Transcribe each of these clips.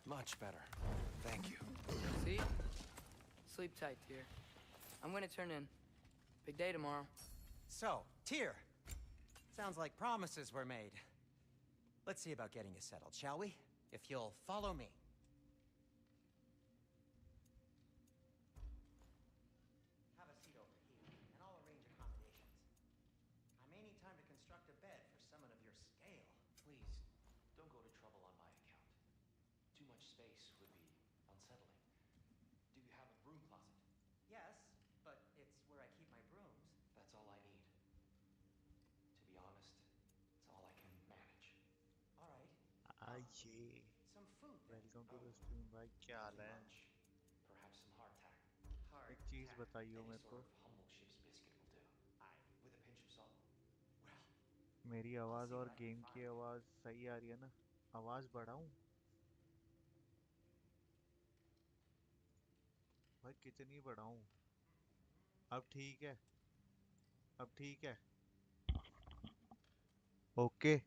Much better. Thank you. See? Sleep tight, dear. I'm gonna turn in. Big day tomorrow. So, Tyr. Sounds like promises were made. Let's see about getting you settled, shall we? If you'll follow me. Have a seat over here, and I'll arrange accommodations. I may need time to construct a bed for someone of your scale. Please, don't go to trouble on my account. Too much space would be unsettling. Do you have a broom closet? Yes, but it's where I keep my brooms. That's all I need. To be honest, it's all I can manage. All right. आइए Some food then. Welcome to the stream भाई क्या हाल Nothing है much. Perhaps some hardtack. Hard एक चीज़ tack. बताइए Any मेरे sort को of humble ship's biscuit will do. Aye. With a pinch of salt. Well, मेरी I'll आवाज़ see और what I can गेम की find. आवाज़ सही आ रही है ना आवाज़ बढ़ाऊं भाई कितनी बढ़ाऊं अब ठीक है अब ठीक है okay You know what?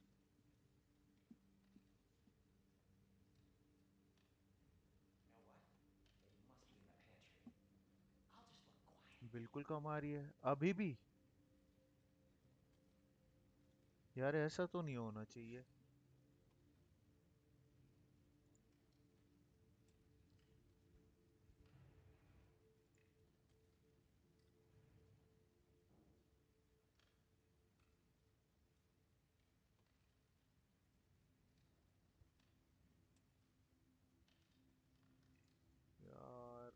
It must be in the pantry. I'll just look quiet. बिल्कुल कम आ रही है अभी भी यार ऐसा तो नहीं होना चाहिए यार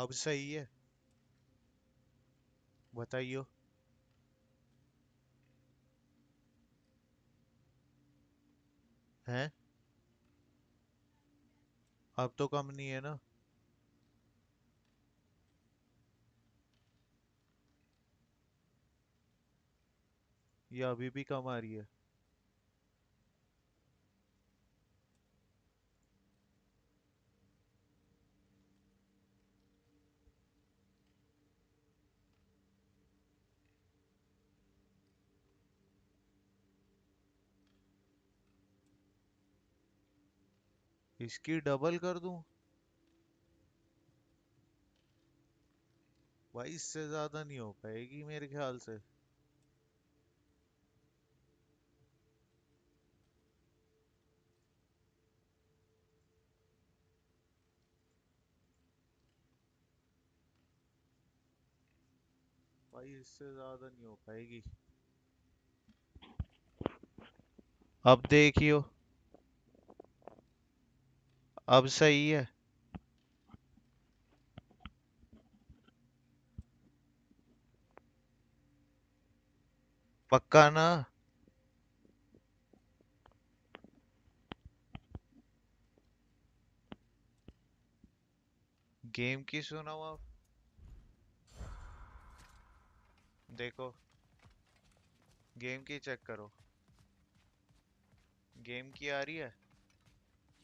अब सही है बताइयो हैं अब तो कम नहीं है ना ये अभी भी कम आ रही है इसकी डबल कर दूं भाई इससे ज्यादा नहीं हो पाएगी मेरे ख्याल से भाई इससे ज्यादा नहीं हो पाएगी अब देखियो अब सही है पक्का ना गेम की सुनाओ आप। देखो गेम की चेक करो, गेम की आ रही है।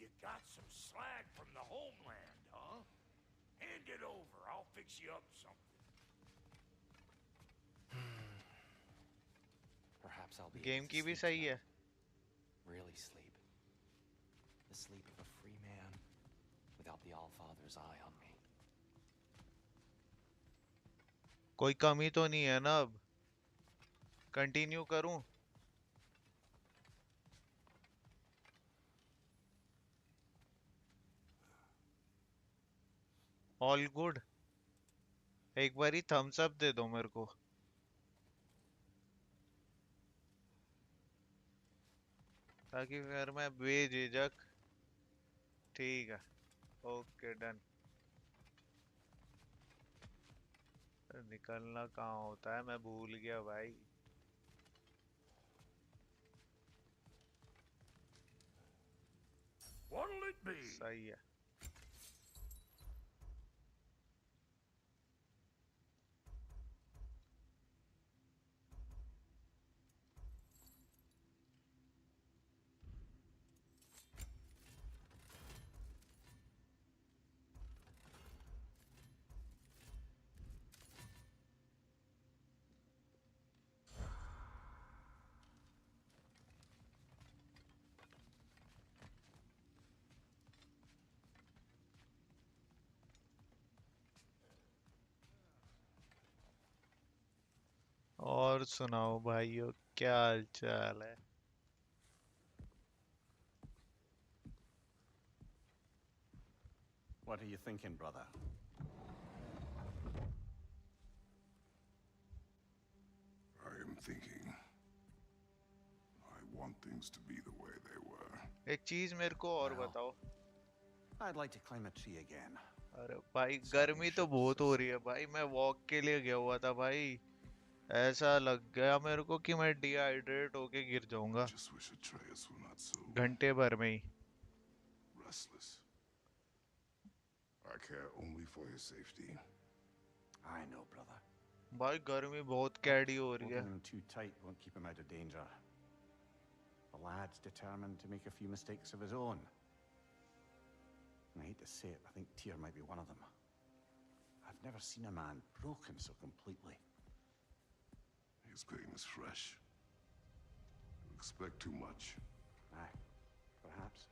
You got some slag from the homeland, huh? Hand it over. I'll fix you up something. Perhaps I'll be able game to की भी sleep सही है। tonight. Really sleep. The sleep of a free man without the Allfather's eye on me. कोई कमी तो नहीं है ना अब? कंटिन्यू करूं? All good? एक बारी थम्स अप दे दो मेरे को। ताकि फिर मैं बेझिझक। ठीक है, ओके डन। निकलना कहाँ होता है, मैं भूल गया भाई। What'll it be? सही है। और सुनाओ भाइयों, क्या हाल चाल है? What are you thinking, brother? I am thinking. I want things to be the way they were. एक चीज मेरे को और Well, बताओ। I'd like to climb a tree again. अरे भाई गर्मी तो बहुत हो रही है भाई, मैं वॉक के लिए गया हुआ था भाई। ऐसा लग गया मेरे को कि मैं डिहाइड्रेट होके गिर जाऊंगा Just wish Atreus were not so घंटे भर में ही। restless. I care only for his safety. I know, brother. भाई गर्मी बहुत कैडी हो रही है। Holding him too tight won't keep him out of danger. The lad's determined to make a few mistakes of his own. And I hate to say it, I think Tyr might be one of them. I've never seen a man broken so completely. His pain is fresh. You expect too much. Aye, perhaps.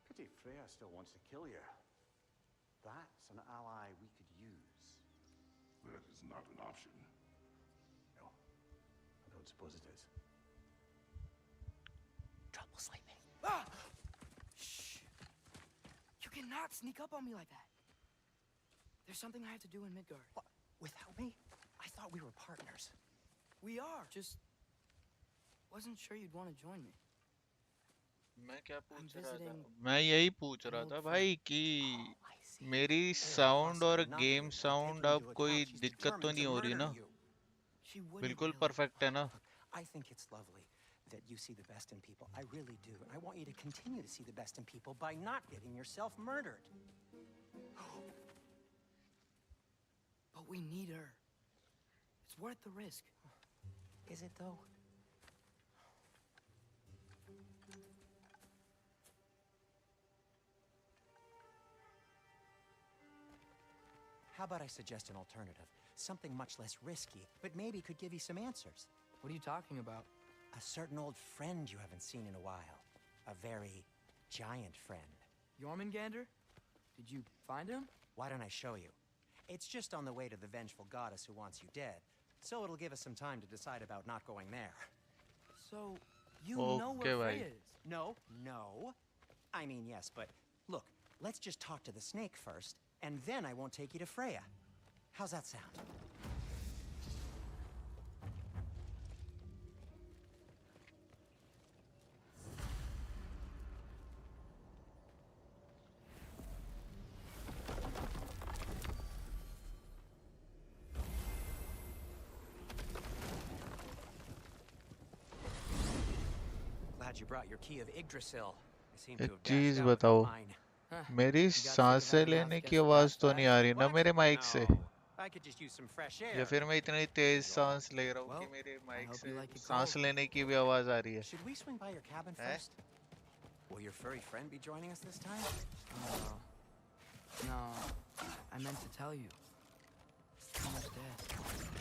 Pity Freya still wants to kill you. That's an ally we could use. That is not an option. No, I don't suppose it is. Trouble sleeping. Ah! Shh. You cannot sneak up on me like that. There's something I have to do in Midgard. What? Without me? I thought we were partners. We are. Just wasn't sure you'd want to join me. मैं क्या पूछ I'm रहा था? visiting मैं यही पूछ रहा an था old भाई friend. कि Oh, I see. मेरी They are साउंड और hostile, not game good, and sound taking अब into कोई account she's दिक्कत तो determined नहीं to हो रही murder ना? you. She wouldn't बिल्कुल really. परफेक्ट है ना? I think it's lovely that you see the best in people. I really do. And I want you to continue to see the best in people by not getting yourself murdered. But we need her. It's worth the risk. Is it though? How about I suggest an alternative? Something much less risky, but maybe could give you some answers. What are you talking about? A certain old friend you haven't seen in a while. A very giant friend. Jormungandr? Did you find him? Why don't I show you? It's just on the way to the vengeful goddess who wants you dead. So it'll give us some time to decide about not going there. So, you know Okay, where bhai. Freya is? No. I mean, yes, but look, let's just talk to the snake first, and then I won't take you to Freya. How's that sound? Glad you brought your key of Yggdrasil. I seem to एक have चीज dashed out without बताओ। mine. मेरी You got sick of सांसें having लेने house की guests आवाज fast तो back? नहीं आ रही ना मेरे माइक से, No. I could just use some fresh air. या फिर मैं इतनी तेज सांस ले रहा हूँ कि Well, मेरे I माइक hope से you like it सांस cold. लेने की भी आवाज आ रही है. Should we swing by your cabin Eh? first? Will your furry friend be joining us this time? No, I meant to tell you. Almost dead.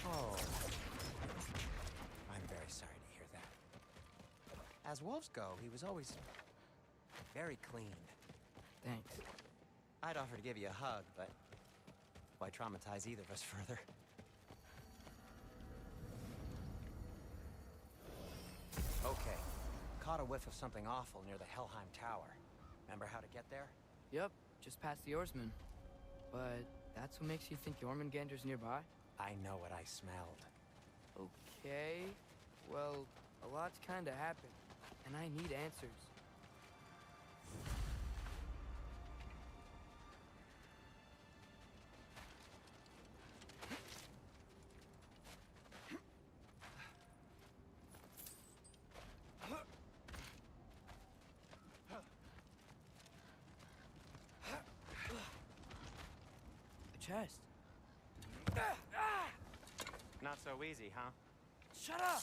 Oh. I'm very sorry to hear that. As wolves go, he was always very clean. Thanks. I'd offer to give you a hug, but why traumatize either of us further? Okay. Caught a whiff of something awful near the Helheim Tower. Remember how to get there? Yep, just past the oarsman. But that's what makes you think Jormungandr's nearby? I know what I smelled. Okay. Well, a lot's kinda happened, and I need answers. A chest. Not so easy, huh? Shut up!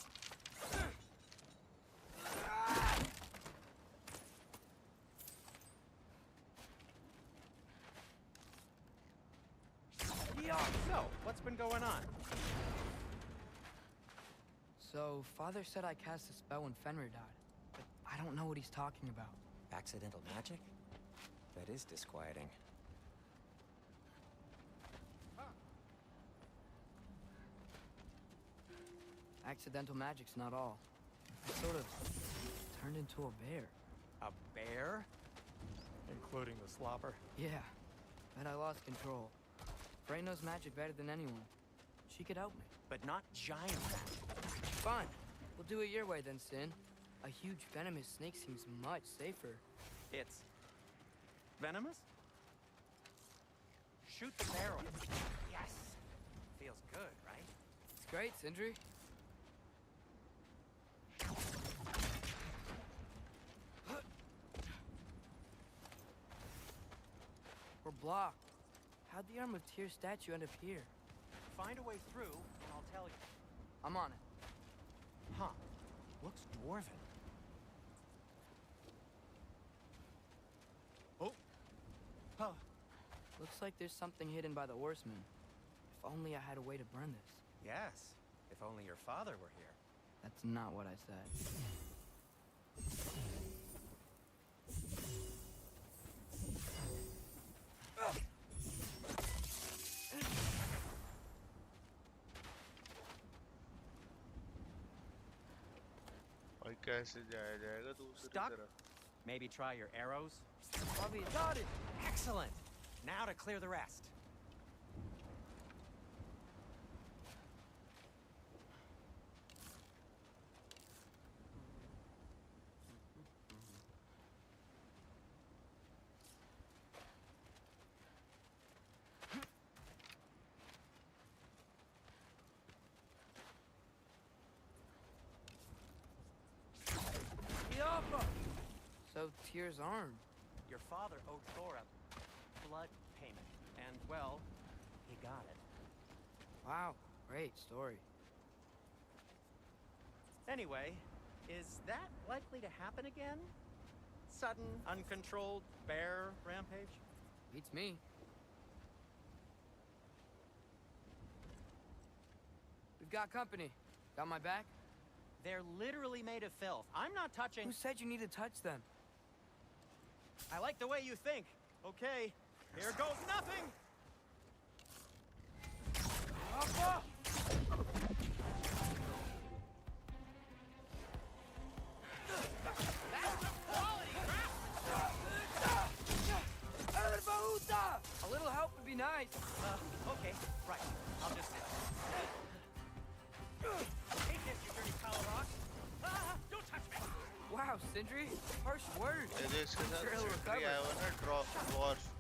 So, what's been going on? So, Father said I cast a spell when Fenrir died, but I don't know what he's talking about. Accidental magic? That is disquieting. Accidental magic's not all. I sort of turned into a bear. A bear? Including the slobber? Yeah, but I lost control. Frey knows magic better than anyone. She could help me. But not giant magic. Fine. We'll do it your way then, Sin. A huge venomous snake seems much safer. It's venomous? Shoot the barrel. Yes. Feels good, right? It's great, Sindri. We're blocked. How'd the Arm of Tears statue end up here? Find a way through, and I'll tell you. I'm on it. Huh. Looks dwarven. Oh. Huh. Looks like there's something hidden by the horsemen. If only I had a way to burn this. Yes. If only your father were here. That's not what I said. और कैसे जाया जाएगा दूसरी Stuck? तरफ? Maybe try your arrows? Bobby, got it! Excellent. Now to clear the rest. So, Tyr's arm. Your father owed Thor a blood payment, and, well, he got it. Wow, great story. Anyway, is that likely to happen again? Sudden, uncontrolled bear rampage? Beats me. We've got company. Got my back? They're literally made of filth. I'm not touching... Who said you need to touch them? I like the way you think. Okay, here goes nothing! Papa! A little help would be nice. Okay, right. I'll just... Take this, you dirty pile of rocks! Don't touch me! Wow, Sindri, harsh words. ये जो इसके साथ Sure, it'll Sentry recover. आया हुआ ना drop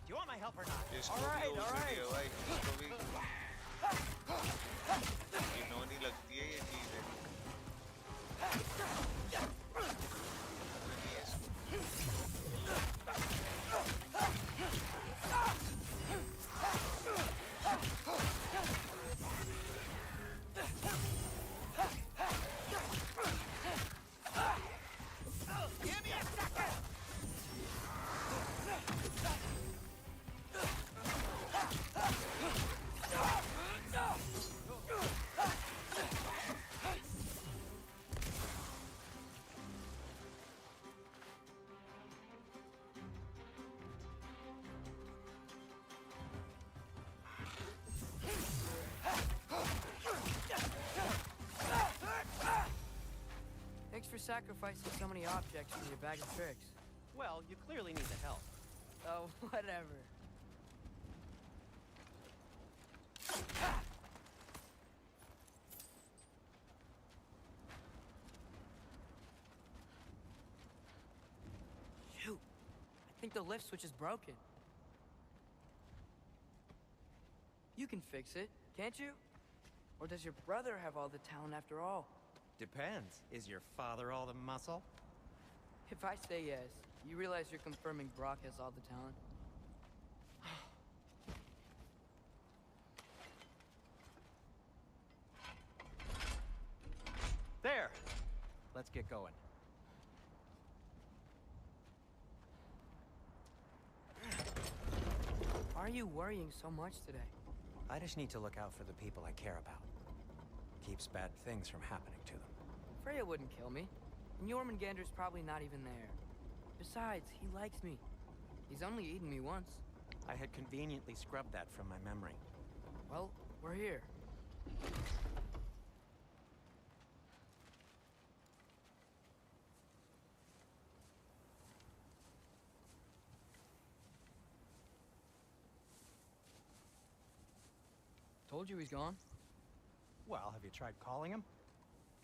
Do you want my help or not? इसको All right, भी all OCD right. है भाई, इसको भी घिनौनी लगती है ये चीजें. नहीं है इसको. sacrificing so many objects from your bag of tricks? Well, you clearly need the help. Oh, whatever. Shoot. I think the lift switch is broken. You can fix it, can't you? Or does your brother have all the talent after all? Depends. Is your father all the muscle? If I say yes, you realize you're confirming Brock has all the talent? There! Let's get going. Why are you worrying so much today? I just need to look out for the people I care about. Keeps bad things from happening to them. Freya wouldn't kill me. And Jormungandr's probably not even there. Besides, he likes me. He's only eaten me once. I had conveniently scrubbed that from my memory. Well, we're here. Told you he's gone. Well, have you tried calling him?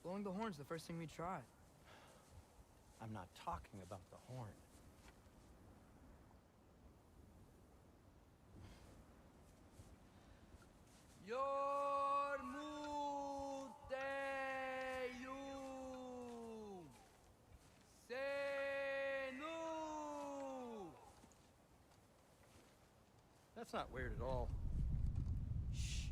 Blowing the horn's the first thing we tried. I'm not talking about the horn. That's not weird at all. Shh.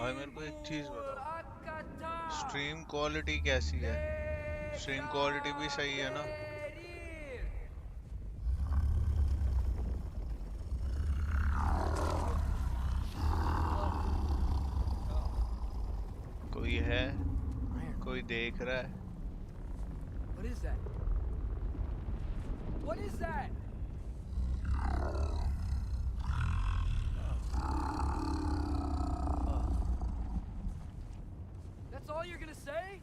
भाई मेरे को एक चीज बताओ, stream quality कैसी है? Stream quality भी सही है ना? कोई है? कोई देख रहा है? What is that? What is that? That's all you're gonna say?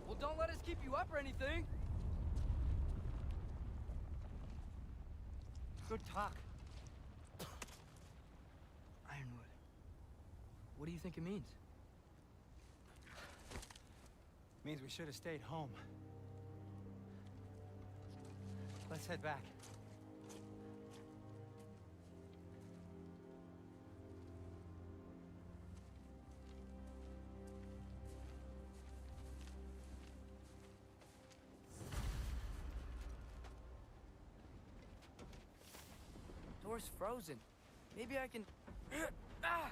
Well, don't let us keep you up or anything. Good talk. Ironwood. What do you think it means? Means we should have stayed home. Let's head back. Door's frozen. Maybe I can... Ah!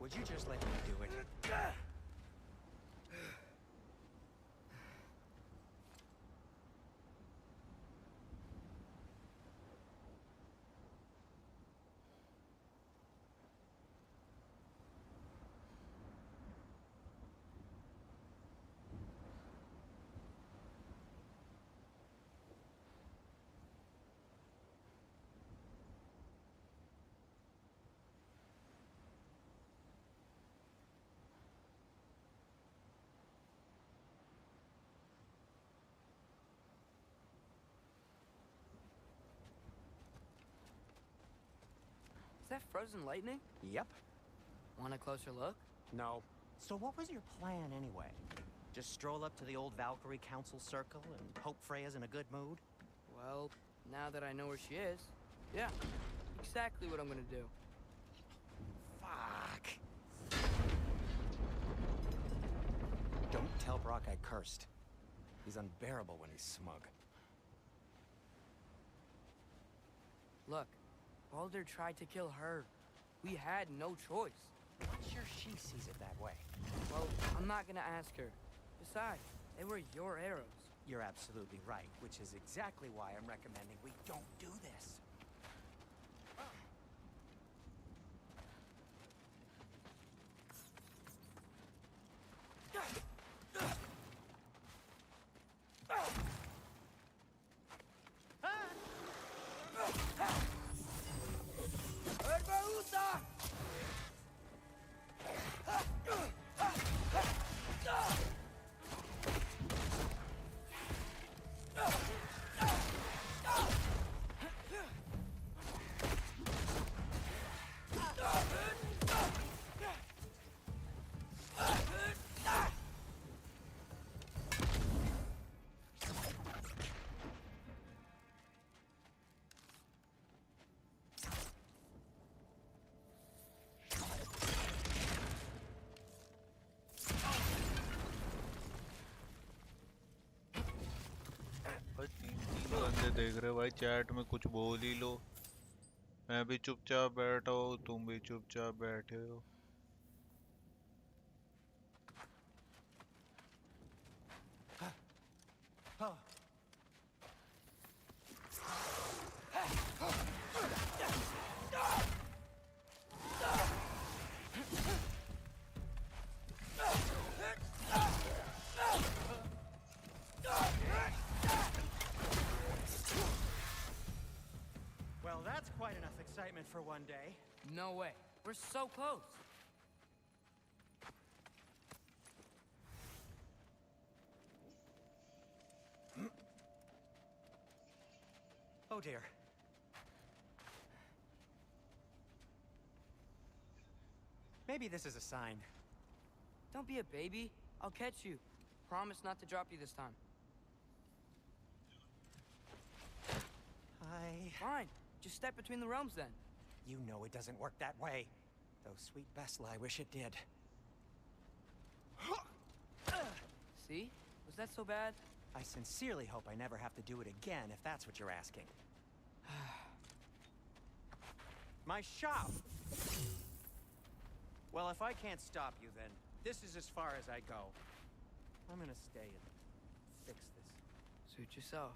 Would you just let me do it? Is that frozen lightning? Yep. Want a closer look? No. So what was your plan anyway? Just stroll up to the old Valkyrie Council Circle and hope Freya's in a good mood? Well, now that I know where she is, yeah, exactly what I'm gonna do. Fuck. Don't tell Brock I cursed. He's unbearable when he's smug. Look, Baldur tried to kill her. We had no choice. I'm not sure she sees it that way. Well, I'm not gonna ask her. Besides, they were your arrows. You're absolutely right, which is exactly why I'm recommending we don't do this. बंदे देख रहे भाई chat में कुछ बोल ही लो मैं भी चुपचाप बैठा हूँ तुम भी चुपचाप बैठे हो Well, that's quite enough excitement for one day. No way. We're so close. Oh dear. Maybe this is a sign. Don't be a baby. I'll catch you. Promise not to drop you this time. Fine. Just step between the realms then. You know it doesn't work that way. Though sweet Bessel, I wish it did. See? Was that so bad? I sincerely hope I never have to do it again, if that's what you're asking. My shop! Well, if I can't stop you, then this is as far as I go. I'm gonna stay and fix this. Suit yourself.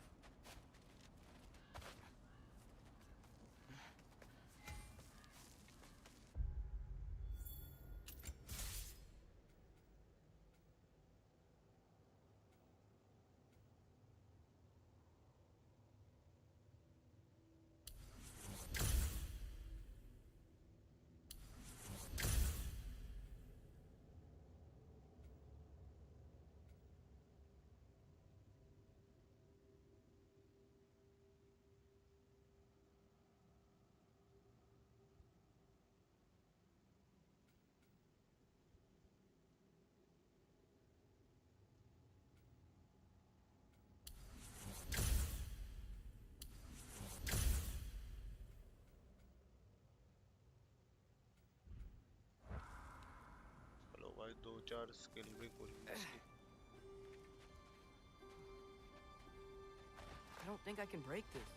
चलो भाई दो चार skill भी खुल I don't think I can break this.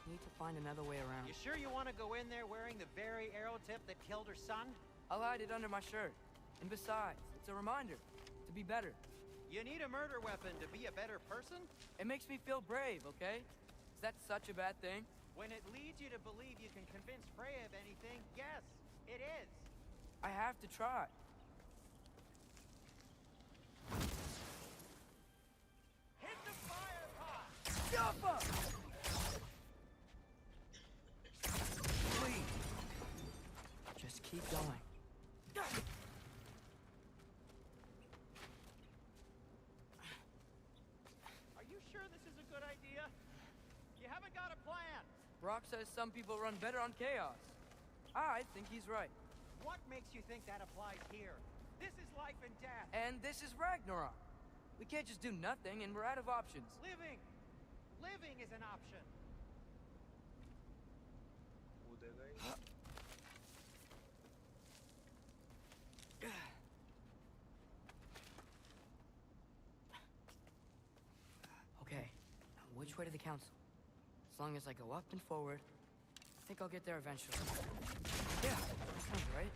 Need to find another way around. You sure you want to go in there wearing the very arrow tip that killed her son? I'll hide it under my shirt. And besides, it's a reminder to be better. You need a murder weapon to be a better person? It makes me feel brave, okay? Is that such a bad thing? When it leads you to believe you can convince Freya of anything, yes, it is. I have to try. Hit the fire pot! Jumper! Please. Just keep going. Are you sure this is a good idea? You haven't got a plan. Brock says some people run better on chaos. I think he's right. What makes you think that applies here? This is life and death. And this is Ragnaarok. We can't just do nothing, and we're out of options. Living! Living is an option. Okay, now which way to the council? As long as I go up and forward, I think I'll get there eventually. Yeah, that sounds right.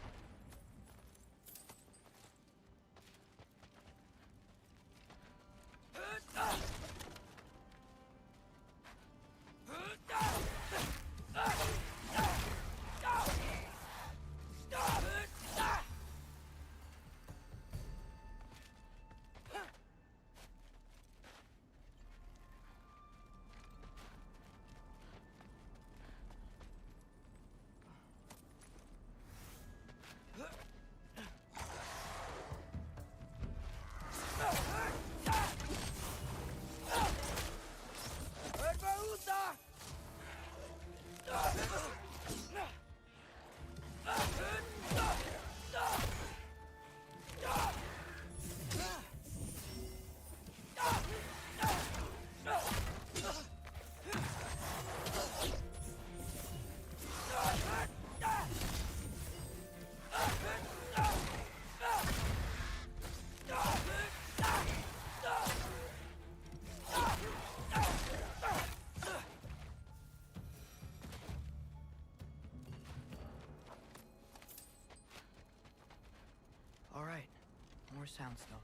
All right, more soundstone.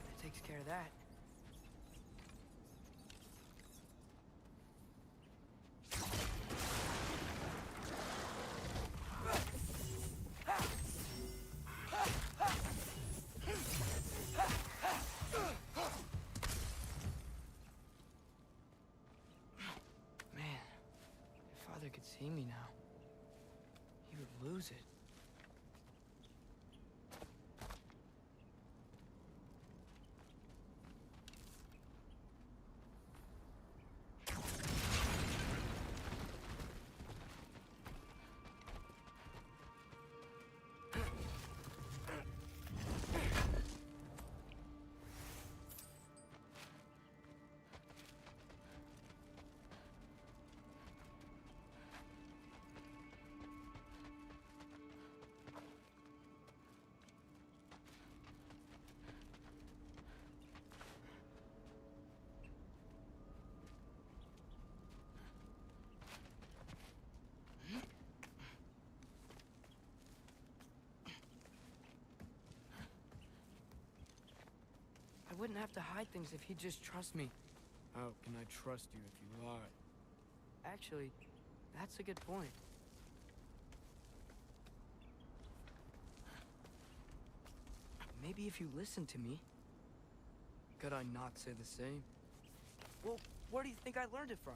That takes care of that. Could see me now, he would lose it. I wouldn't have to hide things if he'd just trust me. How can I trust you if you lie? Actually, that's a good point. Maybe if you listen to me. Could I not say the same? Well, where do you think I learned it from?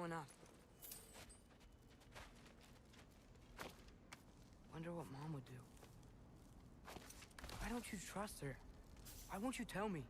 not? Wonder what Mom would do. Why don't you trust her? Why won't you tell me?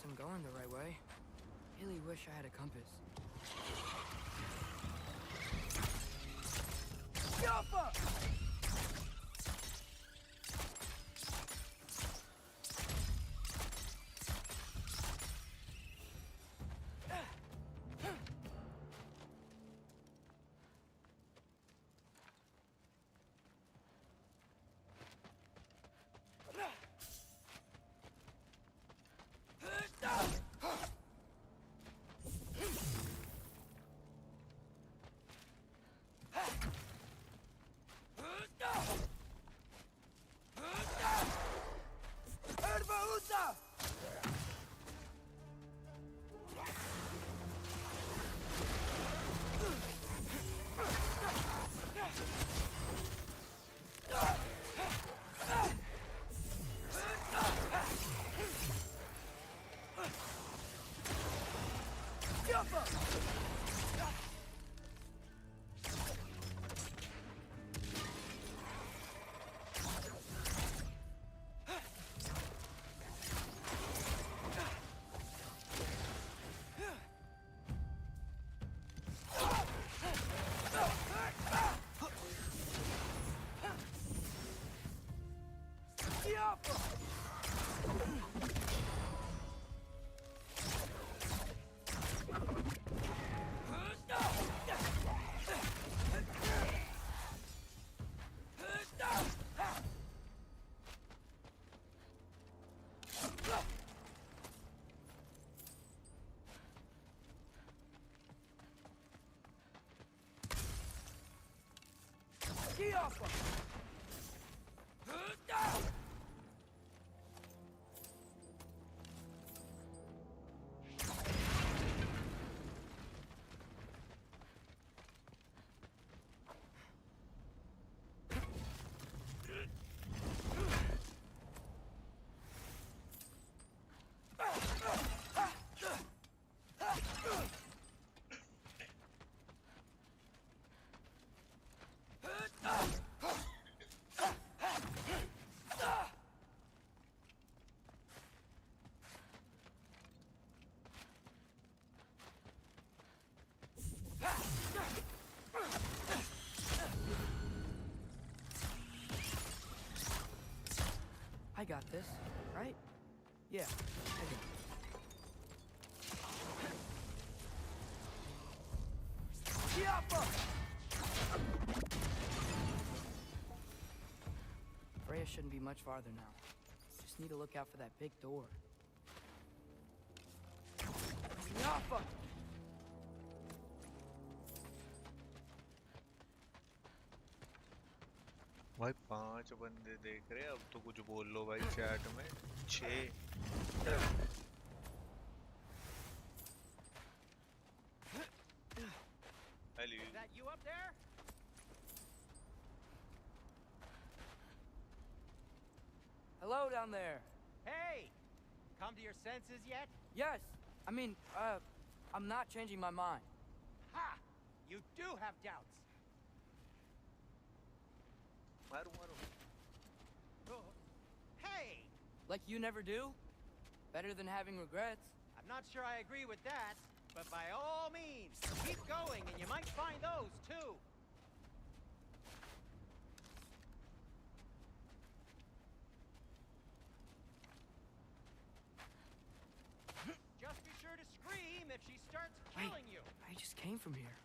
I'm going the right way. Really wish I had a compass. Jumper! I got this, right? Yeah, I do. Freya shouldn't be much farther now. Just need to look out for that big door. Yappa! भाई 5 बंदे देख रहे हैं अब तो कुछ बोल लो भाई चैट में 6 Hello. Is that you up there? Hello down there. Hey! Come to your senses yet? Yes. I mean, I'm not changing my mind. Ha! You do have doubts. मारू मारू. Hey! Like you never do? Better than having regrets. I'm not sure I agree with that, but by all means, keep going and you might find those too. Just be sure to scream if she starts killing you. I just came from here.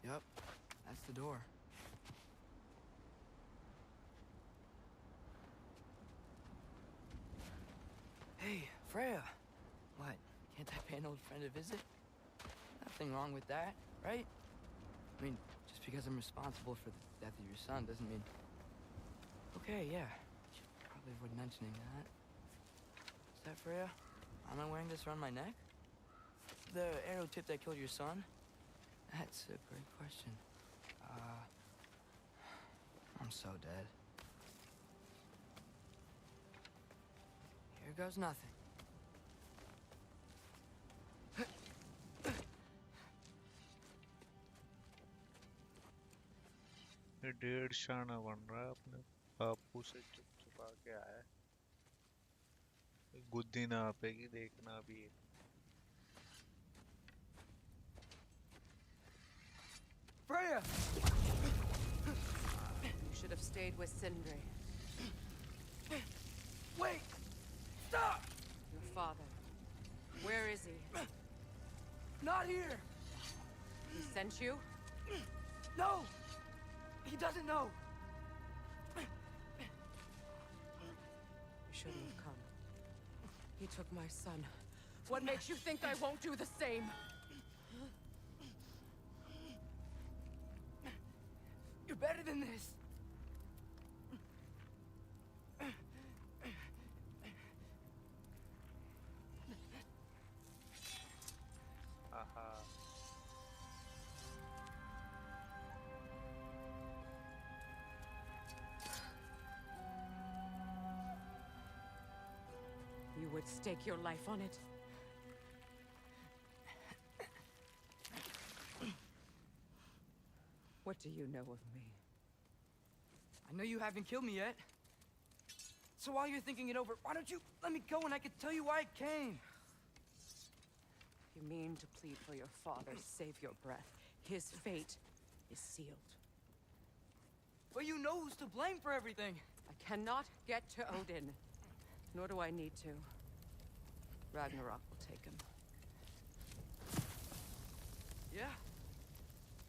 Yep, that's the door. Hey, Freya. What? Can't I pay an old friend a visit? Nothing wrong with that, right? I mean, just because I'm responsible for the death of your son doesn't mean... Okay, yeah. Should probably avoid mentioning that. Is that Freya? Am I wearing this around my neck? The arrow tip that killed your son? That's a great question. I'm so dead. Here goes nothing. ये डेढ़ शाना बन रहा है अपने बापू से चुप चुपा के आया है गुद्दी ना आपेगी देखना भी है Freya! You should have stayed with Sindri. Wait! Stop! Your father. Where is he? Not here! He sent you? No! He doesn't know! You shouldn't have come. He took my son. What makes you think I won't do the same? You're better than this! आहा You would stake your life on it. What do you know of me? I know you haven't killed me yet. So while you're thinking it over, why don't you let me go and I can tell you why I came? You mean to plead for your father, save your breath. His fate is sealed. But you know who's to blame for everything. I cannot get to Odin. Nor do I need to. Ragnaarok will take him. Yeah?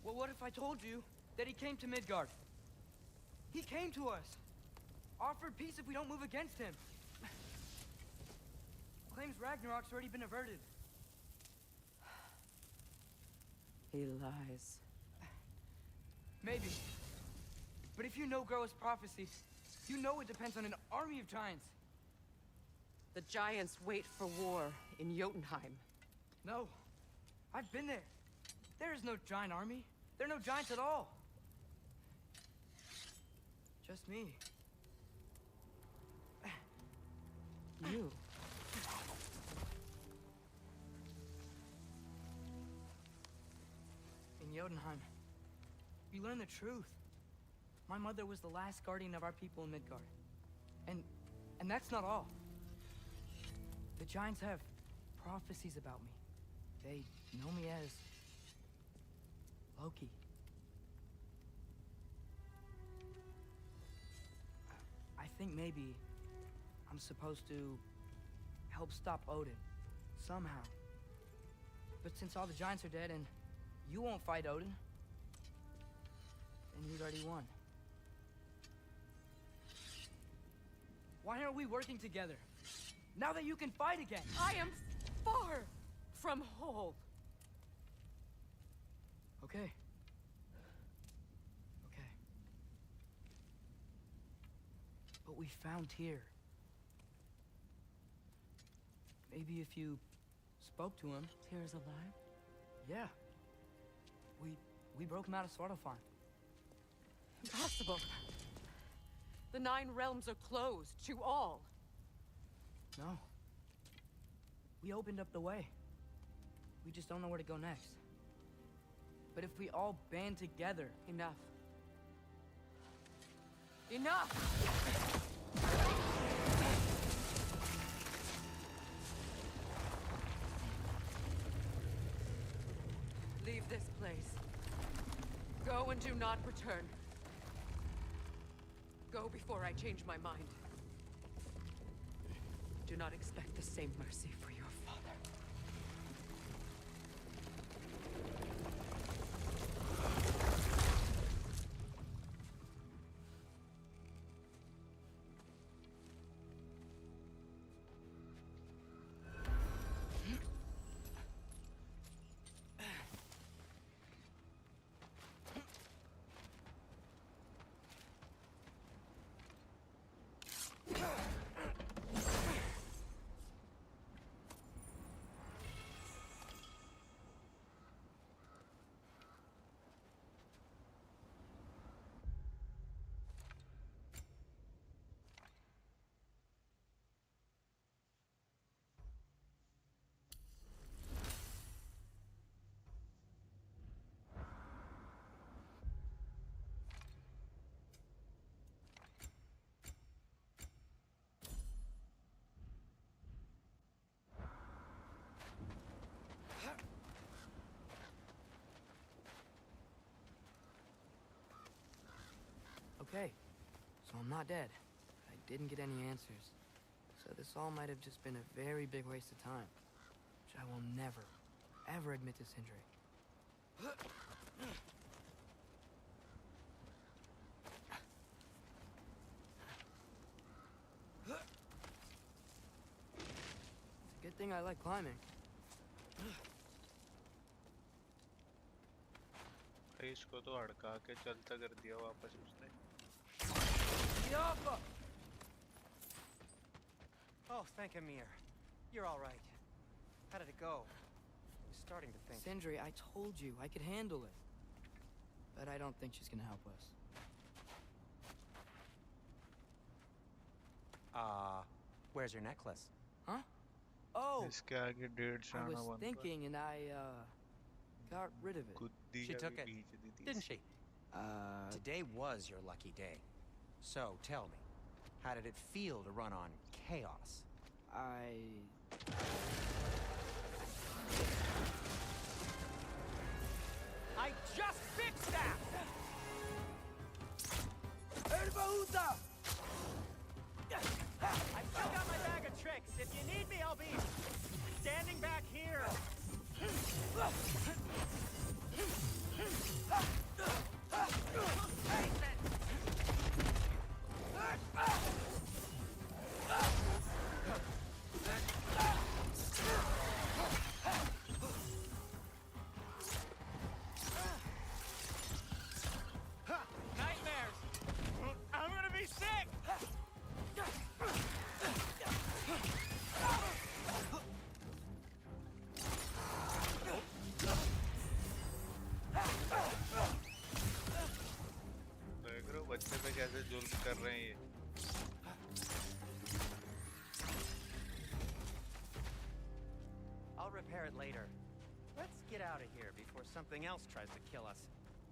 Well, what if I told you that he came to Midgard? He came to us. Offered peace if we don't move against him. Claims Ragnarok's already been averted. He lies. Maybe. But if you know Groa's prophecy, you know it depends on an army of giants. The giants wait for war in Jotunheim. No. I've been there. There is no giant army. There are no giants at all. Just me. You. In Jotunheim, you learn the truth. My mother was the last guardian of our people in Midgard. And that's not all. The giants have prophecies about me. They know me as Loki. I think maybe I'm supposed to help stop Odin, somehow. But since all the giants are dead and you won't fight Odin, then he's already won. Why aren't we working together? Now that you can fight again! I am far from whole. Okay. Okay. But we found Tyr. Maybe if you spoke to him... Tyr's alive? Yeah. We broke him out of Svartalfheim. Impossible. The 9 realms are closed to all. No. We opened up the way. We just don't know where to go next. But if we all band together... Enough. Enough! Leave this place. Go and do not return. Go before I change my mind. Do not expect the same mercy for your father. Okay, so I'm not dead. I didn't get any answers. So this all might have just been a very big waste of time. Which I will never, ever admit to Sindri. It's a good thing I like climbing. इसको तो अड़का के चलता कर दिया वापस उसने. Oh, thank Amir. You're all right. How did it go? I was starting to think... Sindri, I told you I could handle it. But I don't think she's gonna help us. Where's your necklace? Huh? Oh! इसके आगे 150 I आना was बनता. thinking and I, got rid of it. कुत्ती She का took भी it, बीच दी थी. didn't she? Today was your lucky day. So, tell me, how did it feel to run on chaos? I just fixed that! I've still got my bag of tricks. If you need me, I'll be standing back here. Nightmares! I'm gonna be sick! देख रहे हो बच्चे पे कैसे जुल्म कर रहे हैं ये. I'll repair it later. Let's get out of here before something else tries to kill us.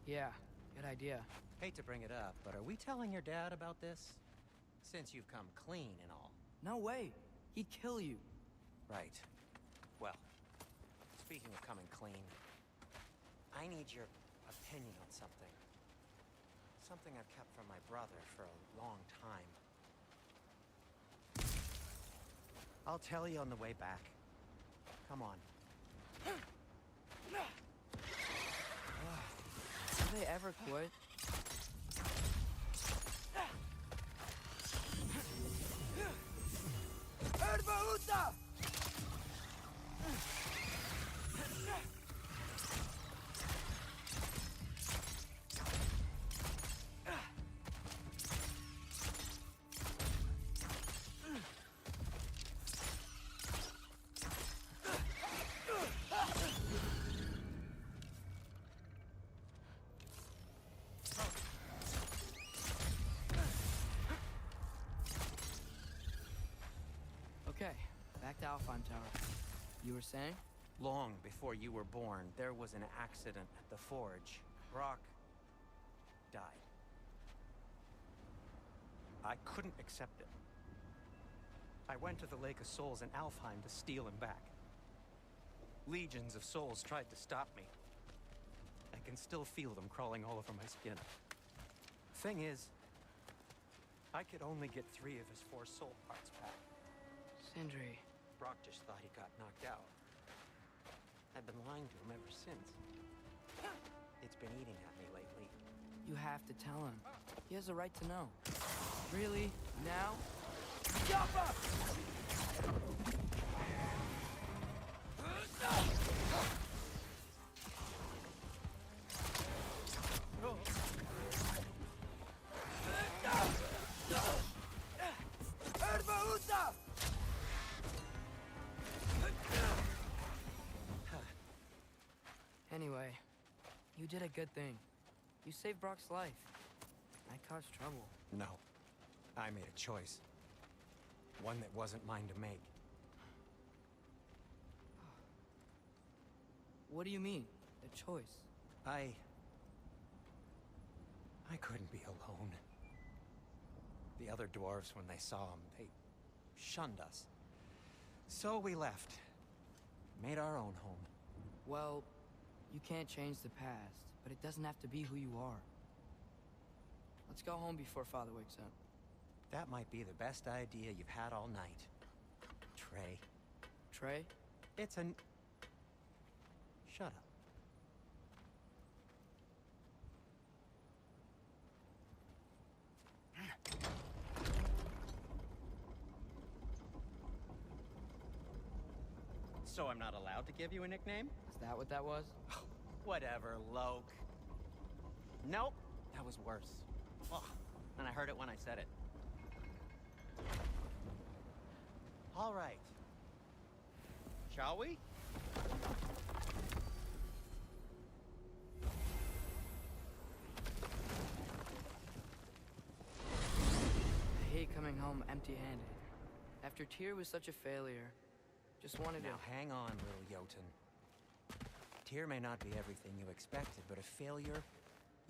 Yeah, good idea. Hate to bring it up, but are we telling your dad about this? Since you've come clean and all. No way. He'd kill you. Right. Well, speaking of coming clean, I need your opinion on something. Something I've kept from my brother for a long time. I'll tell you on the way back. Come on. Do they ever quit? Alfheim Tower. You were saying? Long before you were born, there was an accident at the forge. Brock died. I couldn't accept it. I went to the Lake of Souls in Alfheim to steal him back. Legions of souls tried to stop me. I can still feel them crawling all over my skin. Thing is, I could only get 3 of his 4 soul parts back. Sindri. Brock just thought he got knocked out. I've been lying to him ever since. It's been eating at me lately. You have to tell him. He has a right to know. Really? Now? Jump up! Anyway, you did a good thing. You saved Brock's life. I caused trouble. No. I made a choice. One that wasn't mine to make. What do you mean? A choice? I couldn't be alone. The other dwarves, when they saw him, they shunned us. So we left. Made our own home. Well, you can't change the past, but it doesn't have to be who you are. Let's go home before Father wakes up. That might be the best idea you've had all night. Trey. Trey? It's an... Shut up. So I'm not allowed to give you a nickname? Is that what that was? Whatever, Loke. Nope, that was worse. Ugh, and I heard it when I said it. All right. Shall we? I hate coming home empty-handed. After Tyr was such a failure, just wanted Now hang on, little Jotun. Tyr may not be everything you expected, but a failure?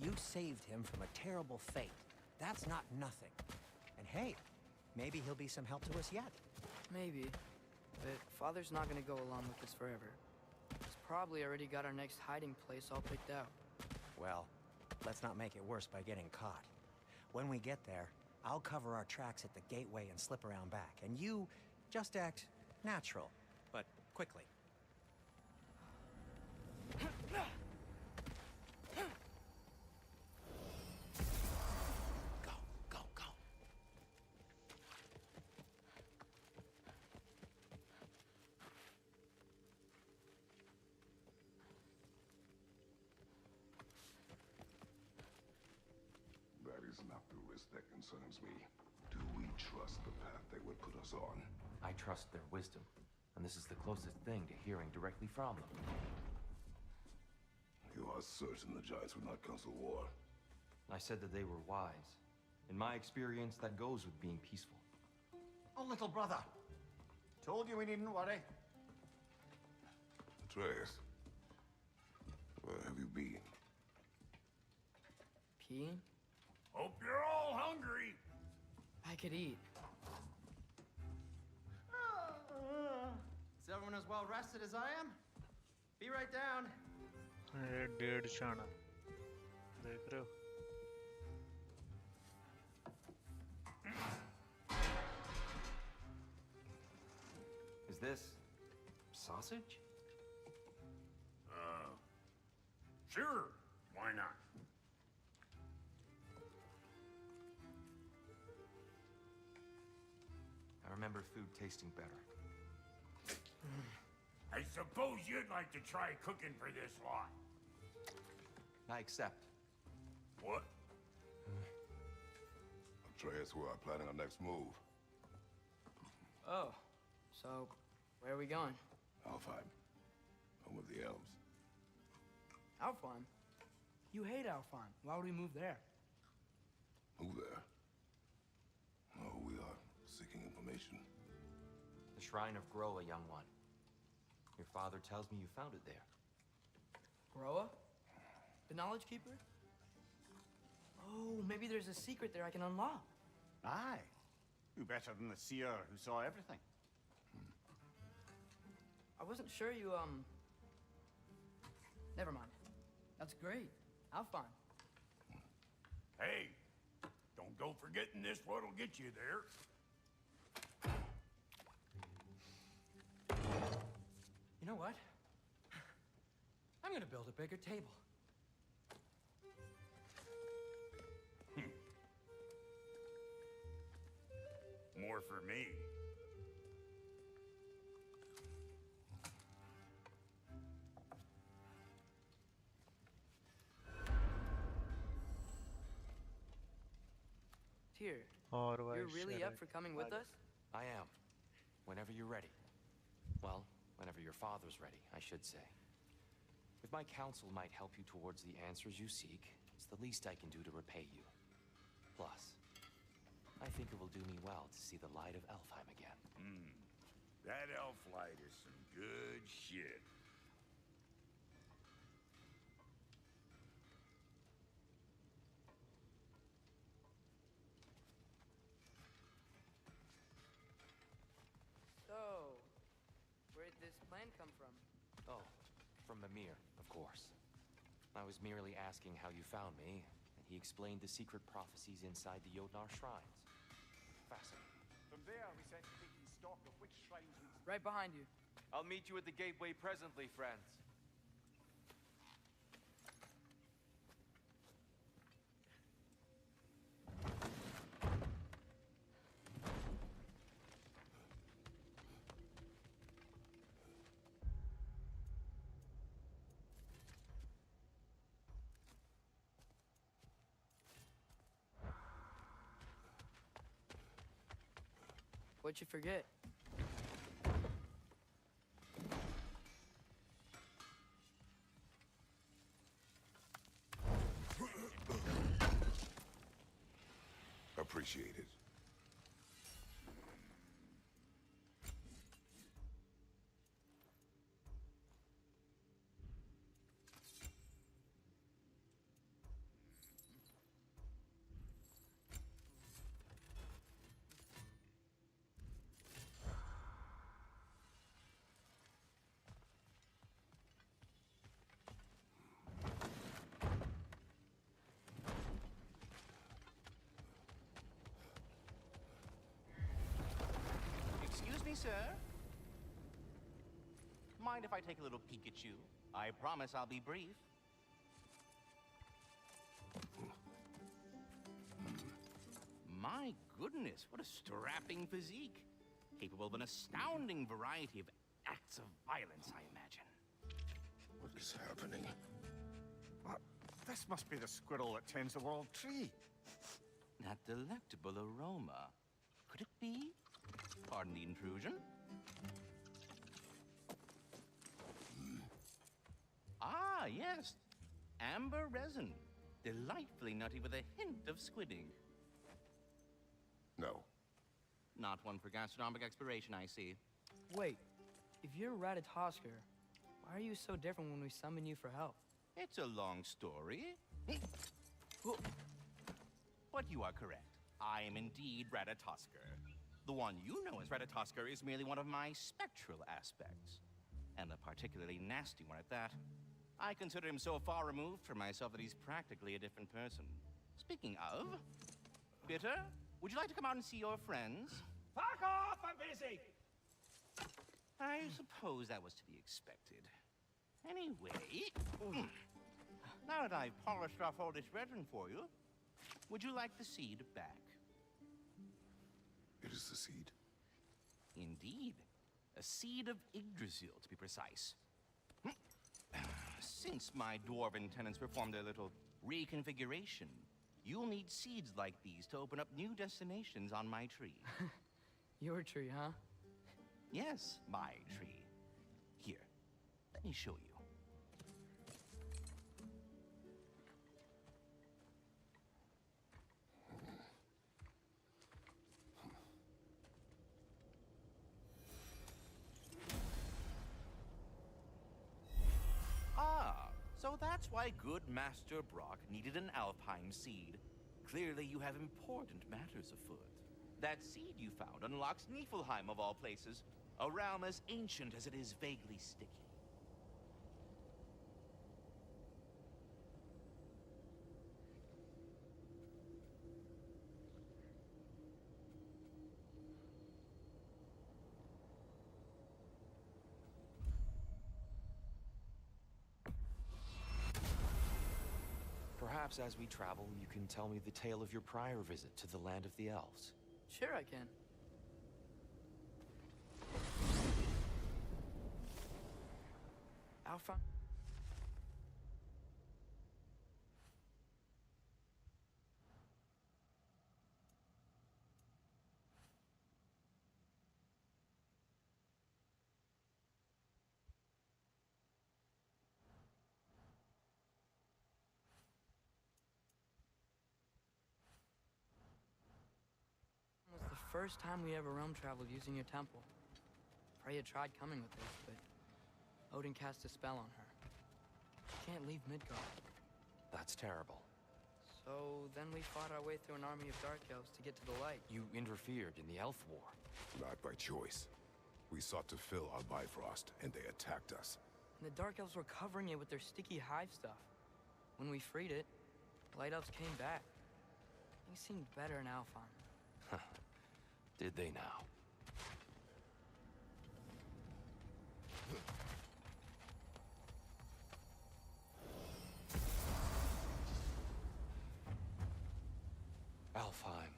You saved him from a terrible fate. That's not nothing. And hey, maybe he'll be some help to us yet. Maybe. But Father's not gonna go along with this forever. He's probably already got our next hiding place all picked out. Well, let's not make it worse by getting caught. When we get there, I'll cover our tracks at the gateway and slip around back. And you just act natural, but quickly. Go, go, go. That is not the risk that concerns me. Do we trust the path they would put us on? I trust their wisdom, and this is the closest thing to hearing directly from them. You are certain the Giants would not counsel war? I said that they were wise. In my experience, that goes with being peaceful. Oh, little brother. Told you we needn't worry. Atreus, where have you been? Peeing? Hope you're all hungry. I could eat. Is everyone as well rested as I am? Be right down. डेढ़ शाना देख रहे हो Is this sausage? Sure. Why not? I remember food tasting better. I suppose you'd like to try cooking for this lot. I accept. What? Atreus, we are planning our next move. Oh, so where are we going? Alfheim, home of the elves. Alfheim? You hate Alfheim. Why would we move there? Move there? Oh, we are seeking information. The Shrine of Groa, young one. Your father tells me you found it there. Groa? The Knowledge Keeper? Oh, maybe there's a secret there I can unlock. Aye. Who better than the seer who saw everything? I wasn't sure you, Never mind. That's great. Have fun. Hey, don't go forgetting this what'll get you there. You know what? I'm gonna build a bigger table. More for me. Tyr, और you're भाई really up for coming with us? I am. Whenever you're ready. Well, whenever your father's ready, I should say. If my counsel might help you towards the answers you seek, it's the least I can do to repay you. Plus, I think it will do me well to see the light of Elfheim again. That elf light is some good shit. So, where'd this plan come from? Oh, from Mimir, of course. I was merely asking how you found me, and he explained the secret prophecies inside the Jotnar shrines. Fascinating. From there, we set to taking stock of which shrines we... Right behind you. I'll meet you at the gateway presently, friends. What'd you forget? Appreciate it. Excuse me, sir. Mind if I take a little peek at you? I promise I'll be brief. My goodness, what a strapping physique. Capable of an astounding variety of acts of violence, I imagine. What is happening? This must be the squirrel that tends the world tree. That delectable aroma. Could it be? Pardon the intrusion. Ah, yes. Amber resin. Delightfully nutty with a hint of squidding. No. Not one for gastronomic exploration, I see. Wait, if you're Ratatosker, why are you so different when we summon you for help? It's a long story. But you are correct. I am indeed Ratatosker. The one you know as Ratatosker is merely one of my spectral aspects. And a particularly nasty one at that. I consider him so far removed from myself that he's practically a different person. Speaking of... Bitter, would you like to come out and see your friends? Fuck off! I'm busy! I suppose that was to be expected. Anyway... Now that I've polished off all this resin for you, would you like the seed back? It is the seed. Indeed. A seed of Yggdrasil, to be precise. Since my dwarven tenants performed a little reconfiguration, you'll need seeds like these to open up new destinations on my tree. Your tree, huh? Yes, my tree. Here, let me show you. That's why good Master Brock needed an Alpine seed. Clearly you have important matters afoot. That seed you found unlocks Niflheim of all places, a realm as ancient as it is vaguely sticky. Perhaps as we travel, you can tell me the tale of your prior visit to the land of the elves. Sure I can. Alpha. Was the first time we ever realm traveled using your temple. Freya tried coming with us, but Odin cast a spell on her. She can't leave Midgard. That's terrible. So then we fought our way through an army of dark elves to get to the light. You interfered in the elf war. Not by choice. We sought to fill our Bifrost, and they attacked us. And the dark elves were covering it with their sticky hive stuff. When we freed it, the light elves came back. Things seemed better in Alfheim. Did they now? Alfheim.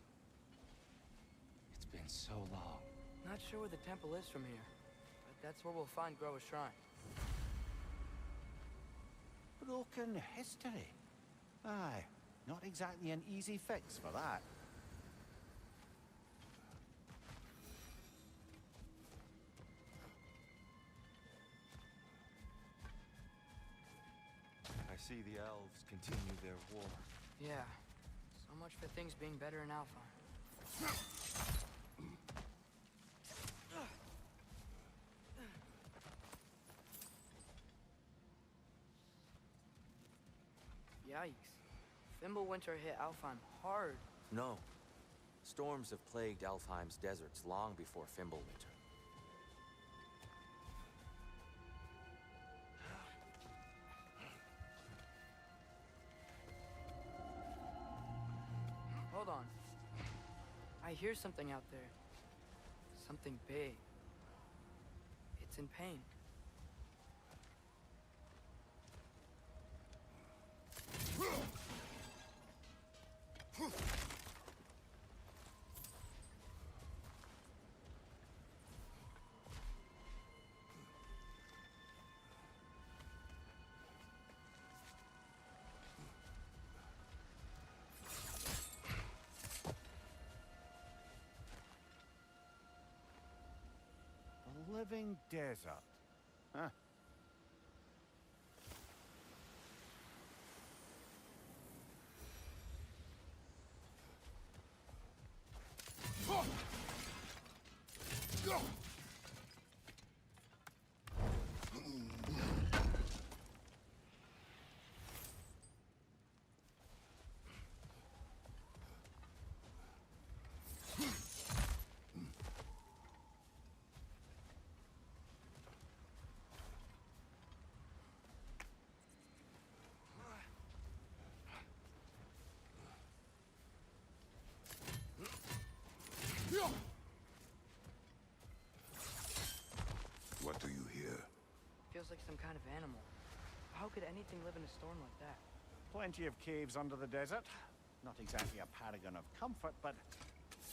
It's been so long. Not sure where the temple is from here, but that's where we'll find Groa's shrine. Broken history. Aye, not exactly an easy fix for that. I see the elves continue their war. Yeah, so much for things being better in Alfheim. Yikes. Fimbulwinter hit Alfheim hard. No. Storms have plagued Alfheim's deserts long before Fimbulwinter. Hold on. I hear something out there. Something big. It's in pain. A living desert. Huh. What do you hear? Feels like some kind of animal. How could anything live in a storm like that? Plenty of caves under the desert. Not exactly a paragon of comfort, but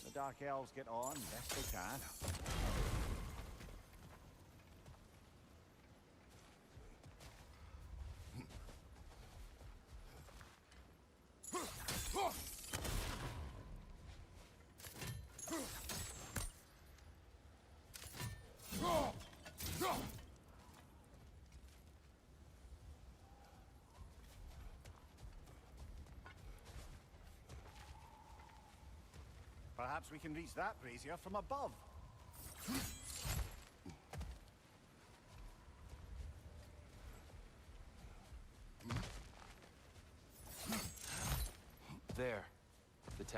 the Dark Elves get on best they can. Perhaps we can reach that brazier from above.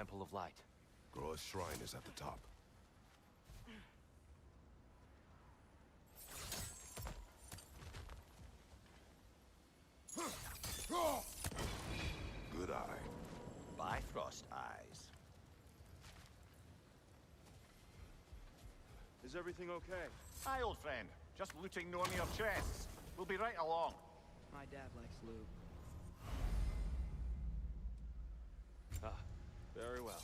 Temple of Light. Groa's shrine is at the top. Good eye. Bifrost eyes. Is everything okay? Hi, old friend. Just looting no near chests. We'll be right along. My dad likes loot. Ah, very well.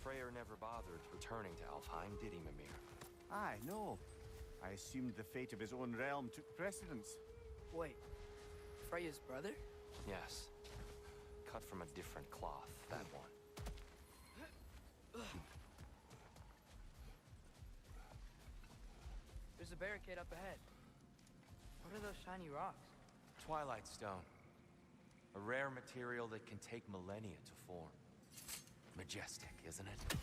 Freyr never bothered returning to Alfheim, did he, Mimir? Aye, no. I assumed the fate of his own realm took precedence. Wait, Freya's brother? Yes. Cut from a different cloth, that one. There's a barricade up ahead. What are those shiny rocks? Twilight Stone. A rare material that can take millennia to form. Majestic, isn't it?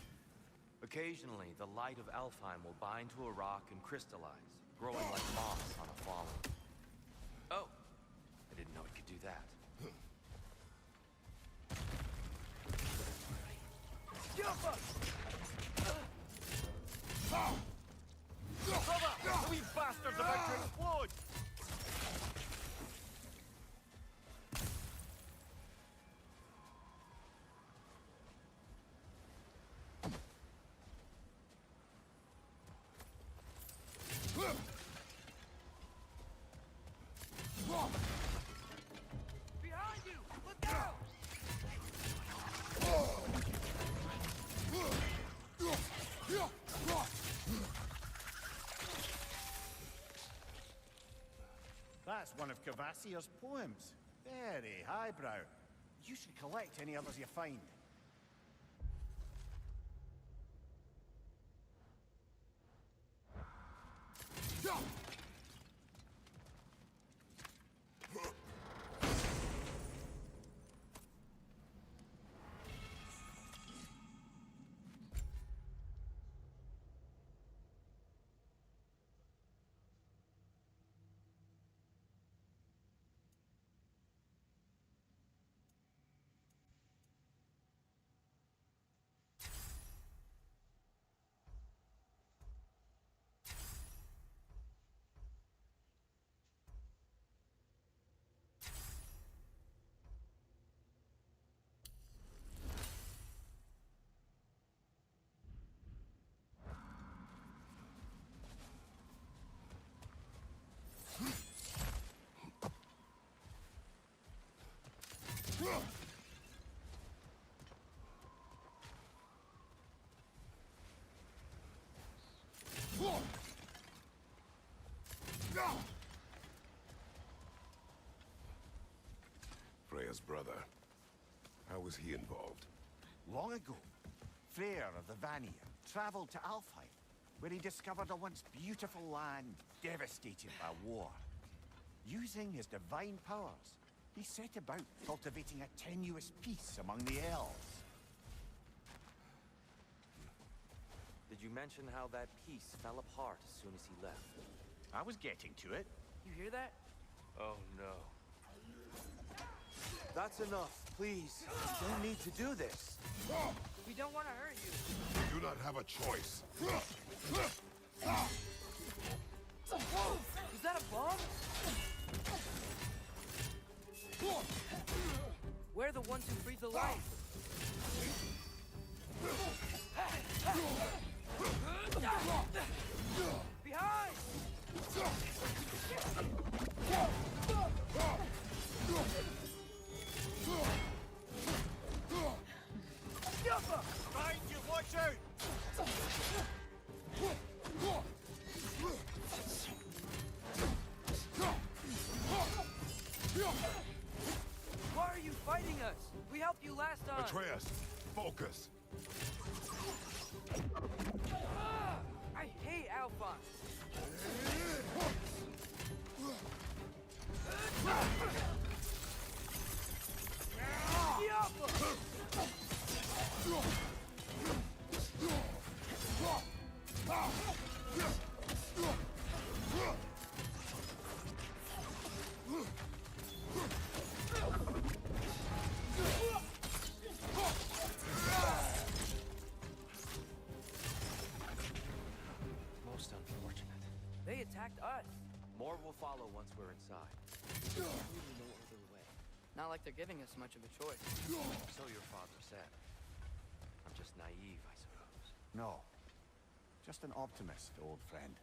Occasionally, the light of Alfheim will bind to a rock and crystallize, growing like moss on a fallen. Oh! I didn't know it could do that. Cover! The wee bastard's about to explode! Behind you! Look out! That's one of Cavassier's poems. Very highbrow. You should collect any others you find. Freya's brother. How was he involved? Long ago, Freyr of the Vanir traveled to Alfheim, where he discovered a once beautiful land devastated by war. Using his divine powers, he set about cultivating a tenuous peace among the elves. Did you mention how that piece fell apart as soon as he left? I was getting to it. You hear that? Oh no. That's enough, please. You don't need to do this. We don't want to hurt you. You do not have a choice. Is that a bomb? We're the ones who breathe the life. Behind! Behind you, watch out! Why are you fighting us? We helped you last time. Atreus, focus. I hate Alpha. attacked us. More will follow once we're inside. There's really no other way. Not like they're giving us much of a choice. So your father said. I'm just naive, I suppose. No. Just an optimist, old friend.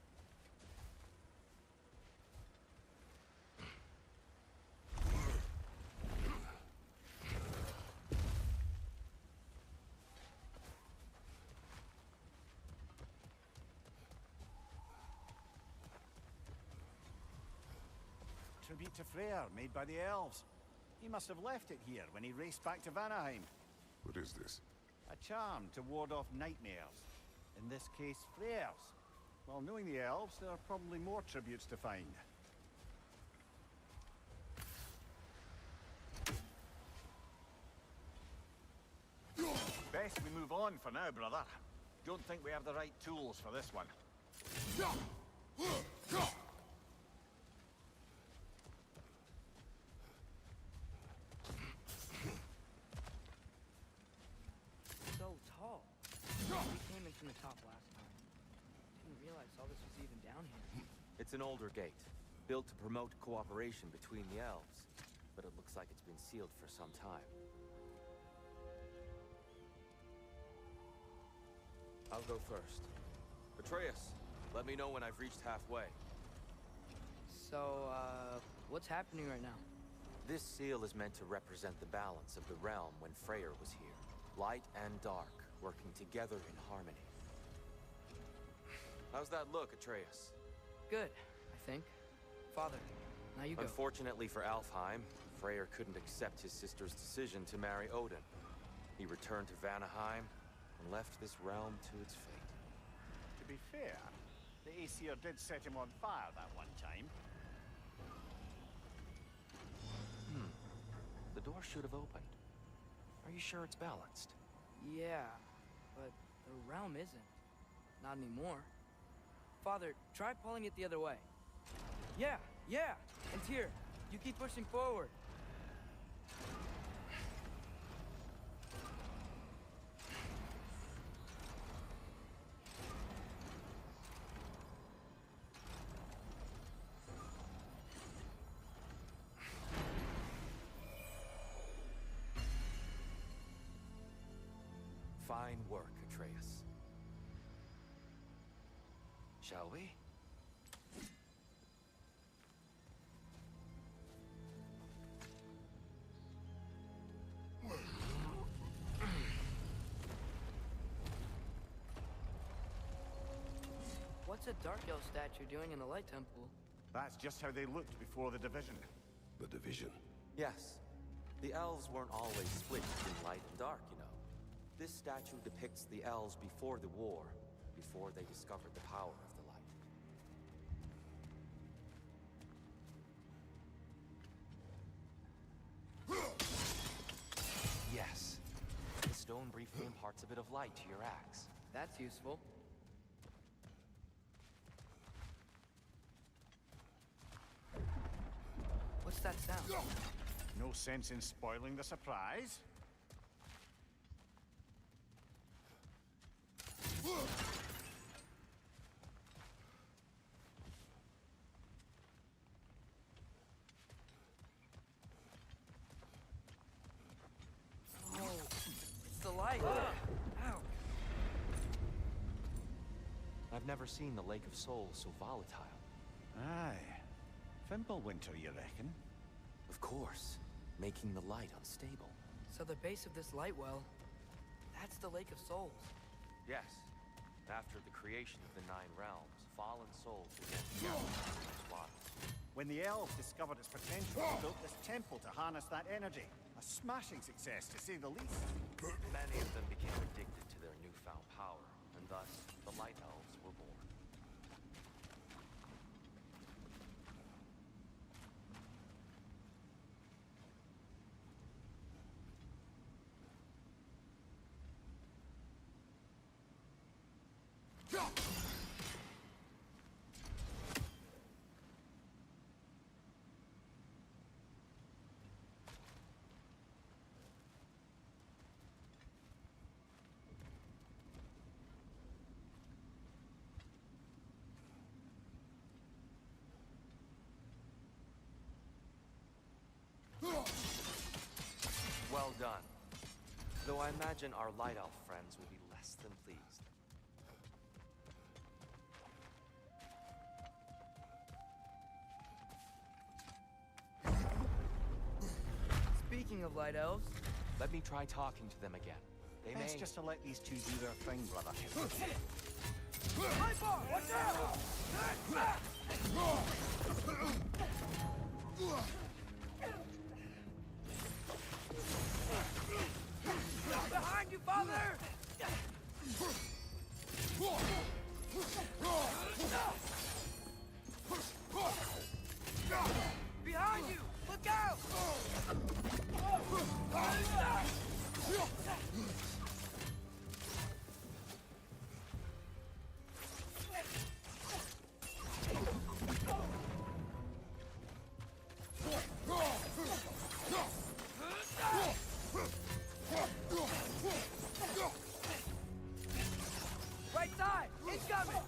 Tribute to Freyr, made by the elves. He must have left it here when he raced back to Vanaheim. What is this? A charm to ward off nightmares. In this case, Freyr's. Well, knowing the elves, there are probably more tributes to find. Best we move on for now, brother. Don't think we have the right tools for this one. So tall. We came in from the top last time. Didn't realize all this was even down here. It's an older gate, built to promote cooperation between the elves. But it looks like it's been sealed for some time. I'll go first. Atreus, let me know when I've reached halfway. So, what's happening right now? This seal is meant to represent the balance of the realm when Freyr was here. Light and dark, working together in harmony. How's that look, Atreus? Good, I think. Father, now you go. Unfortunately for Alfheim, Freyr couldn't accept his sister's decision to marry Odin. He returned to Vanaheim and left this realm to its fate. To be fair, the Aesir did set him on fire that one time. The door should have opened. Are you sure it's balanced? Yeah, but the realm isn't. Not anymore. Father, try pulling it the other way. Yeah, and here, you keep pushing forward. Fine work, Atreus. Shall we? What's a Dark Elf statue doing in the Light Temple? That's just how they looked before the division. The division. Yes. The elves weren't always split between light and dark, you know. This statue depicts the elves before the war, before they discovered the power of the light. Yes. The stone briefly imparts a bit of light to your axe. That's useful. What's that sound? No sense in spoiling the surprise. Oh, it's the light. Ow. I've never seen the Lake of Souls so volatile. Aye. Fimbulwinter, you reckon? Of course. Making the light unstable. So the base of this light well, that's the Lake of Souls. Yes. After the creation of the Nine Realms, fallen souls began to gather in its waters. When the elves discovered its potential, they built this temple to harness that energy. A smashing success, to say the least. Many of them became addicted to their newfound power, and thus the Light Elves were born. Well done. Though I imagine our light elf friends will be less than pleased. Speaking of light elves, let me try talking to them again. They Best may... just to let these two do their thing, brother. High bar, watch out! Behind you, father! Behind you! Look out! Right side! Incoming!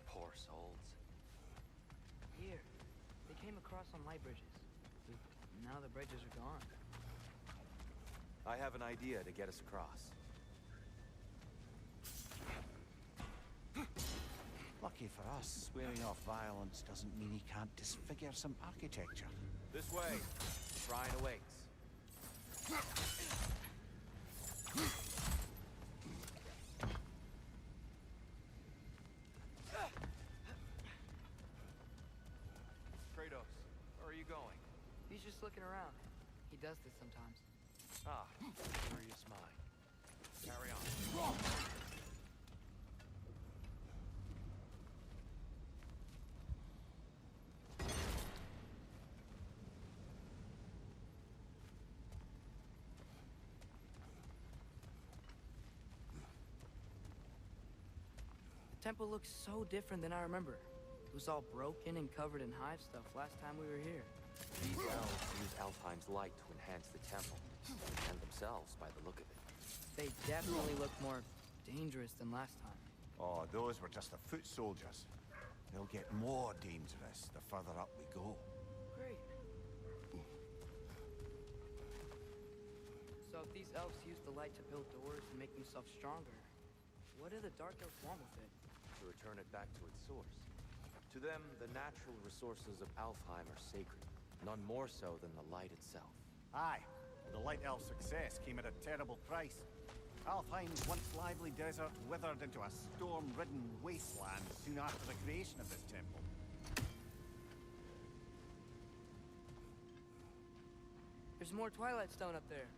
Poor souls. Here, they came across on light bridges. But now the bridges are gone. I have an idea to get us across. Lucky for us, swearing off violence doesn't mean he can't disfigure some architecture. This way. Shrine awaits. Kratos, where are you going? He's just looking around. He does this sometimes. Ah, curious mind. Carry on. The temple looks so different than I remember. It was all broken and covered in hive stuff last time we were here. These elves use Alfheim's light to enhance the temple, and themselves by the look of it. They definitely look more dangerous than last time. Oh, those were just the foot soldiers. They'll get more dangerous the further up we go. Great. So if these elves use the light to build doors and make themselves stronger, what do the Dark Elves want with it? To return it back to its source. To them, the natural resources of Alfheim are sacred, none more so than the light itself. Aye, the Light Elf success came at a terrible price. Alfheim's once lively desert withered into a storm-ridden wasteland soon after the creation of this temple. There's more Twilight Stone up there.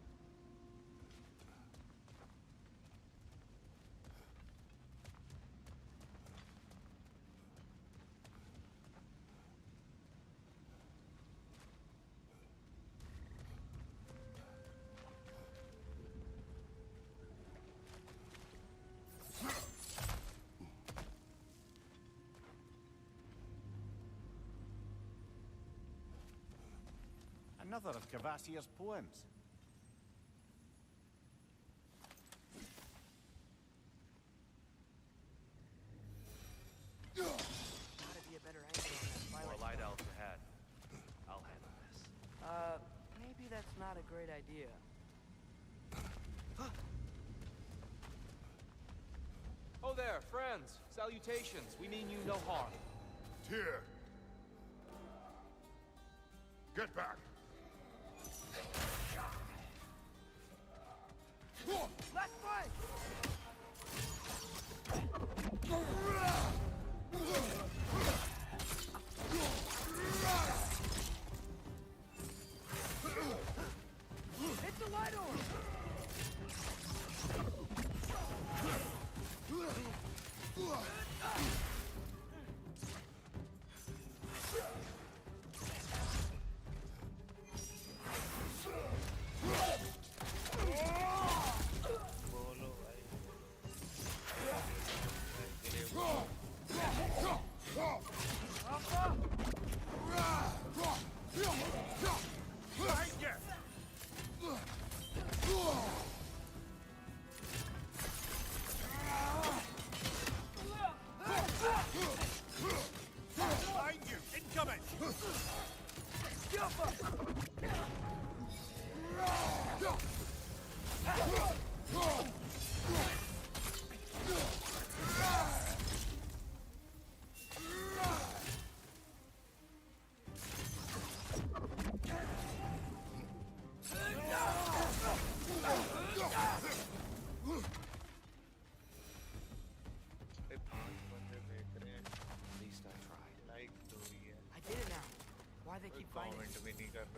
Another of Kvasir's poems. Gotta be a better angle on that More Twilight light Stone. elves ahead. I'll handle this. Maybe that's not a great idea. Oh there, friends. Salutations. We mean you no harm. Tyr! Get back! Let's fight! Hit the light orb!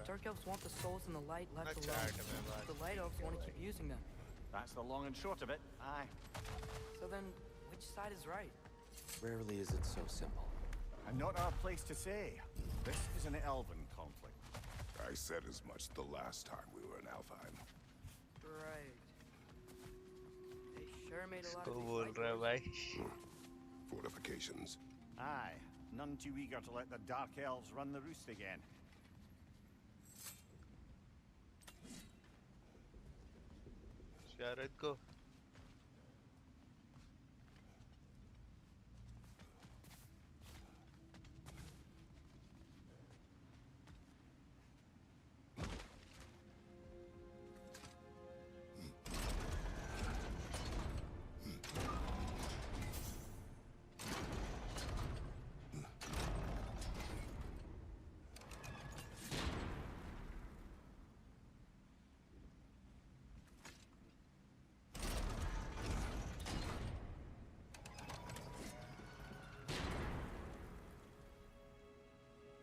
Dark elves want the souls in the light left alone. The light elves want to keep using them. That's the long and short of it. Aye. So then, which side is right? Rarely is it so simple. And not our place to say. This is an elven conflict. I said as much the last time we were in Alfheim. Right. They sure made a lot Bol of raha hai bhai. Fortifications. Aye. None too eager to let the Dark Elves run the roost again. Sharad ko.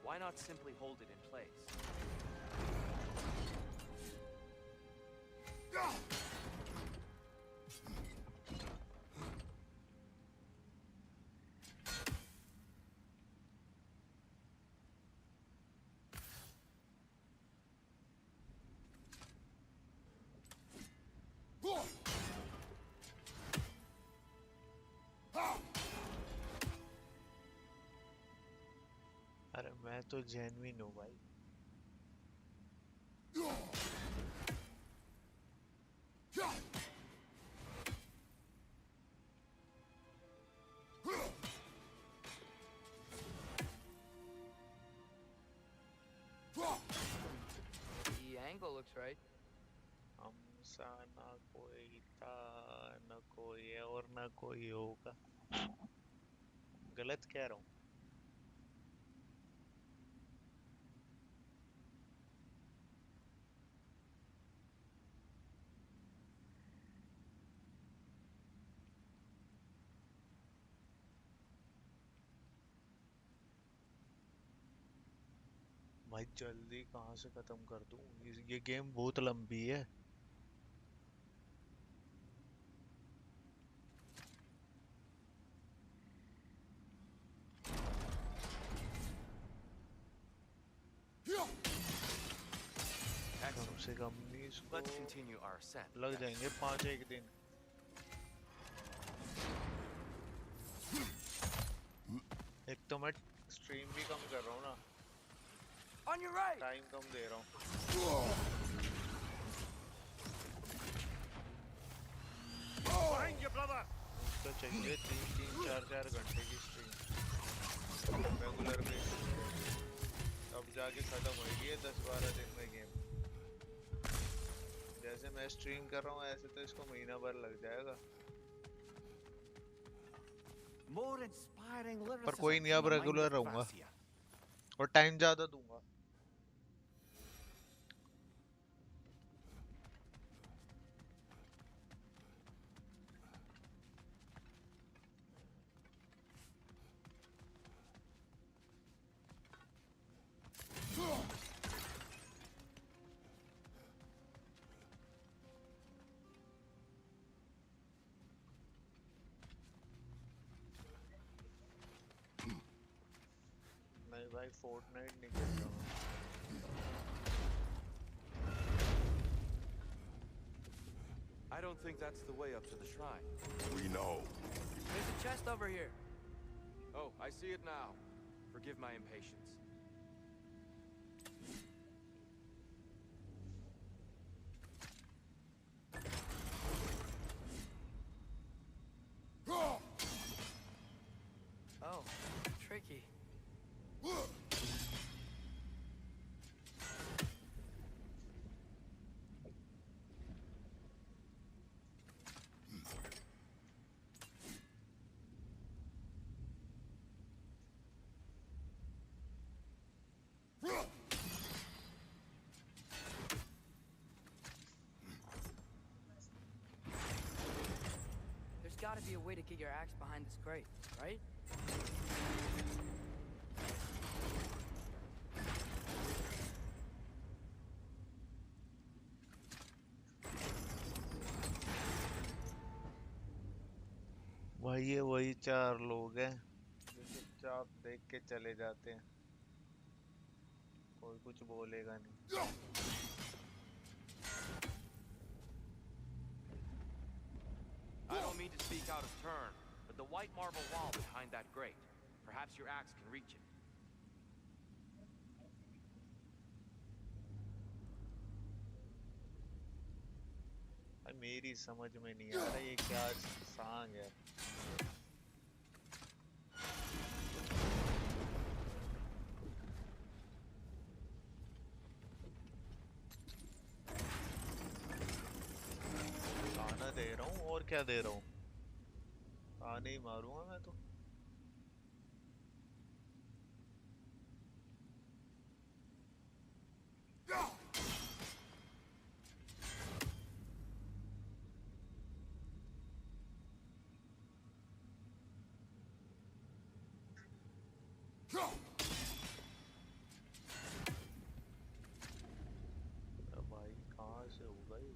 Why not simply hold it in place? अरे मैं तो genuine हूँ भाई. The angle looks right. हमसा ना कोई था ना कोई है और ना कोई होगा. गलत कह रहा हूँ. भाई जल्दी कहाँ से खत्म कर दूं? ये गेम बहुत लंबी है. कम से कम नहीं इसको लग जाएंगे 5-1 दिन. एक तो मैं स्ट्रीम भी कम कर रहा हूँ ना. On your right. टाइम कम दे रहा हूँ. Behind you, brother. उसको चाहिए 3-4 घंटे की स्ट्रीम रेगुलर बेसिस पे. तब जाके खत्म होगी ये 10-12 दिन में गेम. जैसे मैं स्ट्रीम कर रहा हूँ ऐसे तो इसको महीना भर लग जाएगा. पर कोई नहीं, अब रेगुलर रहूंगा और टाइम ज्यादा दूंगा. नहीं भाई फोर्टनाइट नहीं खेल रहा हूँ. I don't think that's the way up to the shrine. We know. There's a chest over here. Oh, I see it now. Forgive my impatience. Oh, tricky. gotta be a way to get your axe behind this grate, right? वही चार लोग हैं जो चुपचाप देख के चले जाते हैं, कोई कुछ बोलेगा नहीं। I don't mean to speak out of turn, but the white marble wall behind that grate, perhaps your axe can reach it. मेरी समझ में नहीं आ रहा ये क्या सांग है। ताना दे रहा हूँ और क्या दे रहा हूँ, ताने ही मारूंगा मैं तो। भाई कहाँ से होगा ये?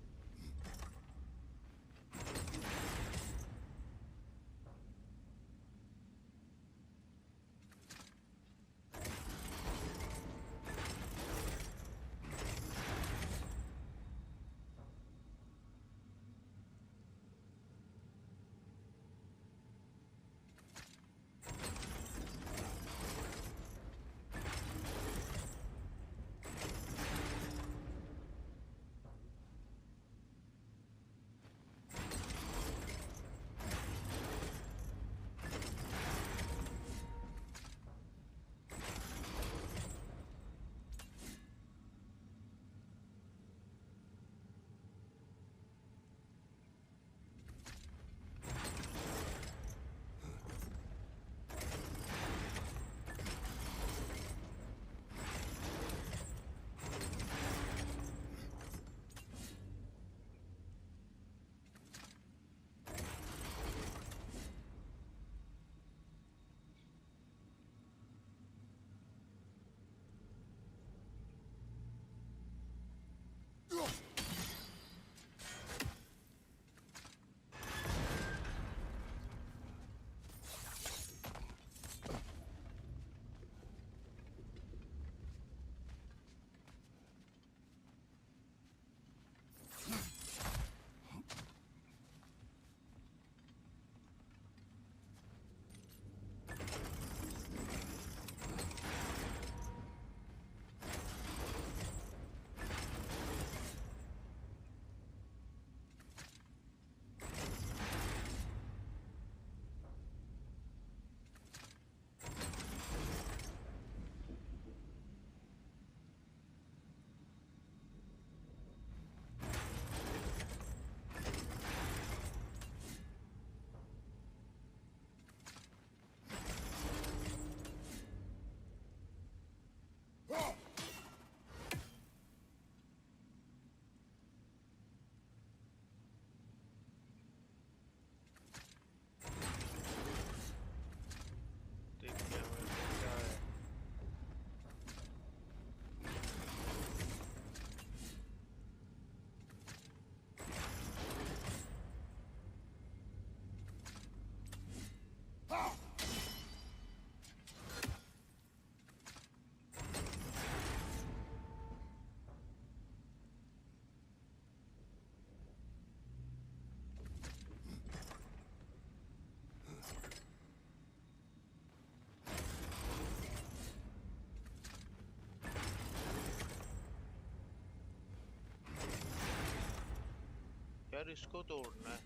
यार इसको तोड़ना है,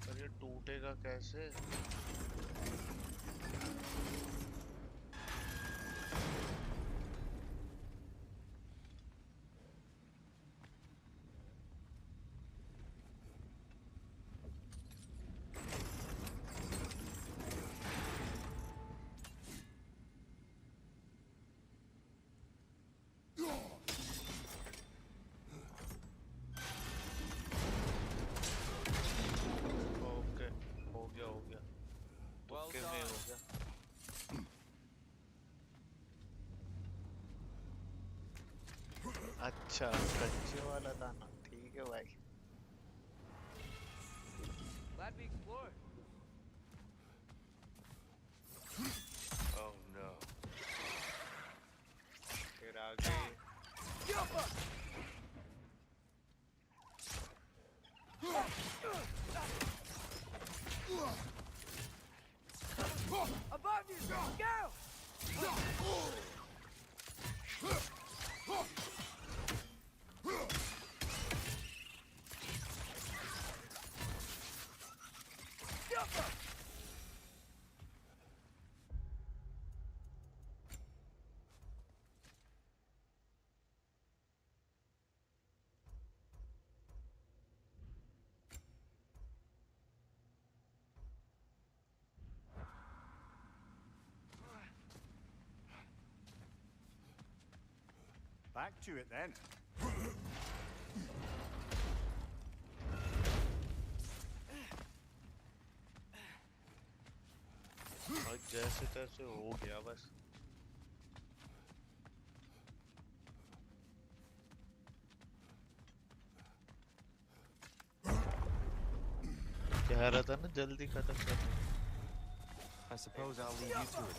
पर ये टूटेगा कैसे? अच्छा कच्चे वाला दाना ठीक है भाई Glad we explored. Oh no फिर आगे Above you! Go! Back to it then. और जैसे तैसे हो गया बस कह रहा था ना जल्दी खत्म करना I suppose I'll leave you to it.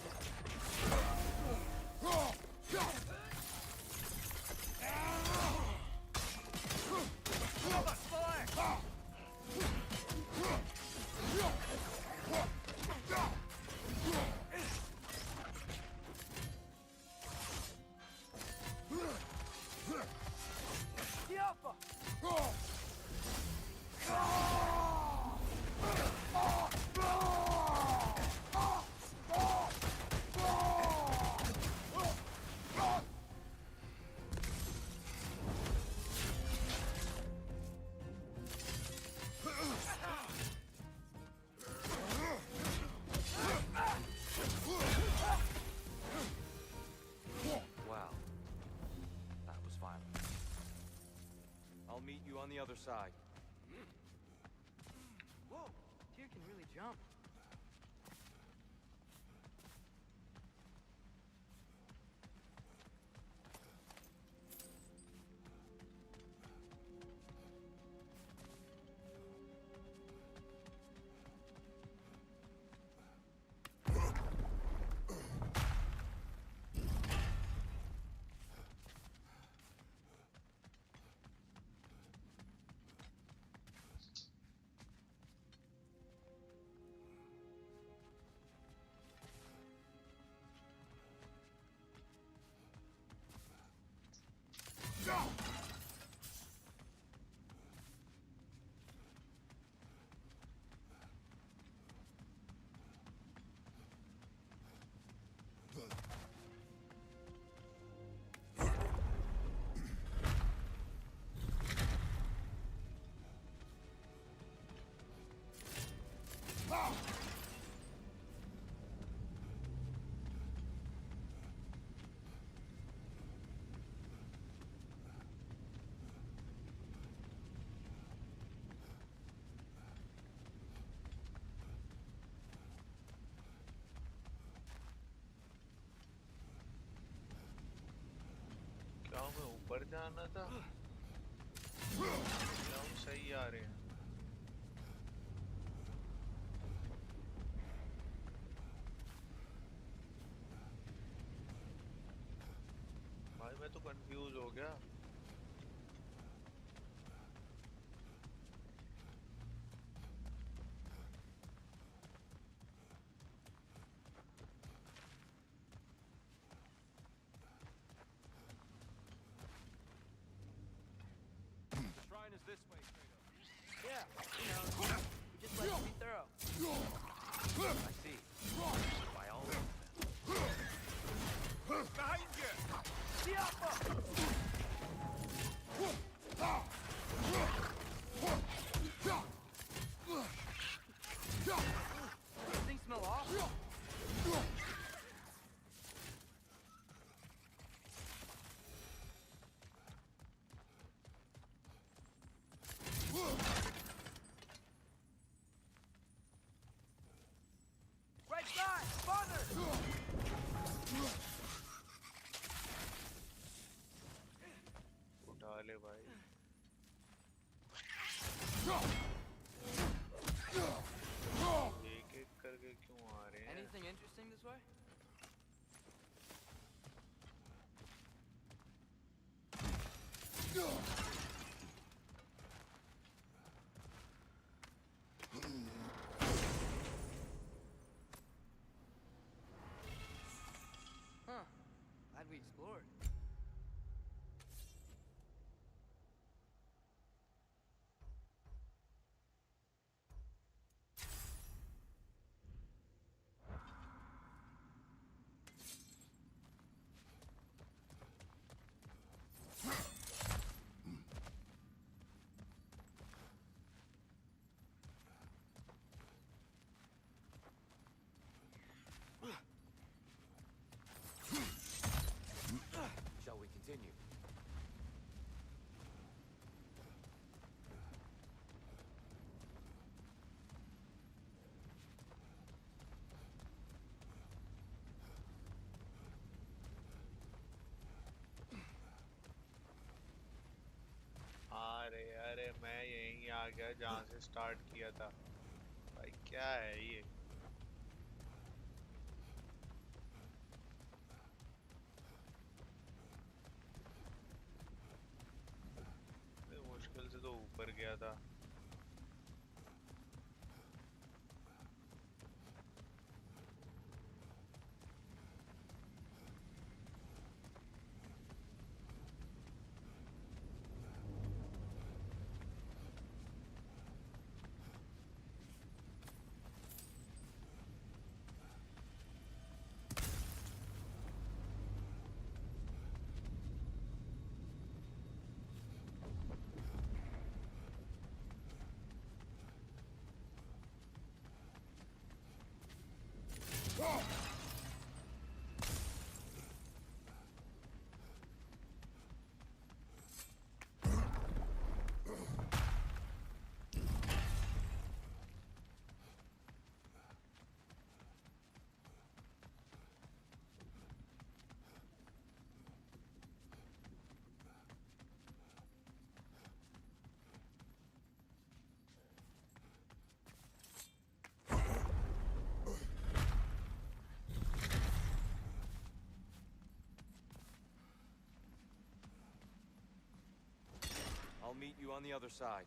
Wow. That was violent. I'll meet you on the other side. Whoa! Tyr can really jump. क्या मैं ऊपर जाना था क्या हम सही आ रहे हैं भाई मैं तो कंफ्यूज हो गया This way, Kratos. Yeah, you know, we just like to be thorough. I see. By all means, then. Behind you! Siapa! Does thing smell off? Right side! Father! मैं यहीं आ गया जहाँ से स्टार्ट किया था भाई क्या है ये मुश्किल से तो ऊपर गया था I'll meet you on the other side.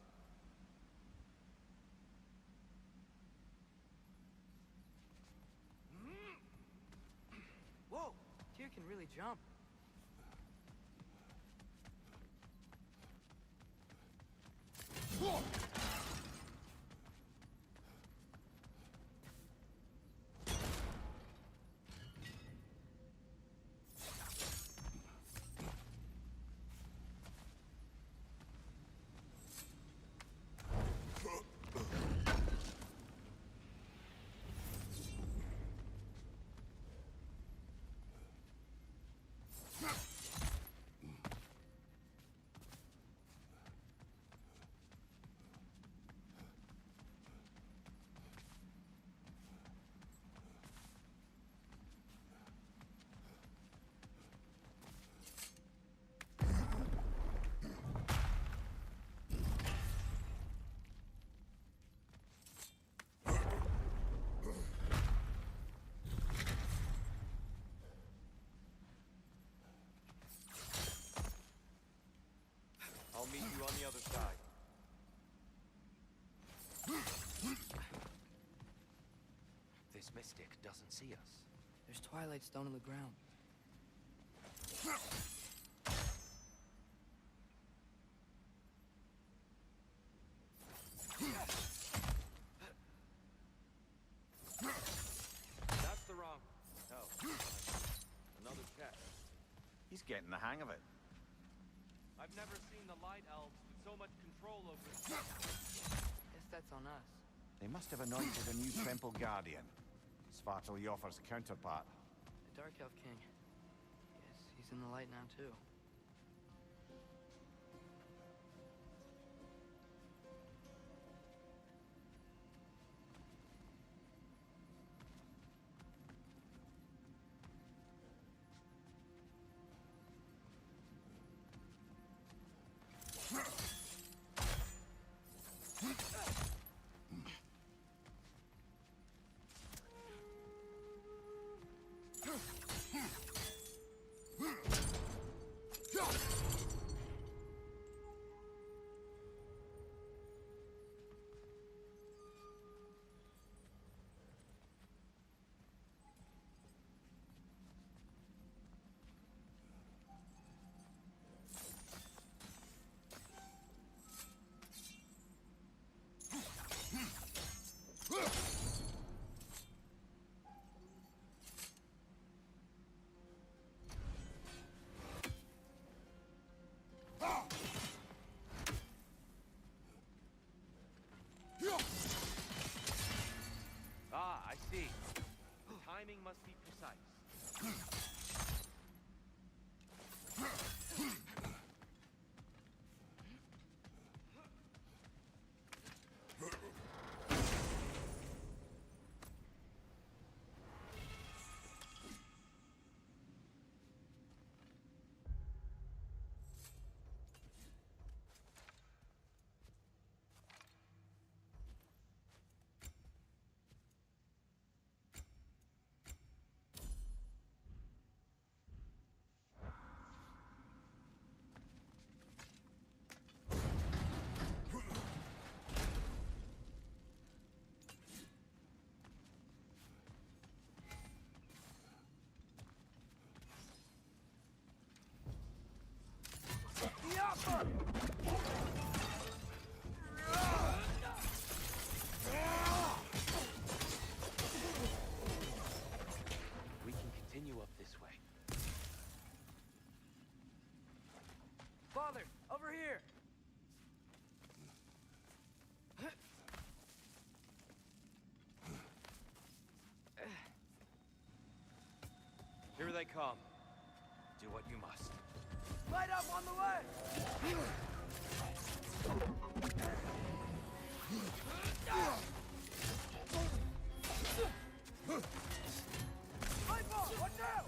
Whoa! Tyr can really jump. I'll meet you on the other side. This mystic doesn't see us. There's Twilight Stone on the ground. That's the wrong... Oh. Another test. He's getting the hang of it. I've never seen the Light Elves with so much control over it. Guess that's on us. They must have anointed a new Temple Guardian. Svartalfjord's counterpart. The Dark Elf King. Guess he's in the light now, too. Ah, I see. The timing must be precise. they come. Do what you must. Light up on the way! Light ball, watch out!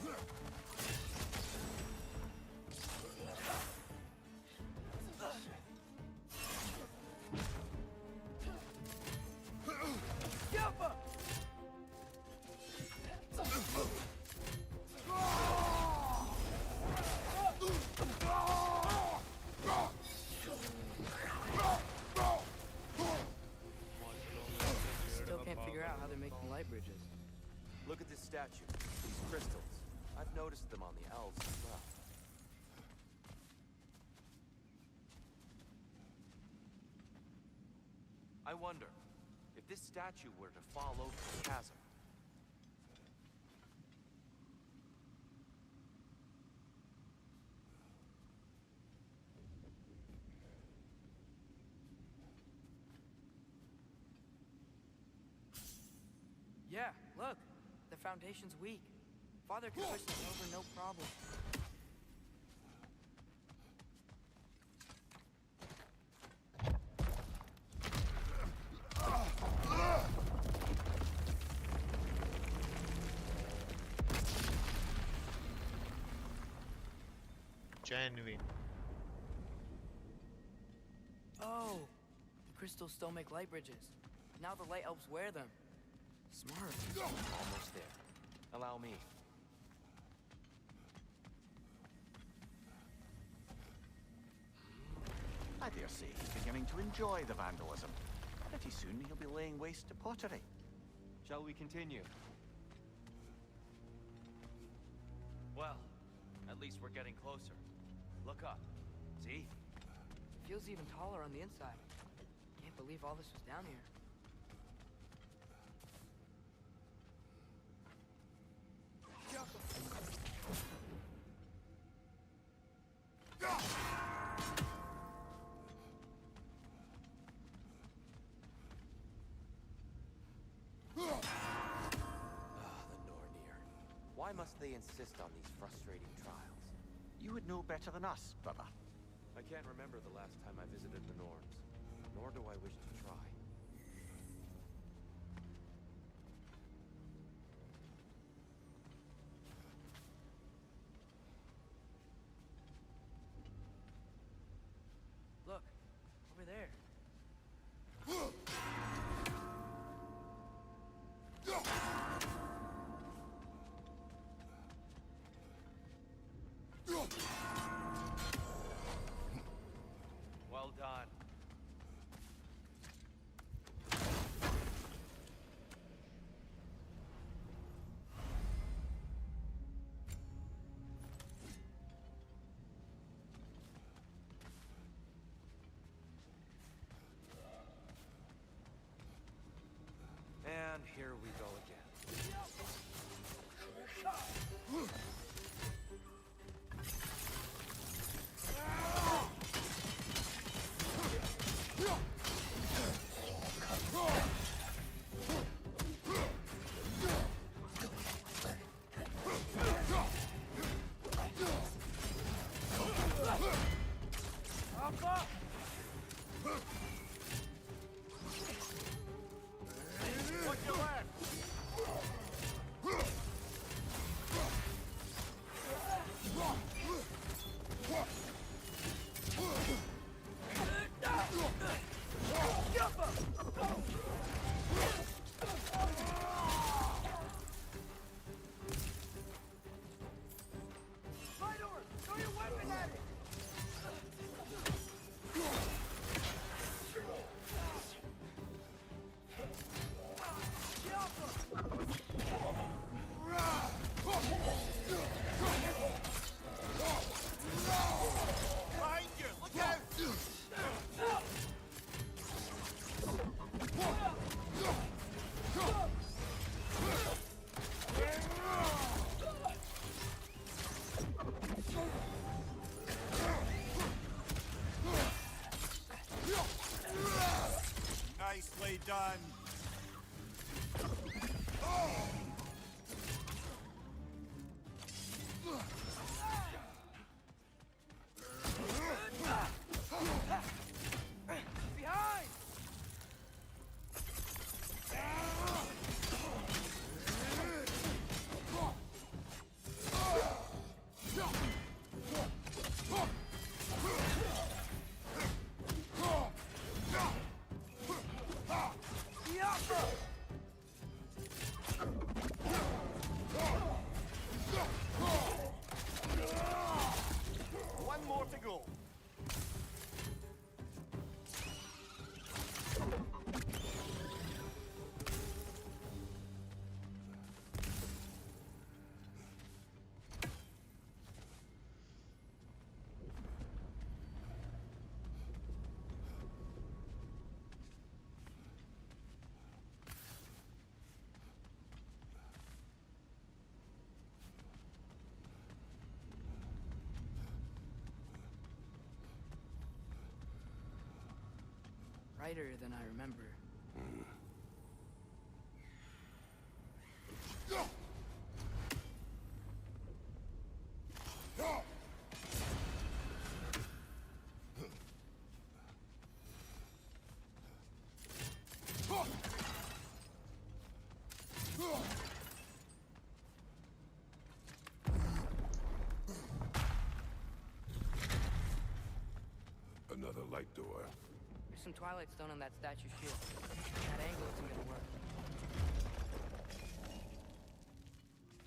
Yappa! Still can't figure out how they're making light bridges. Look at this statue. These crystals. I've noticed them on the elves as well. I wonder, if this statue were to fall over the chasm, Yeah, look. The foundation's weak. Father can push this over no problem. Genuine. Oh, the crystals still make light bridges. Now the light elves wear them. Smart. Almost there. Allow me. I dare say he's beginning to enjoy the vandalism. Pretty soon he'll be laying waste to pottery. Shall we continue? Well, at least we're getting closer. Look up. See? Feels even taller on the inside. Can't believe all this was down here. Why must they insist on these frustrating trials? You would know better than us, brother. I can't remember the last time I visited the Norns, nor do I wish to try. Look, over there. Well done. And here we go again. Nicely done. brighter than I remember. Another light door. There's some Twilight Stone on that statue shield. That angle isn't gonna work.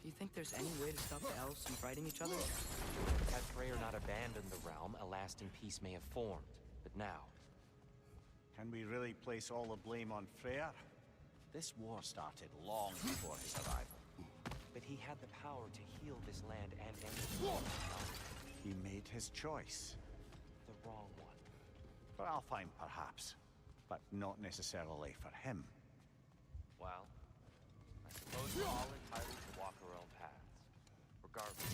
Do you think there's any way to stop the elves from fighting each other? Had Freyr not abandoned the realm, a lasting peace may have formed. But now... Can we really place all the blame on Freyr? This war started long before his arrival. But he had the power to heal this land and end it. He made his choice. The wrong one. For Alfheim, perhaps. But not necessarily for him. Well, I suppose we're all entitled to walk our own paths. Regardless.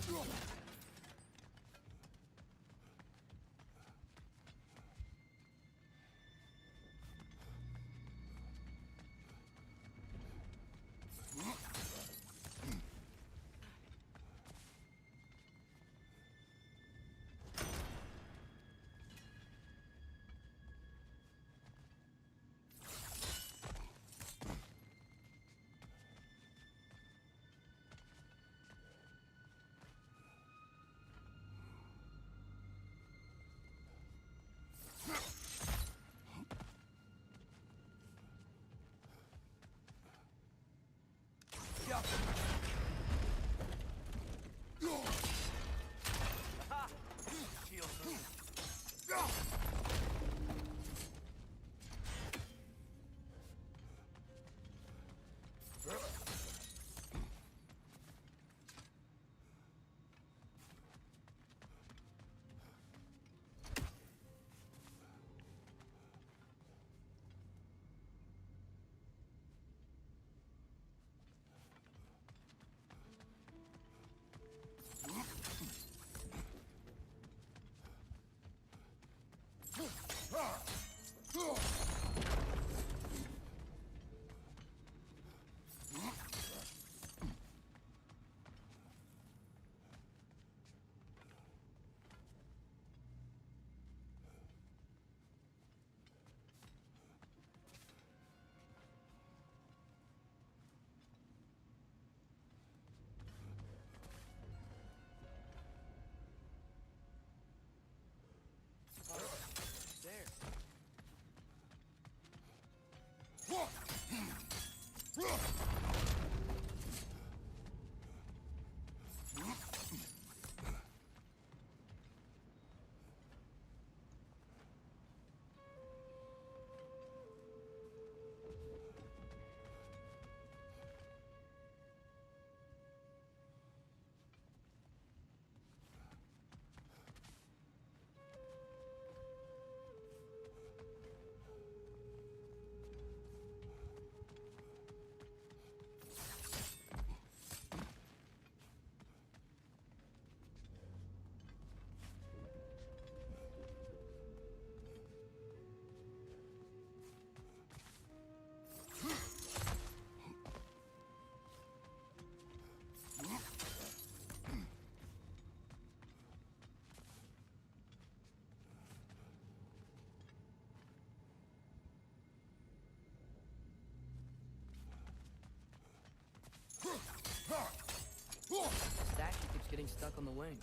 The statue keeps getting stuck on the wing.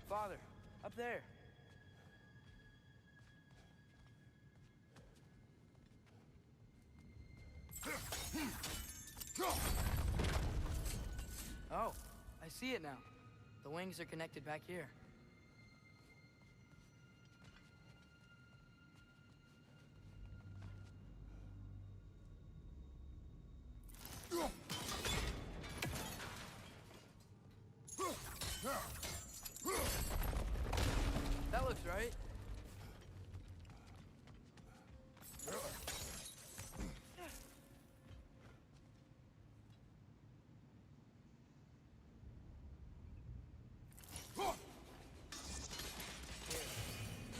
Father, up there. Oh, I see it now. The wings are connected back here. That looks right.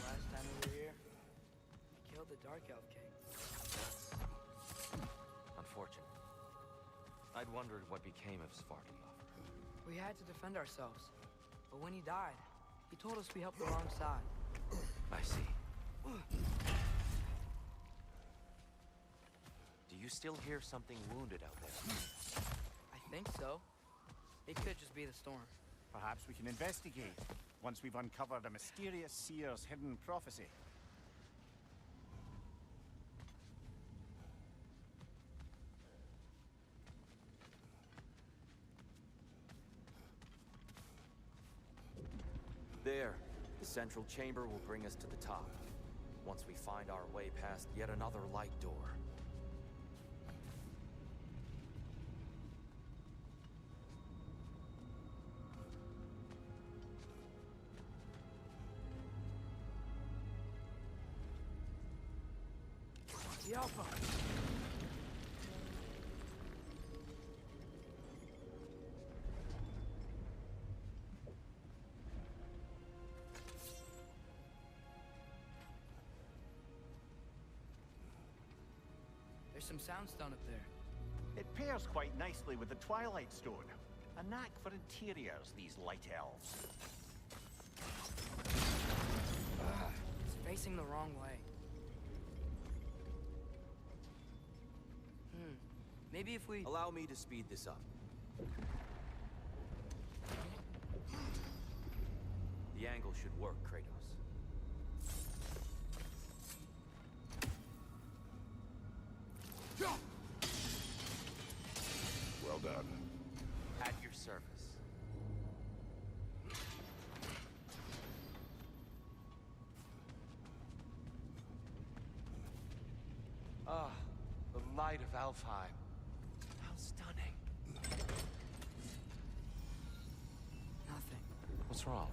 Last time we were here, I killed the Dark Elf King. Unfortunate. I'd wondered what became of Svartalov. We had to defend ourselves. But when he died, he told us we helped the wrong side. I see. Do you still hear something wounded out there? I think so. It could just be the storm. Perhaps we can investigate once we've uncovered a mysterious seer's hidden prophecy. There. The central chamber will bring us to the top. Once we find our way past yet another light door. The Alpha! There's some soundstone up there. It pairs quite nicely with the Twilight Stone. A knack for interiors, these light elves. It's facing the wrong way. Maybe if we... Allow me to speed this up. The angle should work, Kratos. Well done. At your service. Ah, the light of Alfheim. How stunning. Nothing. What's wrong?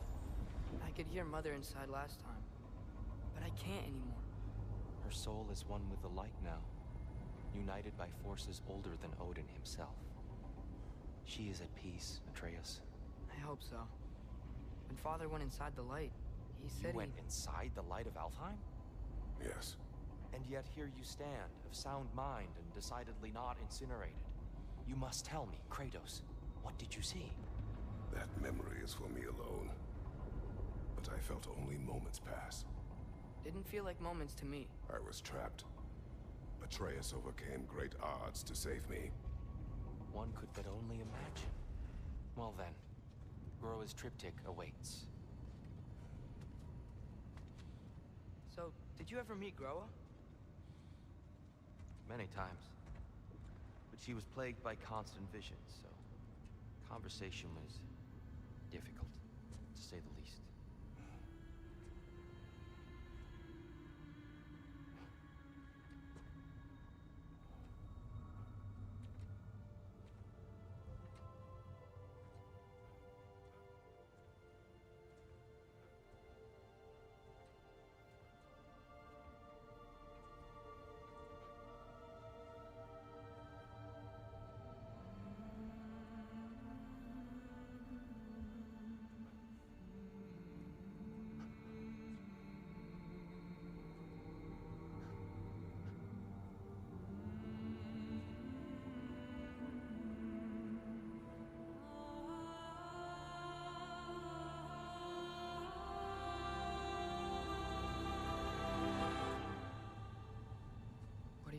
I could hear Mother inside last time, but I can't anymore. Her soul is one with the light now, united by forces older than Odin himself. She is at peace, Atreus. I hope so. When Father went inside the light, he said You went inside the light of Alfheim? Yes. And yet here you stand, of sound mind and decidedly not incinerated. You must tell me, Kratos, what did you see? That memory is for me alone. But I felt only moments pass. Didn't feel like moments to me. I was trapped. Atreus overcame great odds to save me. One could but only imagine. Well then, Groa's triptych awaits. So, did you ever meet Groa? Many times. But she was plagued by constant visions, so conversation was difficult, to say the least.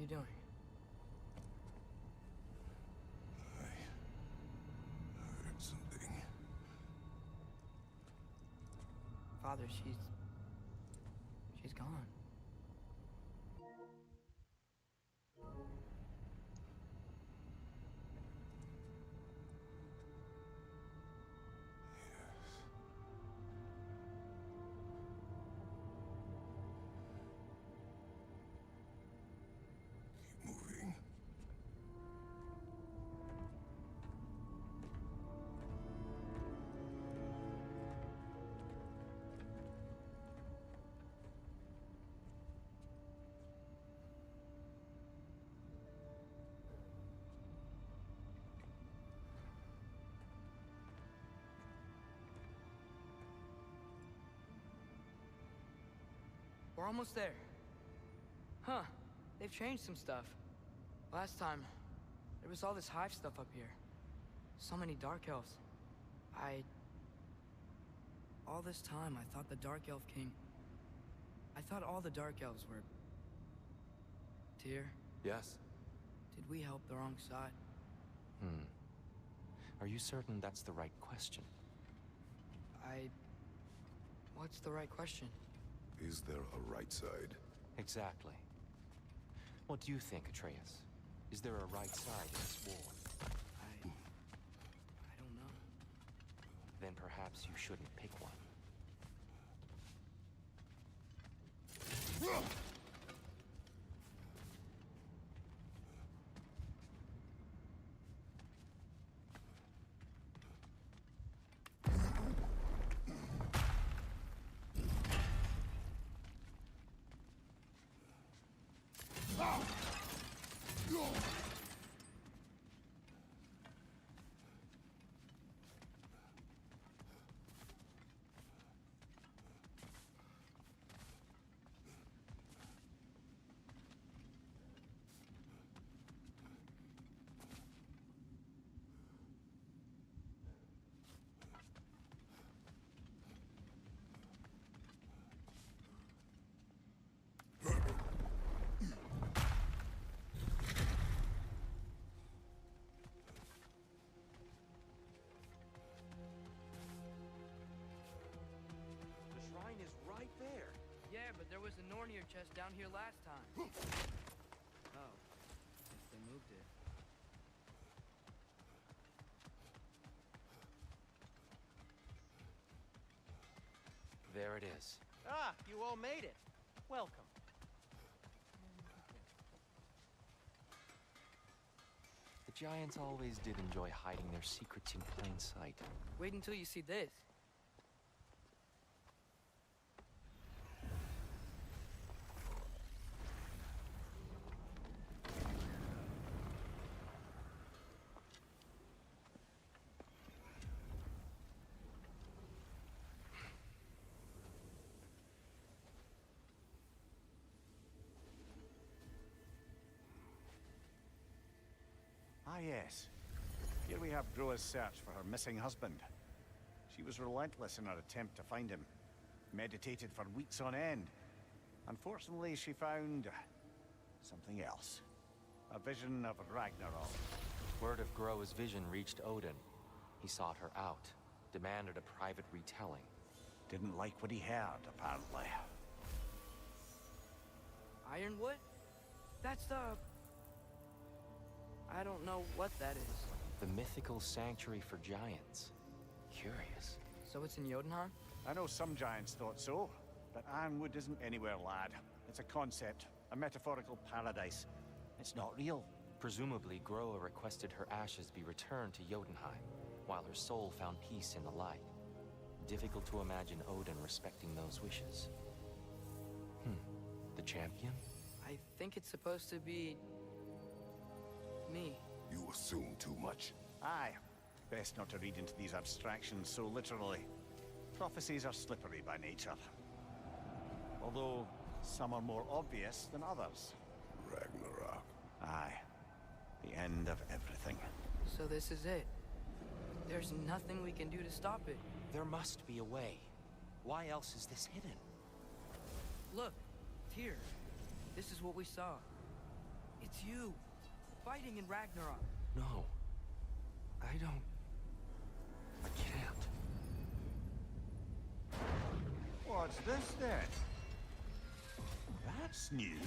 doing? I heard something. Father, she's gone. Moving. We're almost there. Huh. They've changed some stuff. Last time, there was all this hive stuff up here. So many Dark Elves. All this time, I thought the Dark Elf King... I thought all the Dark Elves were... Tyr? Yes? Did we help the wrong side? Are you certain that's the right question? What's the right question? Is there a right side? Exactly. What do you think, Atreus? Is there a right side in this war? I don't know. Then perhaps you shouldn't pick one. Yeah, but there was a Nornir chest down here last time. Oh. Guess they moved it. There it is. Ah, you all made it. Welcome. The Giants always did enjoy hiding their secrets in plain sight. Wait until you see this. Ah, yes. Here we have Groa's search for her missing husband. She was relentless in her attempt to find him. Meditated for weeks on end. Unfortunately, she found... something else. A vision of Ragnarok. Word of Groa's vision reached Odin. He sought her out, demanded a private retelling. Didn't like what he heard, apparently. Ironwood? That's the... I don't know what that is. The mythical sanctuary for giants. Curious. So it's in Jotunheim? I know some giants thought so, but Ironwood isn't anywhere, lad. It's a concept, a metaphorical paradise. It's not real. Presumably, Groa requested her ashes be returned to Jotunheim, while her soul found peace in the light. Difficult to imagine Odin respecting those wishes. The champion? I think it's supposed to be... me. You assume too much. Aye. Best not to read into these abstractions so literally. Prophecies are slippery by nature. Although, some are more obvious than others. Ragnarok. Aye. The end of everything. So this is it. There's nothing we can do to stop it. There must be a way. Why else is this hidden? Look, Tyr. This is what we saw. It's you, fighting in Ragnarok. No. I don't... I can't. What's this then? That's new.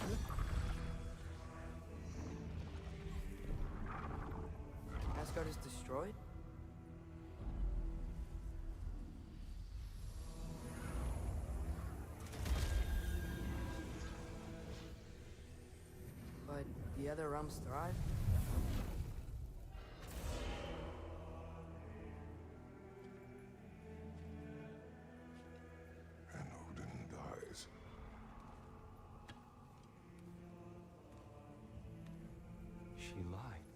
Asgard is destroyed? But the other realms thrive? And Odin dies. She lied.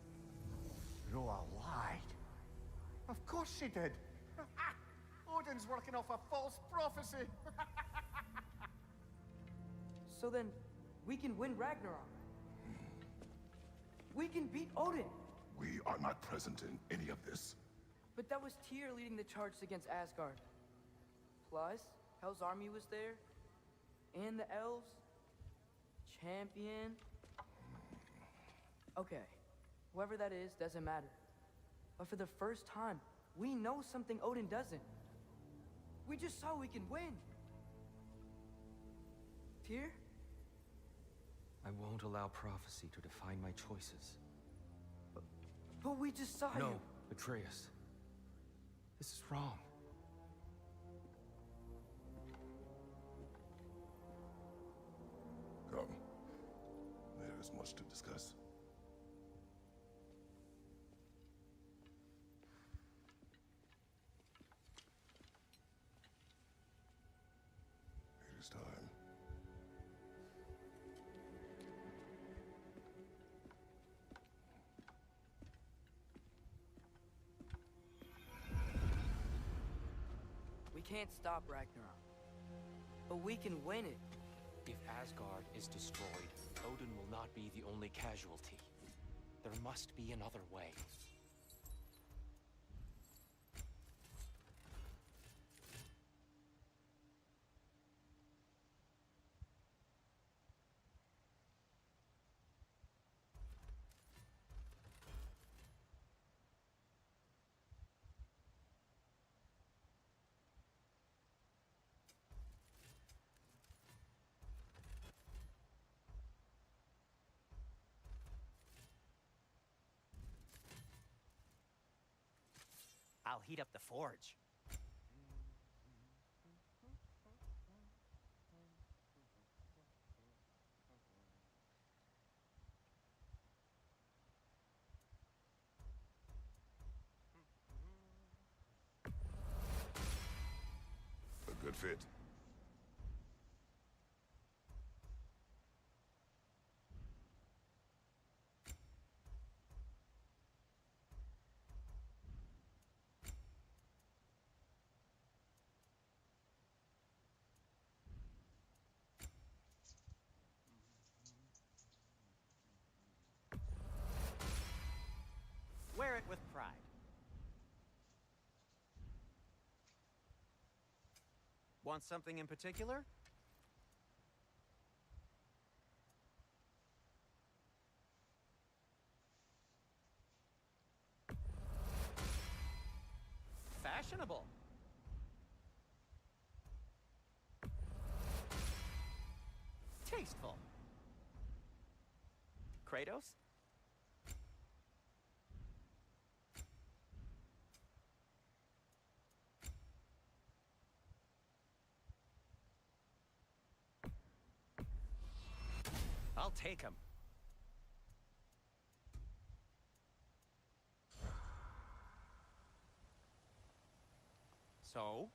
Roa lied. Of course she did. Odin's working off a false prophecy. So then, we can win Ragnarok. We can beat Odin. We are not present in any of this. But that was Tyr leading the charge against Asgard. Plus, Hell's army was there. And the elves. Champion. Okay, whoever that is doesn't matter. But for the first time, we know something Odin doesn't. We just saw we can win. Tyr? I won't allow prophecy to define my choices. But we just saw you. No, Atreus. This is wrong. Come. There is much to discuss. It is time. We can't stop Ragnarok. But we can win it. If Asgard is destroyed, Odin will not be the only casualty. There must be another way. I'll heat up the forge. A good fit. Wear it with pride. Want something in particular? Fashionable. Tasteful. Kratos? I'll take him. So,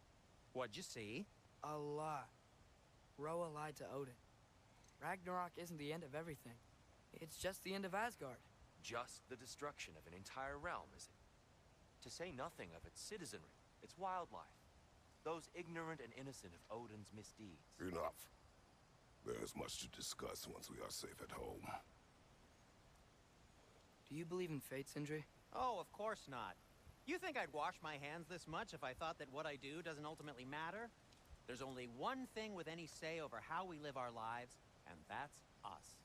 what'd you see? A lot. Roa lied to Odin. Ragnarok isn't the end of everything. It's just the end of Asgard. Just the destruction of an entire realm, is it? To say nothing of its citizenry, its wildlife, those ignorant and innocent of Odin's misdeeds. Enough. There's much to discuss once we are safe at home. Do you believe in fate, Sindri? Oh, of course not. You think I'd wash my hands this much if I thought that what I do doesn't ultimately matter? There's only one thing with any say over how we live our lives, and that's us.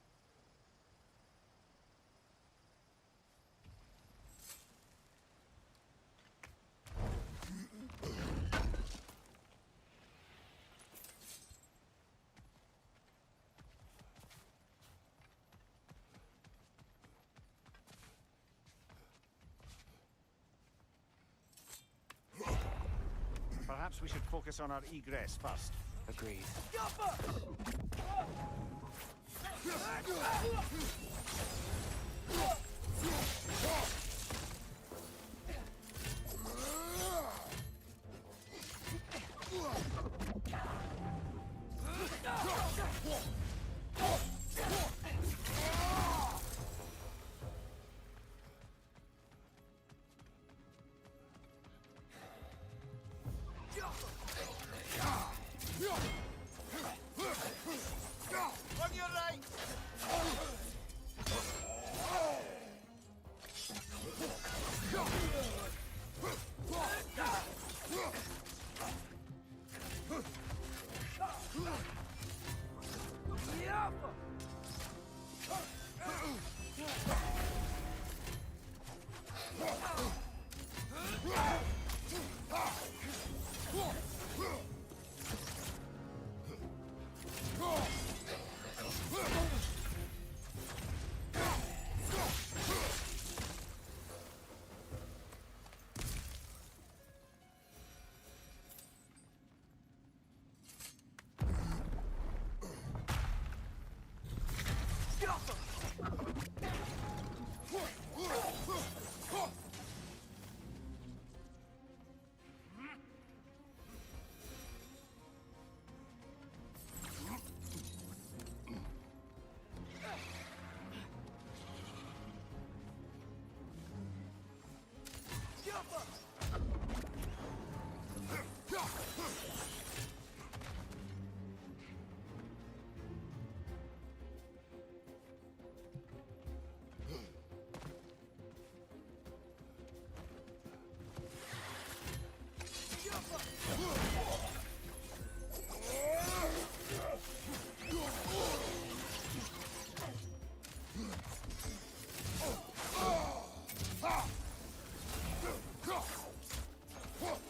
Perhaps we should focus on our egress first. Agreed. On your right!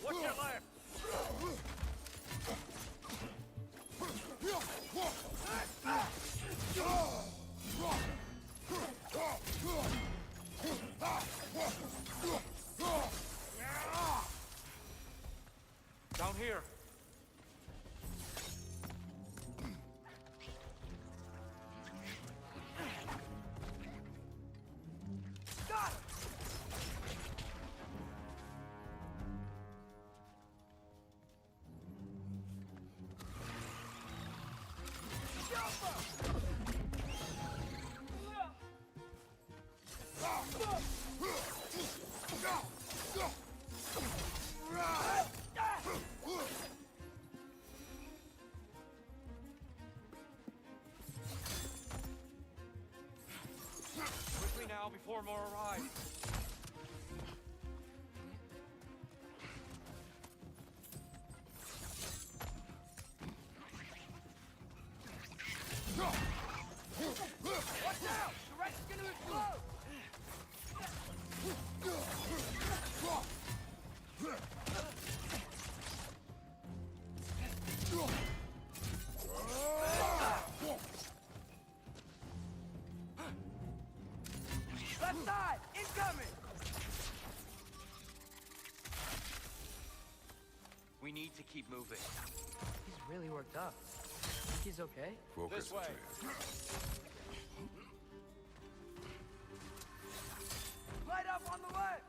What's your left? Down here. Quickly now before more arrive. Watch out! The wreck's gonna explode! Left side! Incoming! We need to keep moving. He's really worked up. Think he's okay? This way. Light up on the left!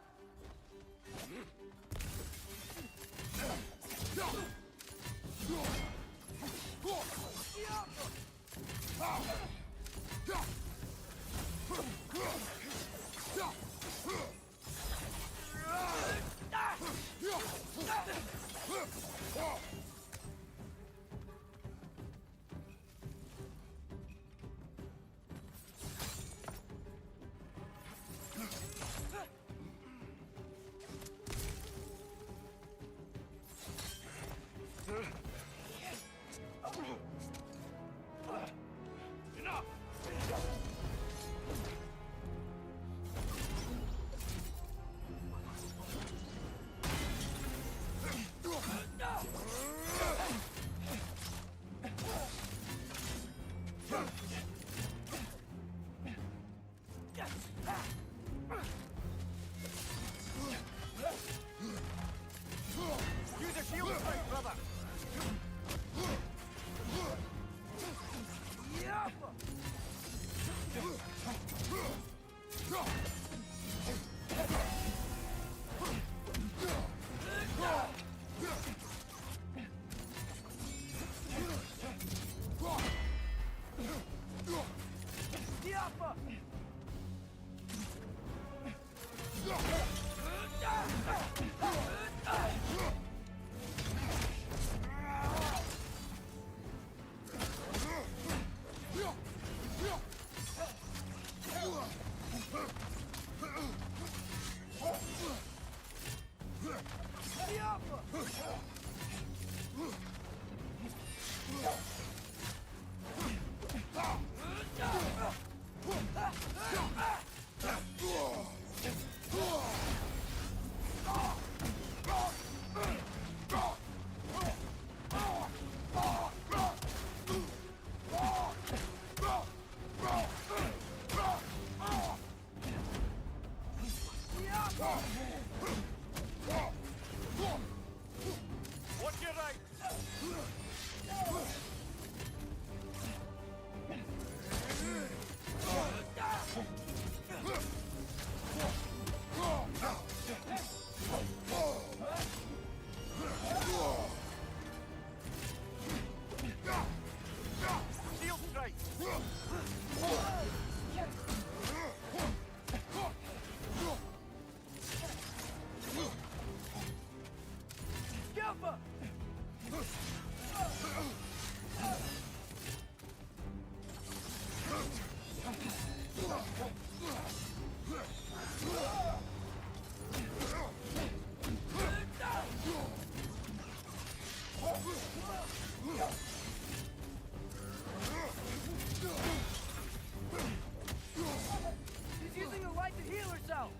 She's using the light to heal herself.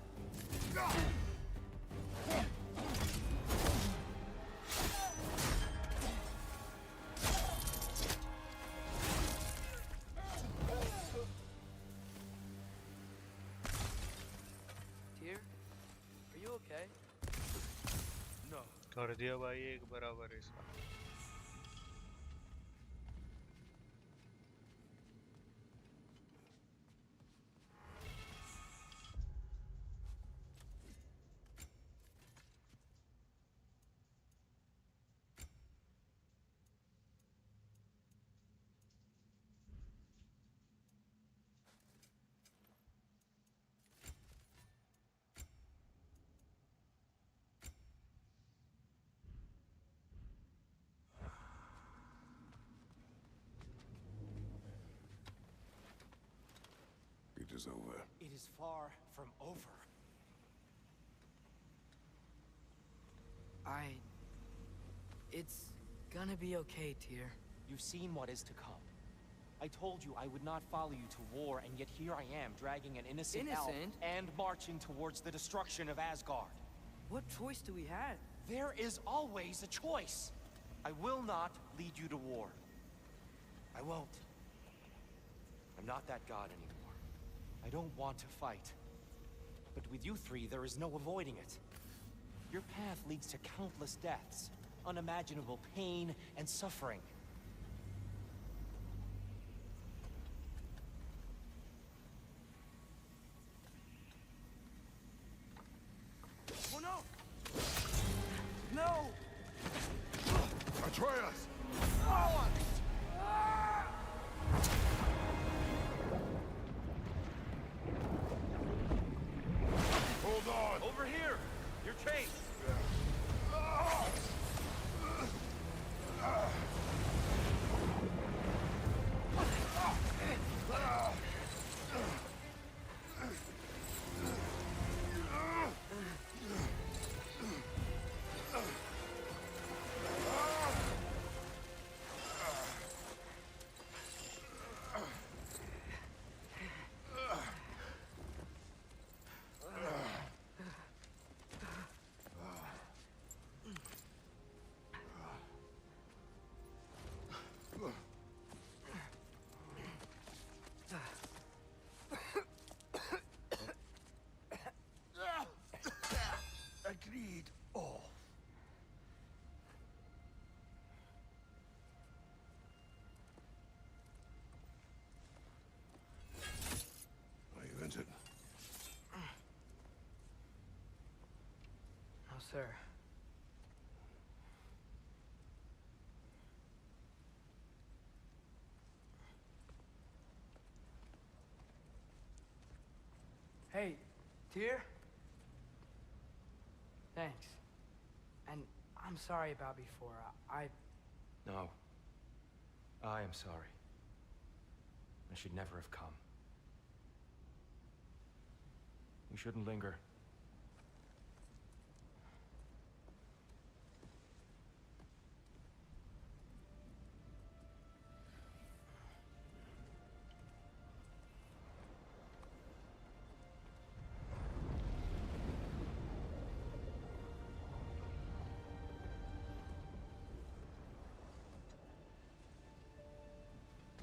Tyr, are you okay? No. कर दिया भाई एक बराबर है इसका. It is over. It is far from over. It's gonna be okay, Tyr. You've seen what is to come. I told you I would not follow you to war, and yet here I am, dragging an innocent elf and marching towards the destruction of Asgard. What choice do we have? There is always a choice. I will not lead you to war. I won't. I'm not that god anymore. I don't want to fight. But with you three, there is no avoiding it. Your path leads to countless deaths, unimaginable pain and suffering. Oh no! No! Atreus! Hold on! Over here! Your chains! sir. Hey, Tyr? Thanks. And I'm sorry about before. No. I am sorry. I should never have come. We shouldn't linger.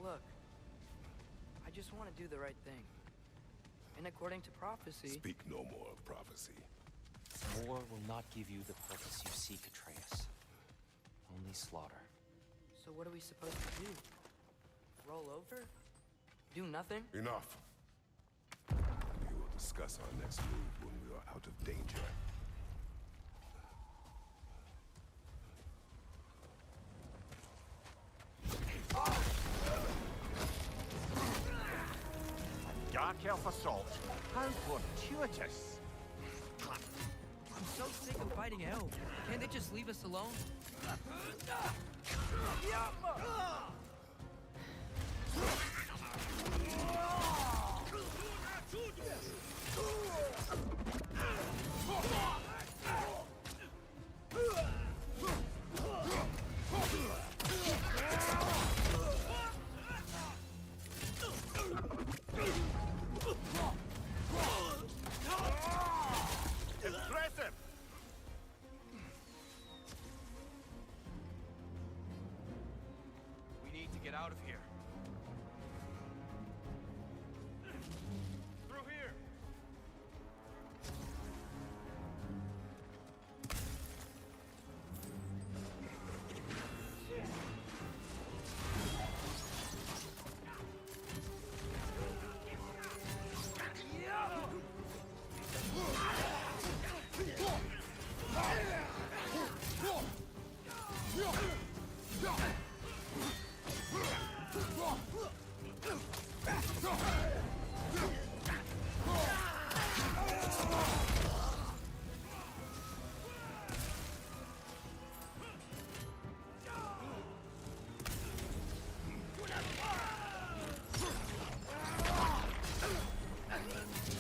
Look, I just want to do the right thing. And according to prophecy... Speak no more of prophecy. War will not give you the purpose you seek, Atreus. Only slaughter. So what are we supposed to do? Roll over? Do nothing? Enough. We will discuss our next move when we are out of danger. Dark elf assault? How fortuitous! I'm so sick of fighting elves. Can't they just leave us alone? Impressive! We need to get out of here. Through here.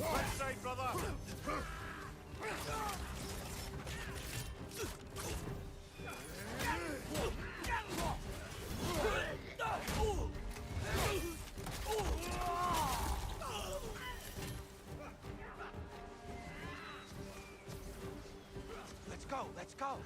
Left side, brother! Let's go, let's go!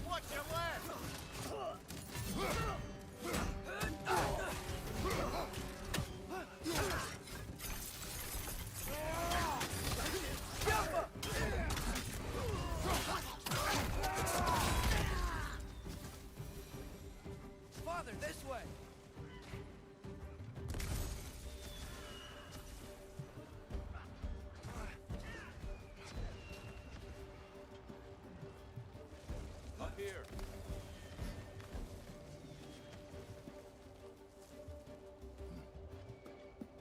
Watch your left! Father, this way! Up here.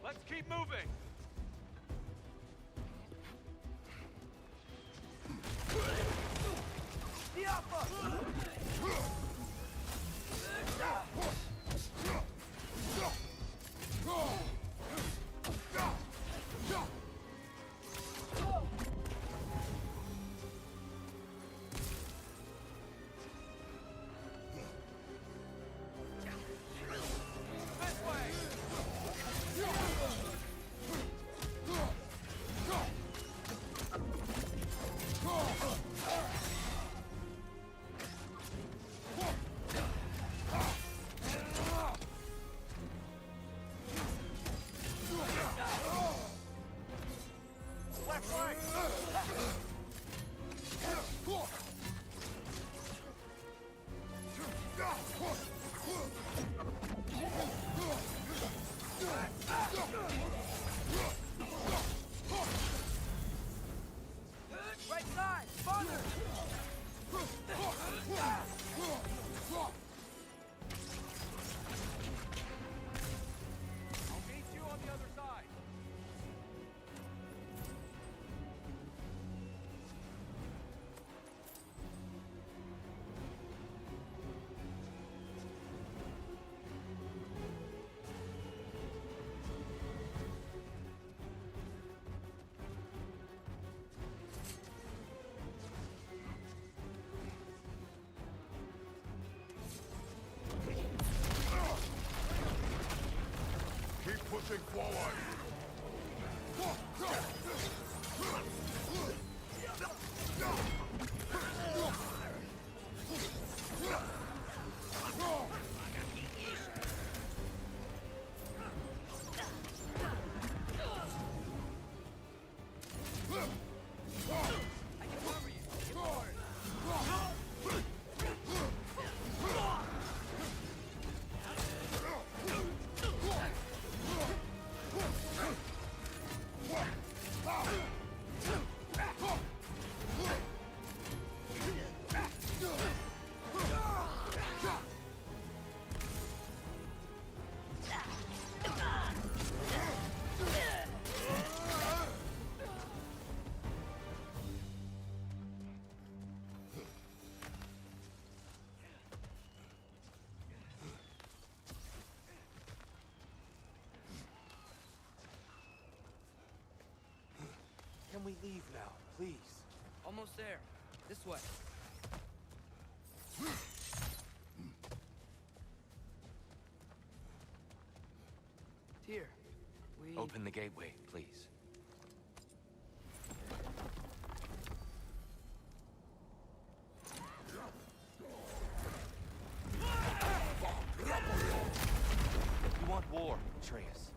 Let's keep moving. This way! Right side! Farther! I'll meet you on the other side. Keep pushing forward. Can we leave now, please? Almost there. This way. Here. We... Open the gateway, please. You want war, Atreus.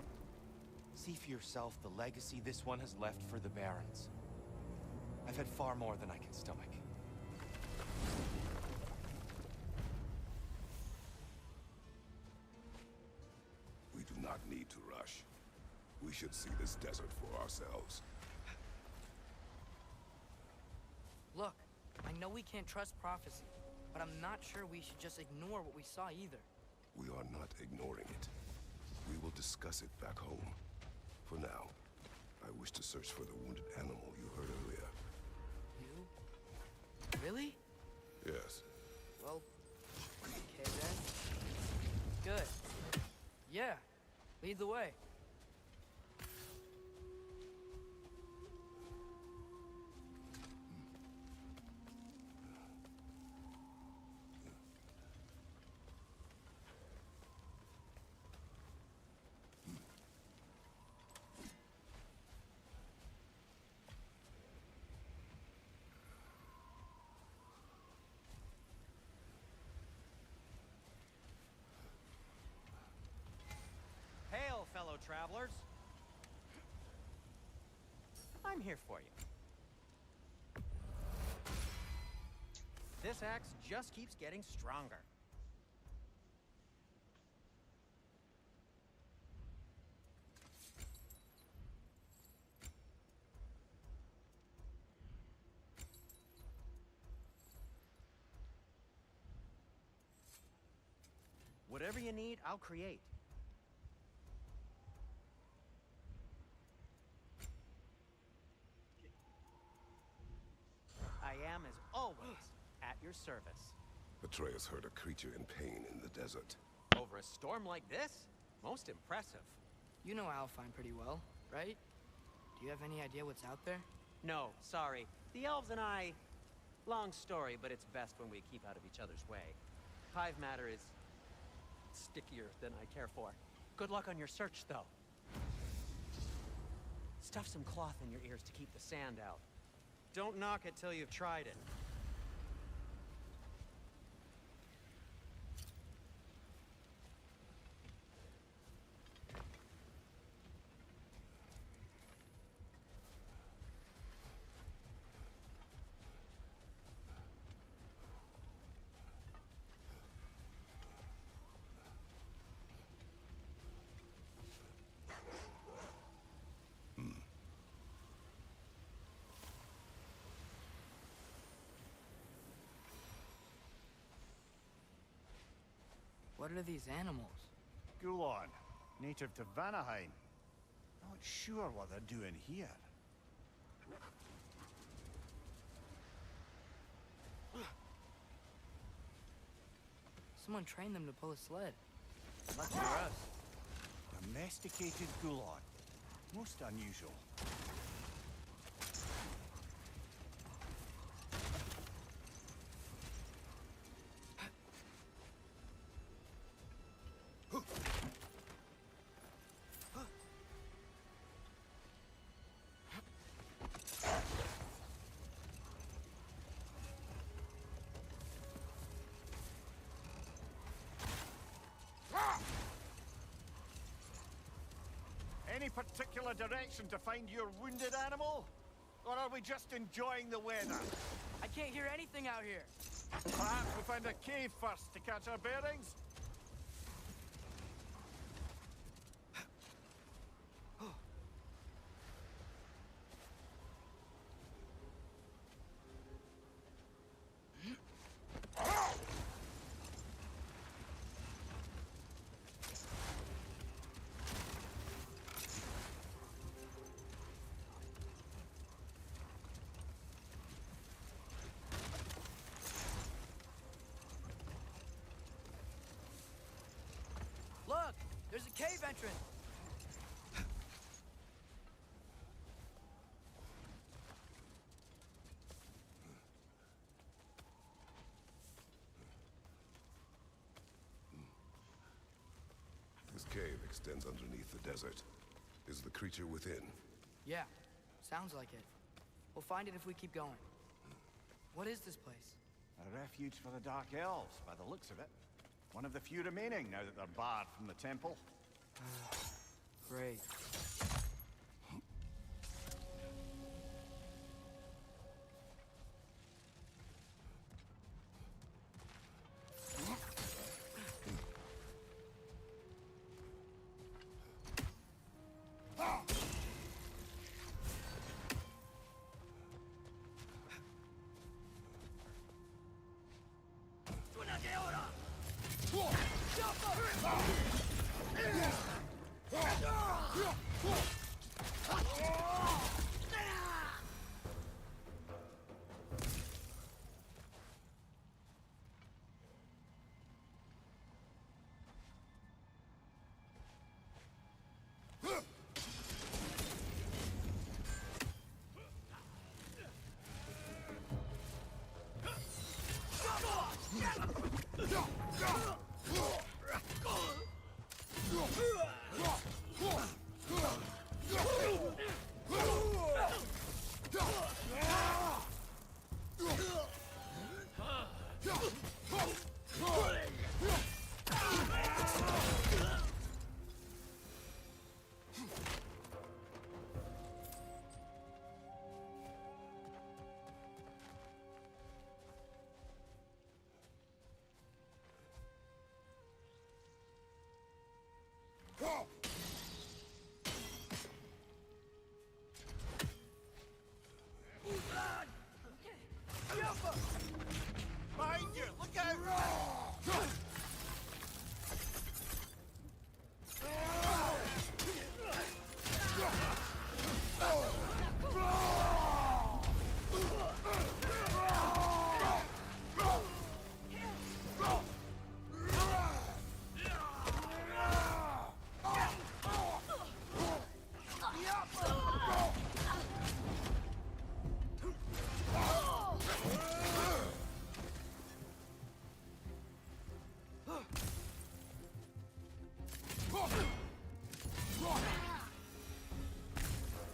See for yourself the legacy this one has left for the Barons. I've had far more than I can stomach. We do not need to rush. We should see this desert for ourselves. Look, I know we can't trust prophecy, but I'm not sure we should just ignore what we saw either. We are not ignoring it. We will discuss it back home. For now, I wish to search for the wounded animal you heard earlier. You? Really? Yes. Well, okay then. Good. Yeah, lead the way. Hail, fellow travelers. I'm here for you. This axe just keeps getting stronger. Whatever you need, I'll create. I am, as always, at your service. Atreus heard a creature in pain in the desert. Over a storm like this? Most impressive. You know Alfheim pretty well, right? Do you have any idea what's out there? No, sorry. The elves and I... Long story, but it's best when we keep out of each other's way. Hive matter is... stickier than I care for. Good luck on your search, though. Stuff some cloth in your ears to keep the sand out. Don't knock it till you've tried it. What are these animals? Gulon, native to Vanaheim. Not sure what they're doing here. Someone trained them to pull a sled. Lucky for us. Domesticated Gulon. Most unusual. Any particular direction to find your wounded animal? Or are we just enjoying the weather? I can't hear anything out here. Perhaps we find a cave first to catch our bearings? Look! There's a cave entrance! This cave extends underneath the desert. Is the creature within? Yeah, sounds like it. We'll find it if we keep going. What is this place? A refuge for the Dark Elves, by the looks of it. One of the few remaining now that they're barred from the temple. Great. Behind you! Look out!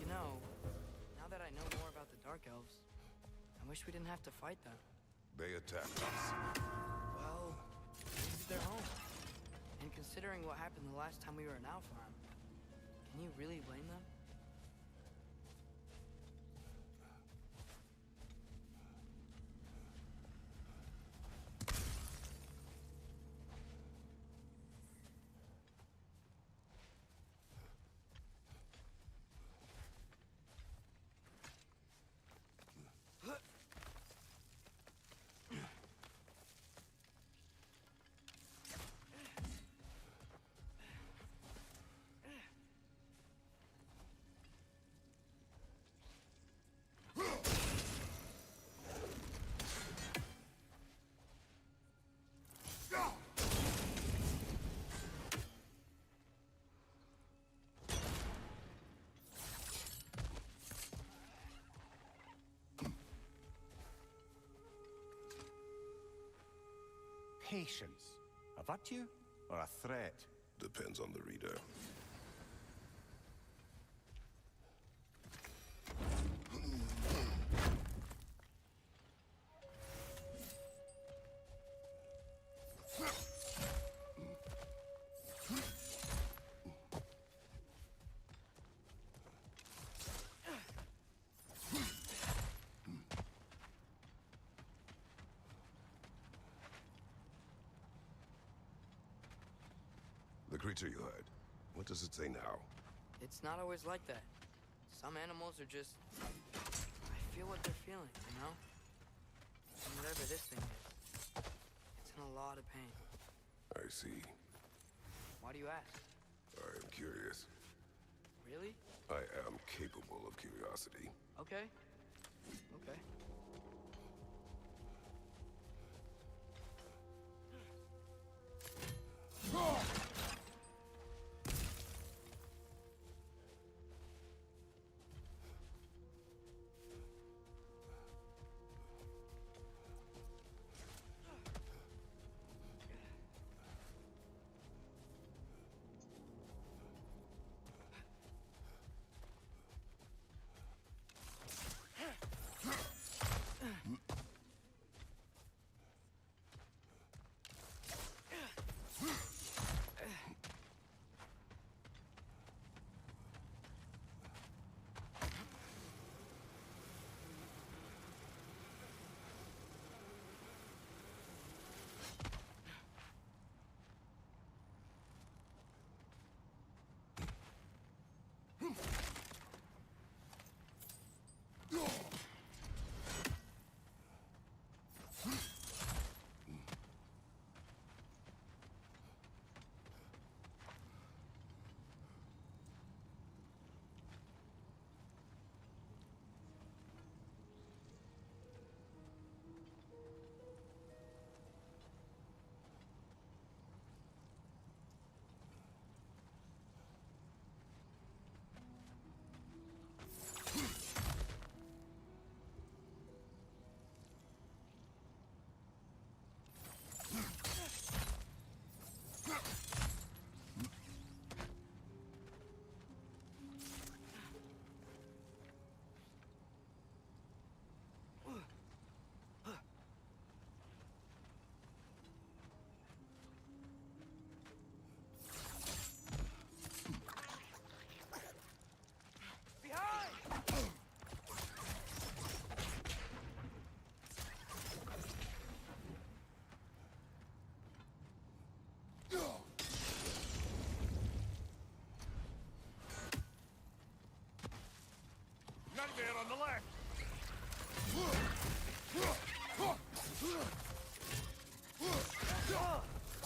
You know, now that I know more about the Dark Elves, I wish we didn't have to fight them. They attacked us. Well, this is their home. And considering what happened the last time we were in Alfheim, can you really blame them? patience a virtue or a threat? Depends on the reader. The creature you heard, what does it say now? It's not always like that. Some animals are just... I feel what they're feeling, you know? And whatever this thing is, it's in a lot of pain. I see. Why do you ask? I am curious. Really? I am capable of curiosity. Okay. Okay. Nightmare on the left!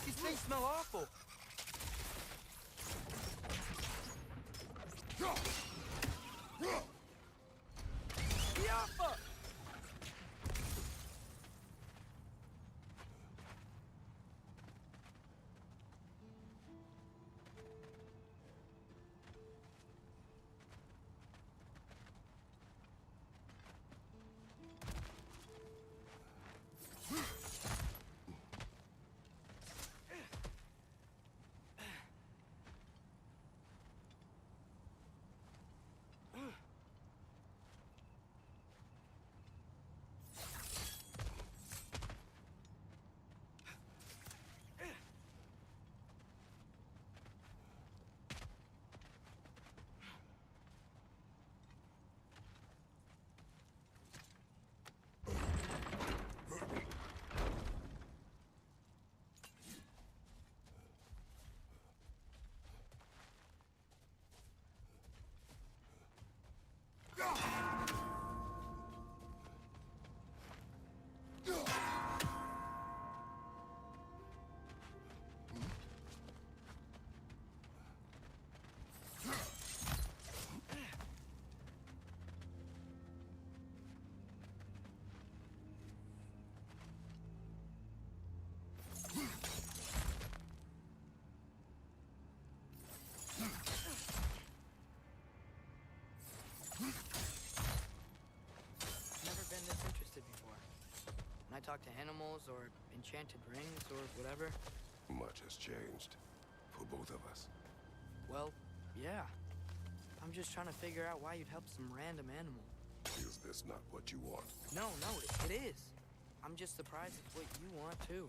These things smell awful. Biafra! talk to animals or enchanted rings or whatever? Much has changed. For both of us. Well, yeah. I'm just trying to figure out why you'd help some random animal. Is this not what you want? No, it is. I'm just surprised it's what you want, too.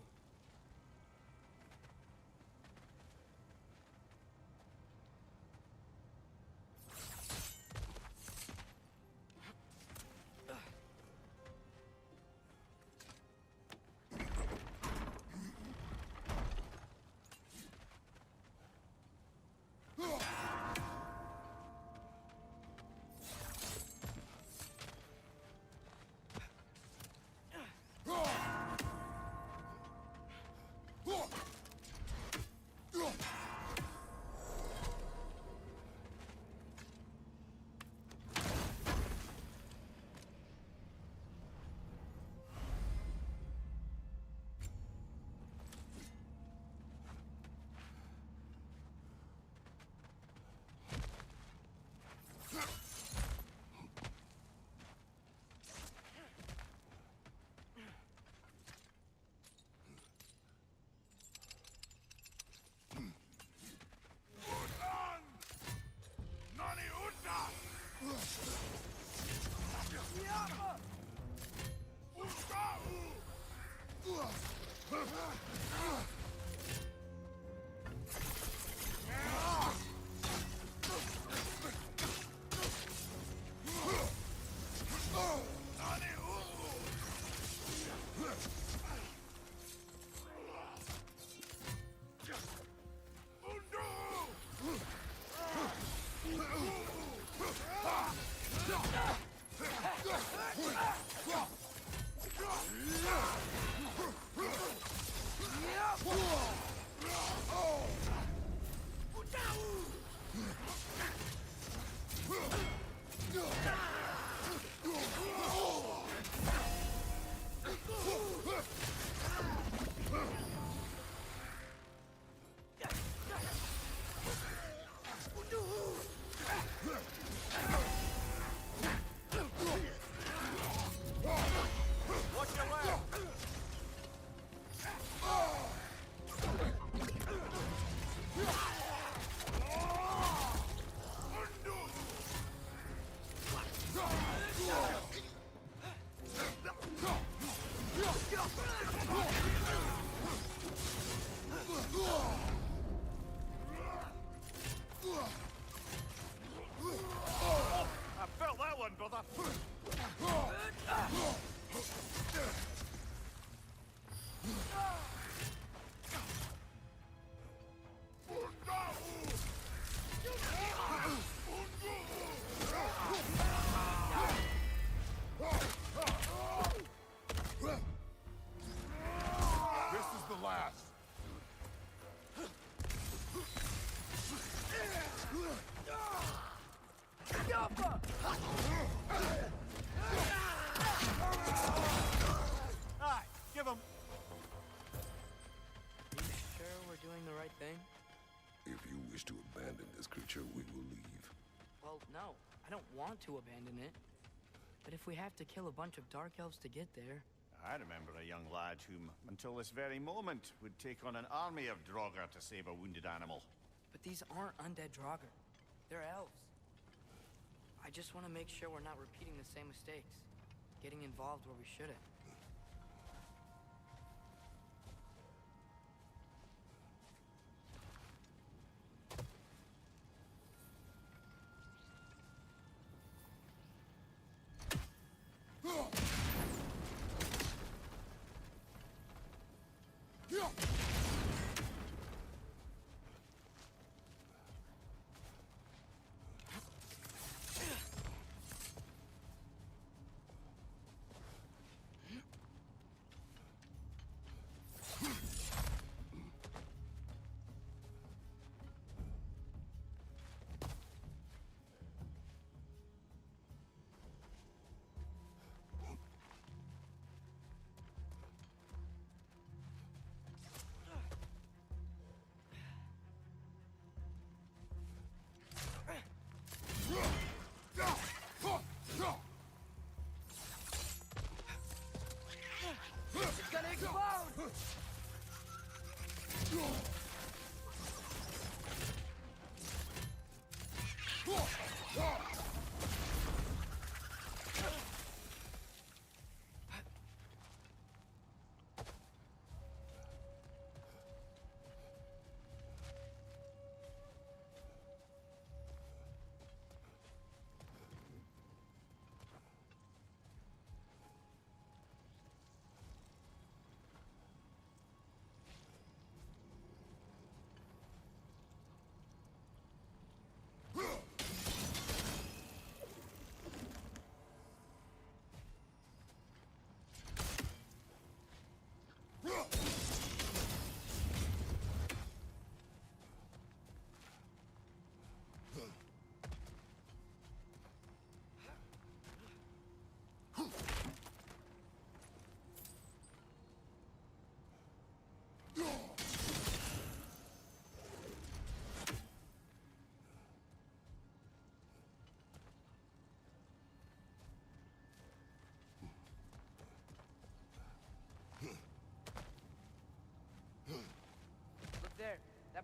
If you wish to abandon this creature, we will leave. Well, no. I don't want to abandon it. But if we have to kill a bunch of dark elves to get there... I remember a young lad whom, until this very moment, would take on an army of Draugr to save a wounded animal. But these aren't undead Draugr. They're elves. I just want to make sure we're not repeating the same mistakes. Getting involved where we shouldn't.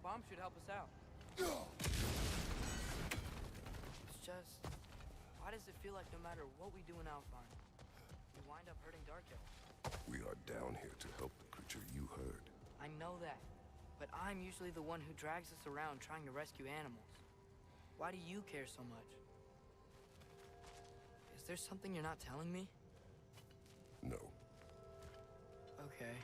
that bomb should help us out. It's just, why does it feel like no matter what we do in Alfheim, we wind up hurting Dark Elves? We are down here to help the creature you heard. I know that, but I'm usually the one who drags us around trying to rescue animals. Why do you care so much? Is there something you're not telling me? No. Okay.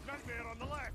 Nightmare on the left!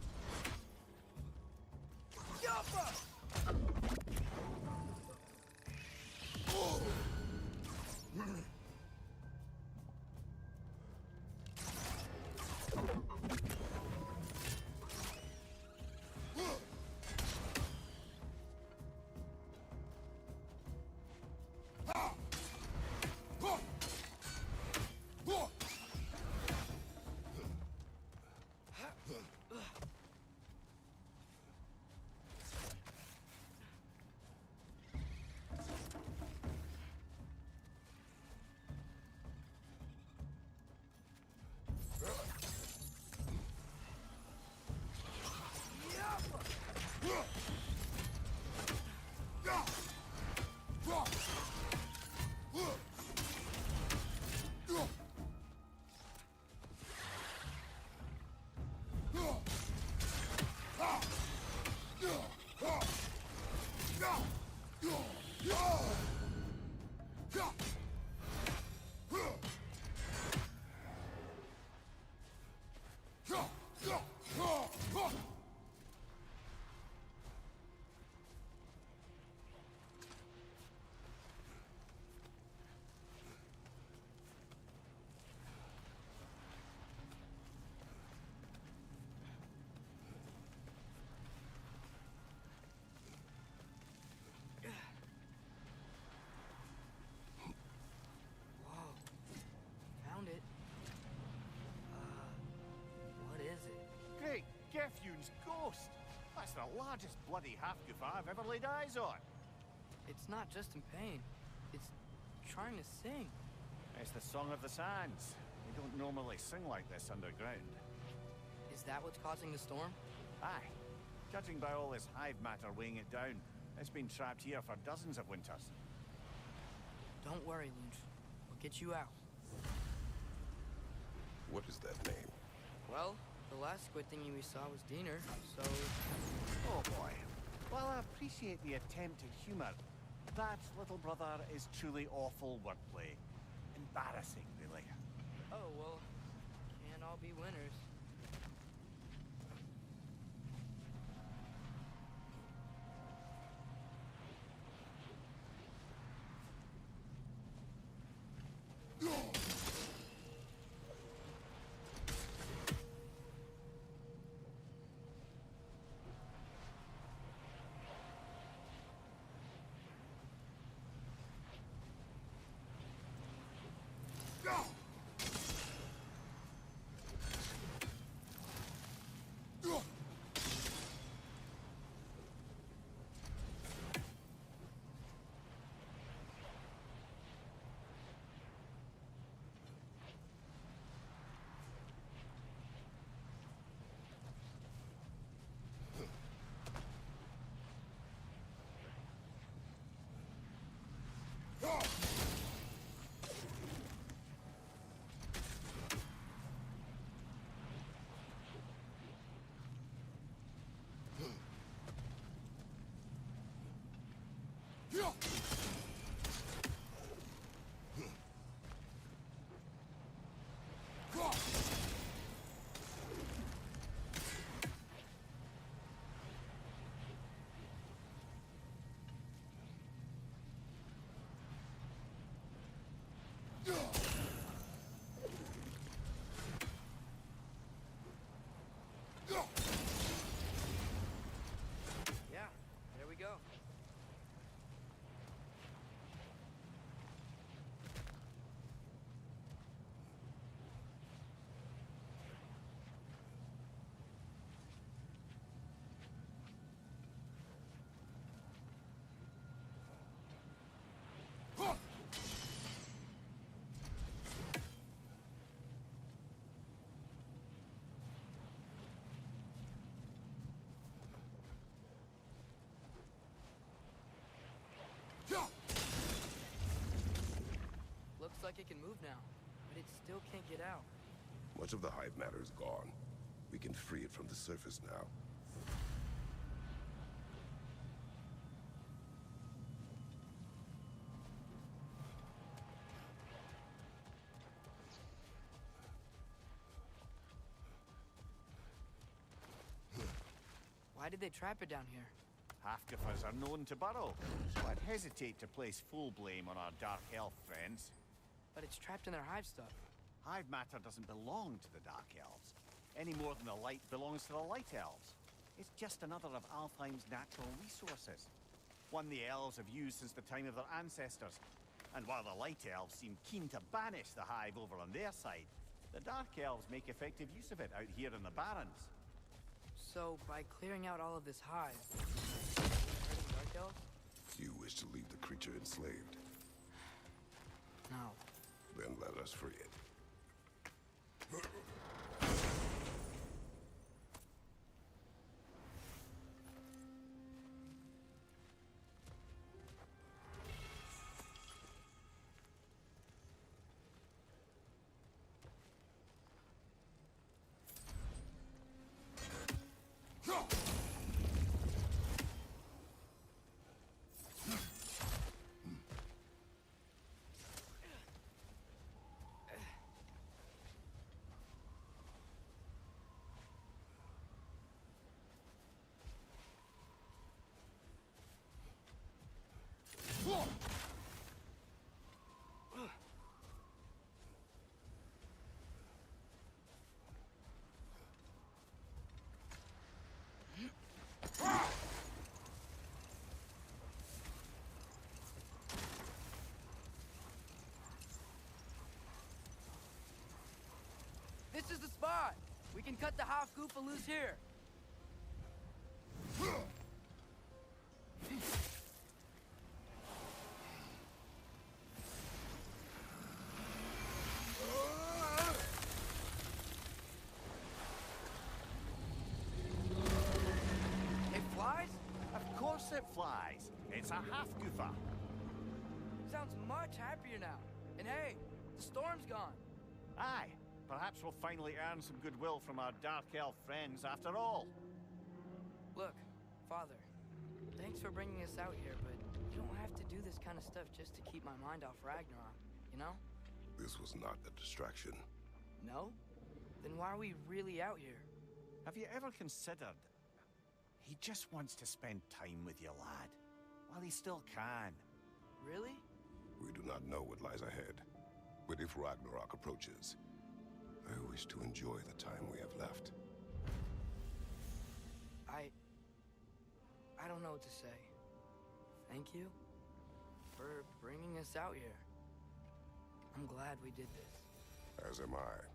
Gefyun's ghost! That's the largest bloody half-goof I've ever laid eyes on. It's not just in pain. It's trying to sing. It's the Song of the Sands. We don't normally sing like this underground. Is that what's causing the storm? Aye. Judging by all this hive matter weighing it down, it's been trapped here for dozens of winters. Don't worry, Lunch. We'll get you out. What is that name? Well, the last squid thingy we saw was Diener, so... Oh boy. While I appreciate the attempt at humor, that, little brother, is truly awful wordplay. Embarrassing, really. Oh, well, can't all be winners. like it can move now, but it still can't get out. Much of the hive matter is gone. We can free it from the surface now. Why did they trap it down here? Half-giffers are known to burrow, so I'd hesitate to place full blame on our Dark Elf friends. But it's trapped in their hive stuff. Hive matter doesn't belong to the Dark Elves, any more than the light belongs to the Light Elves. It's just another of Alfheim's natural resources. One the elves have used since the time of their ancestors. And while the Light Elves seem keen to banish the hive over on their side, the Dark Elves make effective use of it out here in the Barrens. So, by clearing out all of this hive, hurting Dark Elves? You wish to leave the creature enslaved? No. Then let us free it. This is the spot! We can cut the half goofa loose here. It flies? Of course it flies. It's a half-goofa. Sounds much happier now. And hey, the storm's gone. Aye. Perhaps we'll finally earn some goodwill from our Dark Elf friends after all. Look, Father, thanks for bringing us out here, but you don't have to do this kind of stuff just to keep my mind off Ragnaarok, you know? This was not a distraction. No? Then why are we really out here? Have you ever considered... He just wants to spend time with you, lad. While he still can. Really? We do not know what lies ahead. But if Ragnarok approaches, I wish to enjoy the time we have left. I don't know what to say. Thank you for bringing us out here. I'm glad we did this. As am I.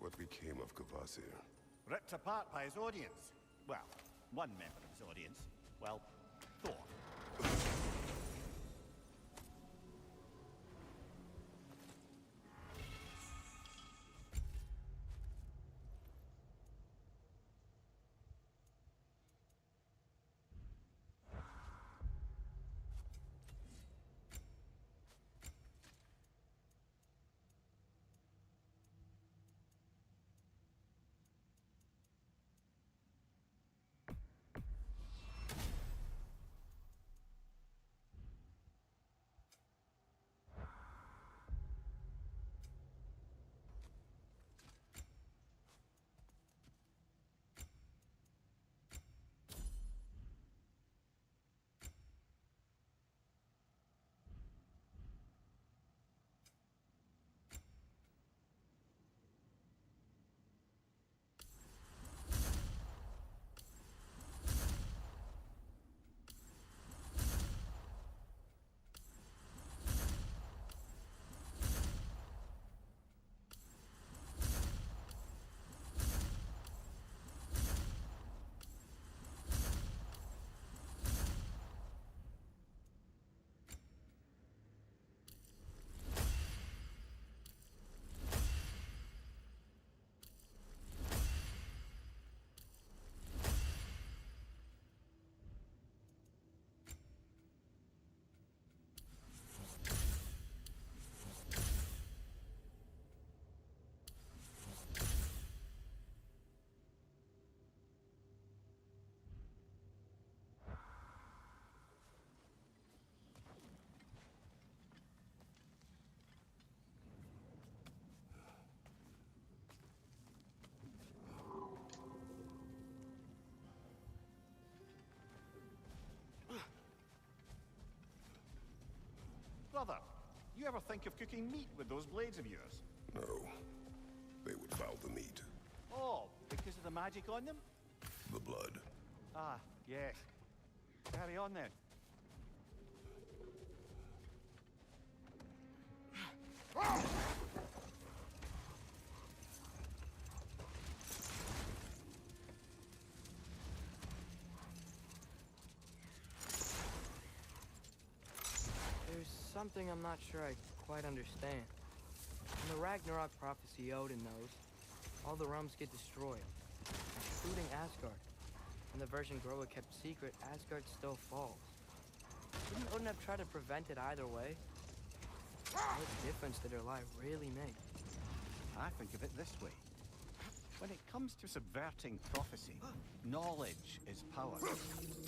What became of Kvasir? Ripped apart by his audience. Well, one member of his audience. Well, Thor. Brother, you ever think of cooking meat with those blades of yours? No. They would foul the meat. Oh, because of the magic on them? The blood. Ah, yes. Carry on then. There's something I'm not sure I quite understand. In the Ragnarok prophecy Odin knows, all the realms get destroyed, including Asgard. In the version Groa kept secret, Asgard still falls. Wouldn't Odin have tried to prevent it either way? What difference did her lie really make? I think of it this way. When it comes to subverting prophecy, knowledge is power.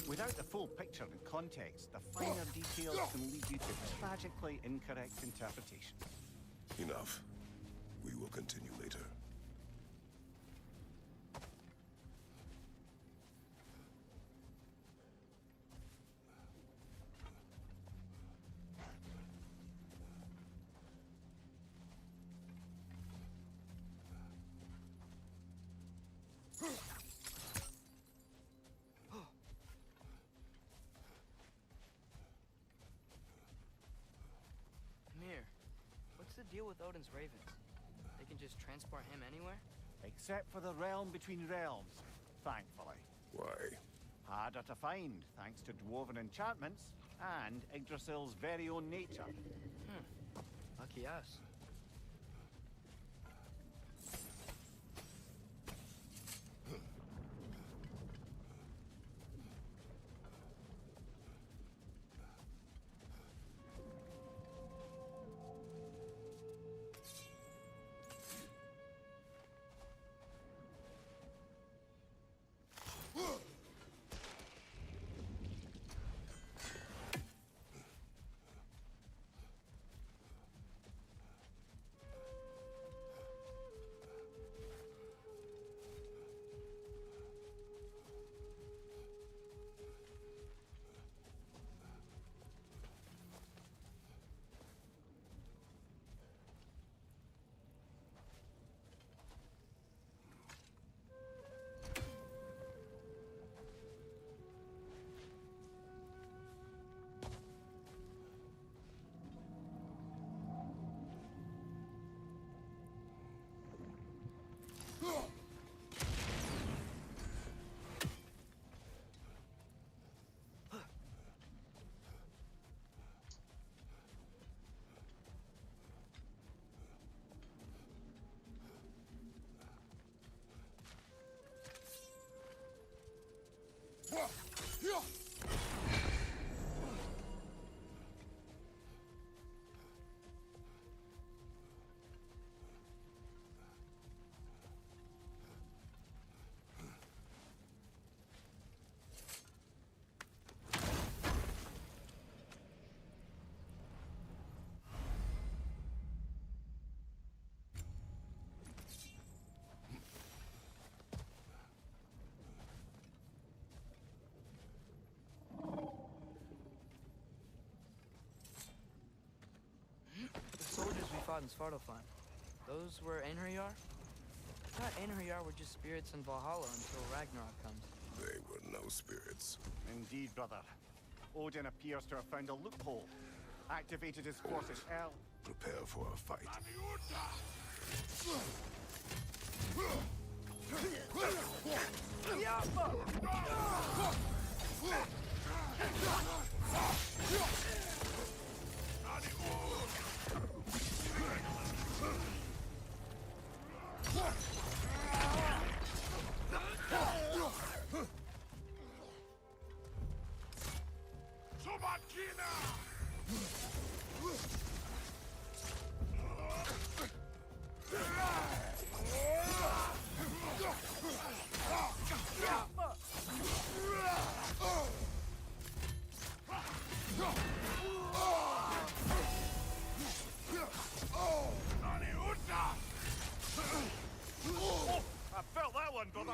Without the full picture and context, the finer details can lead you to tragically incorrect interpretations. Enough. We will continue later. Mir, what's the deal with Odin's ravens? They can just transport him anywhere? Except for the realm between realms, thankfully. Why? Harder to find, thanks to dwarven enchantments and Yggdrasil's very own nature. Lucky us. fought in Svartalfheim, those were Einherjar? I thought Einherjar were just spirits in Valhalla until Ragnarok comes. They were no spirits. Indeed, brother. Odin appears to have found a loophole. Activated his forces L. Prepare for a fight. I felt that one, brother.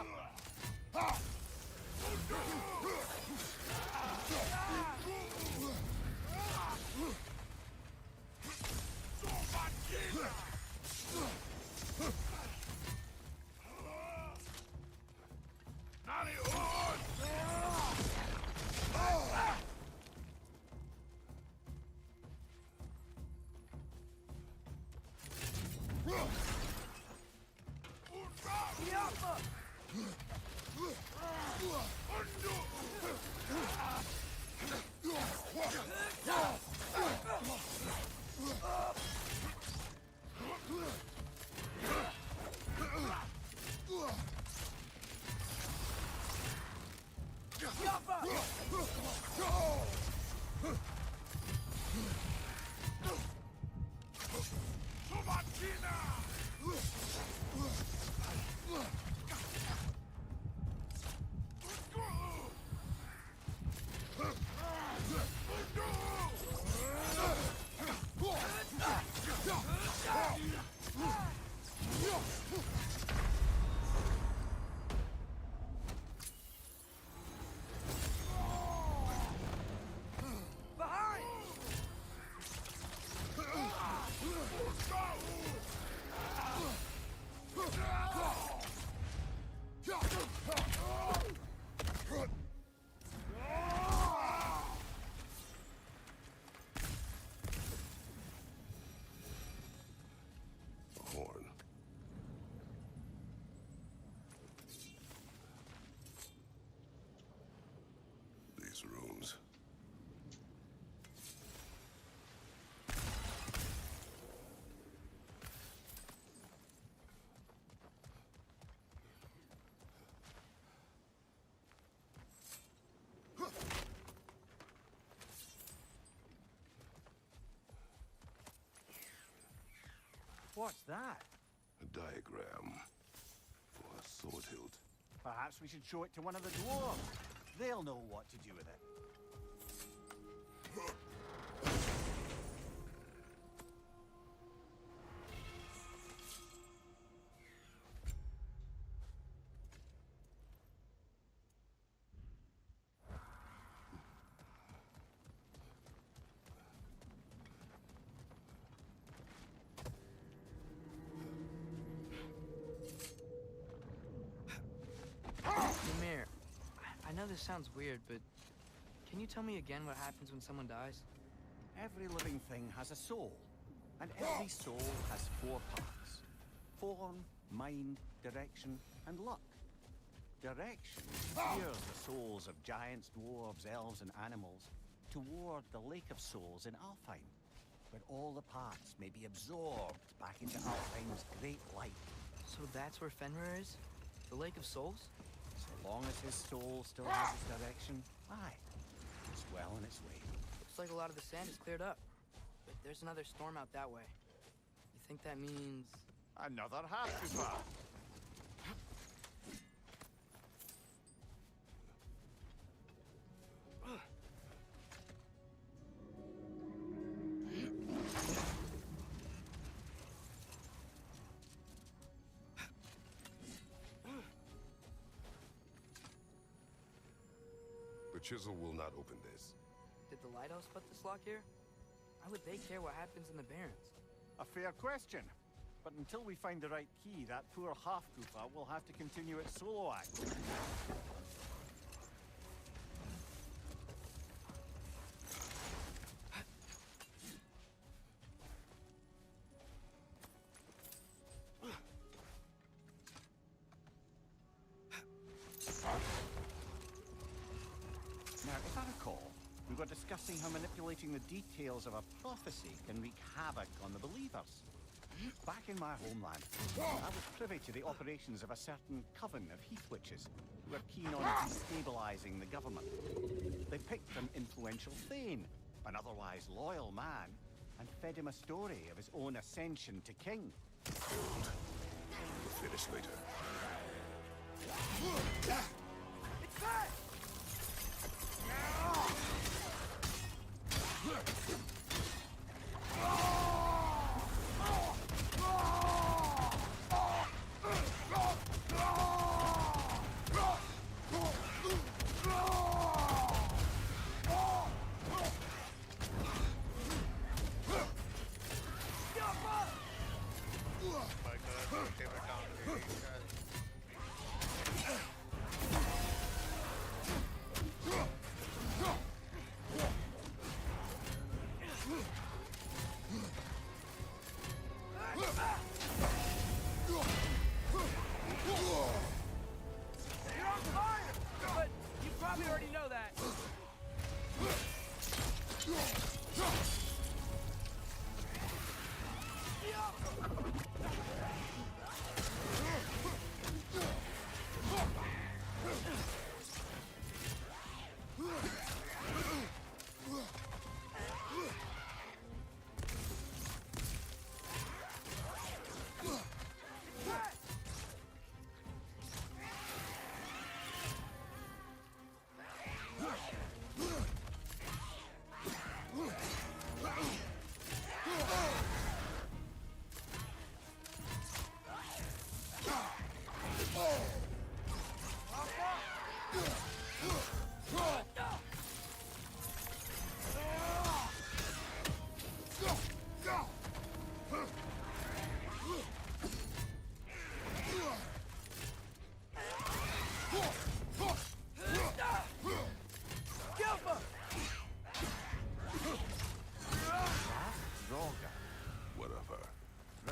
Horn. These rooms. What's that? A diagram for a sword hilt. Perhaps we should show it to one of the dwarves. They'll know what to do with it. Ymir, I know this sounds weird, but can you tell me again what happens when someone dies? Every living thing has a soul, and every soul has 4 parts. Form, mind, direction, and luck. Direction steers the souls of giants, dwarves, elves, and animals toward the Lake of Souls in Alfheim, where all the parts may be absorbed back into Alfheim's great light. So that's where Fenrir is? The Lake of Souls? So long as his soul still has its direction, aye, it's well on its way. Looks like a lot of the sand is cleared up, but there's another storm out that way. You think that means... Another half-Kupa! The chisel will not open this. Did the lighthouse put this lock here? Why would they care what happens in the Barrens? A fair question. But until we find the right key, that poor half-goofer will have to continue its solo act. Now, if I recall, we were discussing how manipulating the details of a prophecy can wreak havoc on the believers. Back in my homeland, I was privy to the operations of a certain coven of heath witches who were keen on destabilizing the government. They picked an influential Thane, an otherwise loyal man, and fed him a story of his own ascension to king. Hold. We'll finish later. It's back! My God, they were down to these guys. You're on fire! But you probably already know that.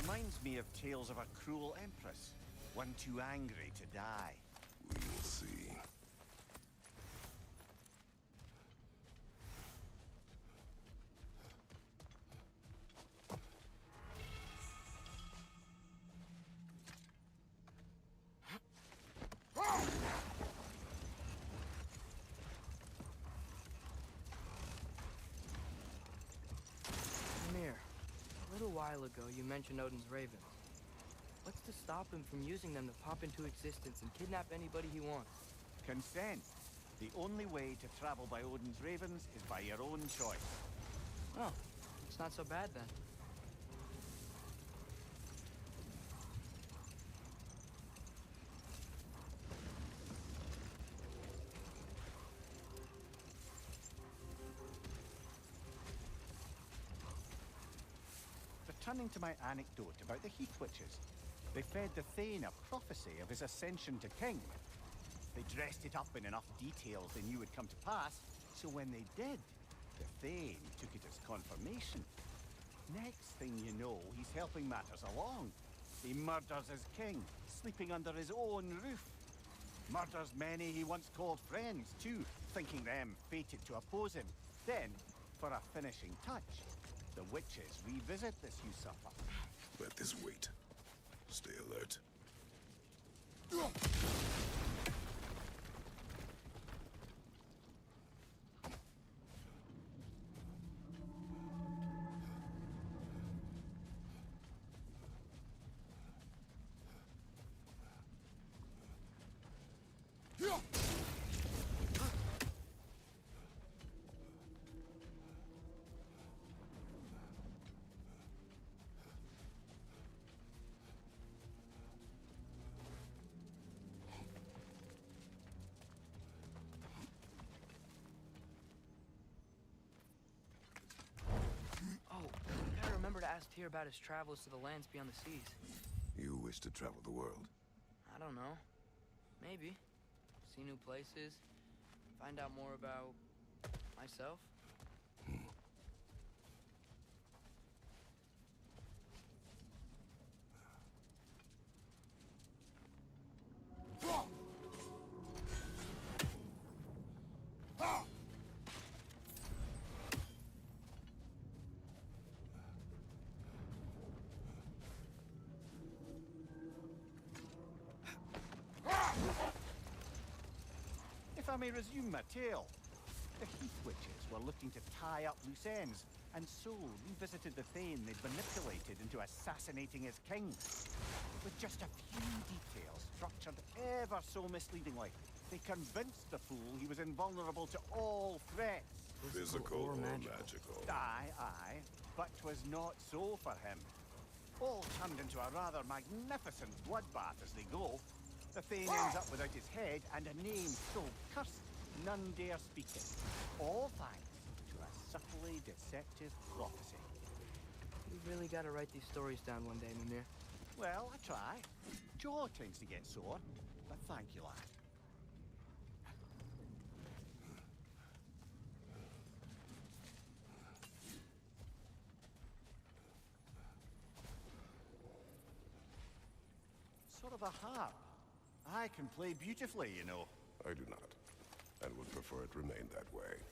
Reminds me of tales of a cruel empress, one too angry to die. We will see. Amir, a little while ago you mentioned Odin's ravens. What's to stop him from using them to pop into existence and kidnap anybody he wants? Consent. The only way to travel by Odin's ravens is by your own choice. Oh, it's not so bad then. Returning to my anecdote about the Heath Witches, they fed the Thane a prophecy of his ascension to king. They dressed it up in enough details they knew would come to pass, so when they did, the Thane took it as confirmation. Next thing you know, he's helping matters along. He murders his king, sleeping under his own roof. Murders many he once called friends, too, thinking them fated to oppose him. Then, for a finishing touch, the witches revisit this usurper. Let this wait. Stay alert. to ask Tyr about his travels to the lands beyond the seas. You wish to travel the world? I don't know. Maybe. See new places. Find out more about myself. If I may resume my tale, the Heath Witches were looking to tie up loose ends, and so revisited the Thane they'd manipulated into assassinating his king. With just a few details structured ever so misleadingly, they convinced the fool he was invulnerable to all threats. Physical or magical? Aye, but 'twas not so for him. All turned into a rather magnificent bloodbath as they go. The Thane ends up without his head and a name so cursed none dare speak it. All thanks to a subtly deceptive prophecy. You really gotta write these stories down one day, Mimir. Well, I try. Jaw tends to get sore, but thank you, lad. Sort of a harp. I can play beautifully, you know. I do not, and would prefer it remain that way.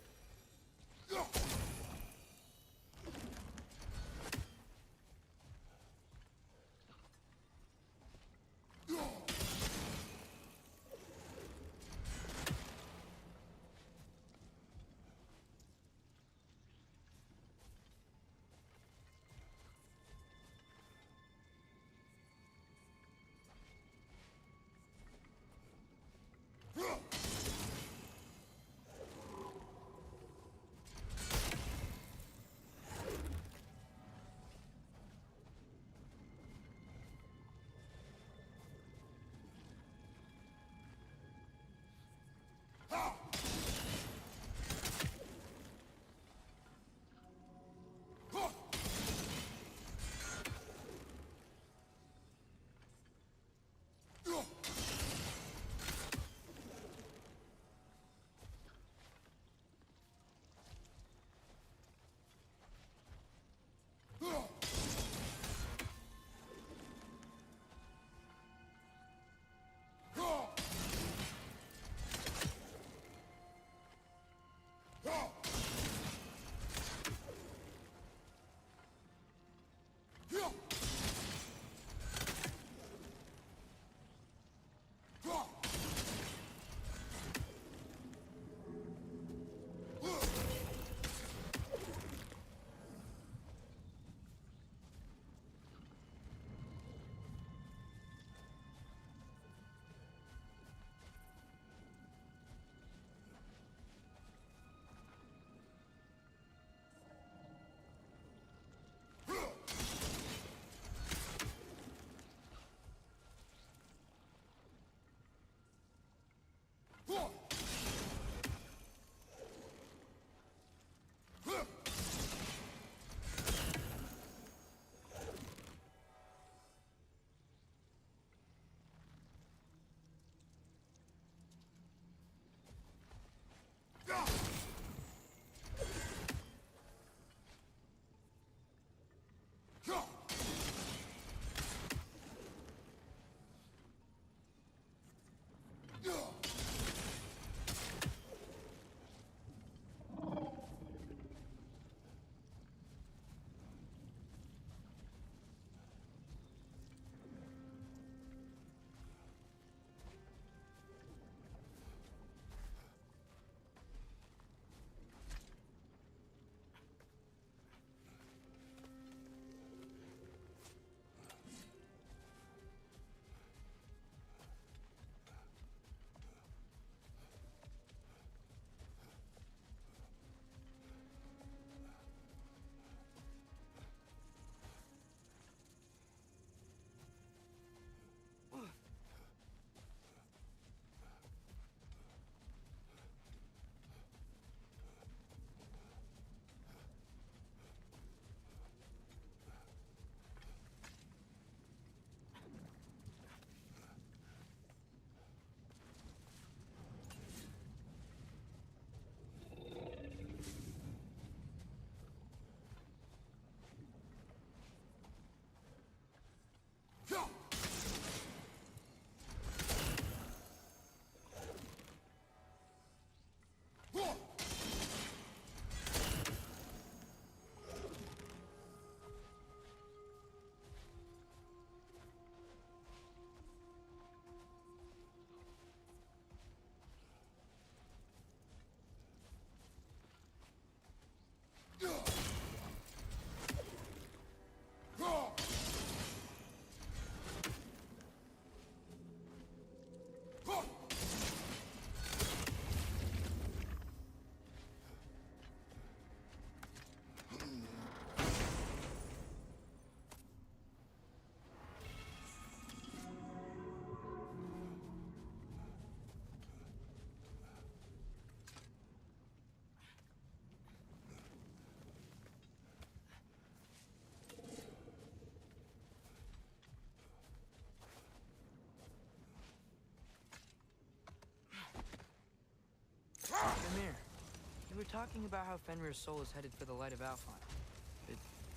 talking about how Fenrir's soul is headed for the light of Alfheim.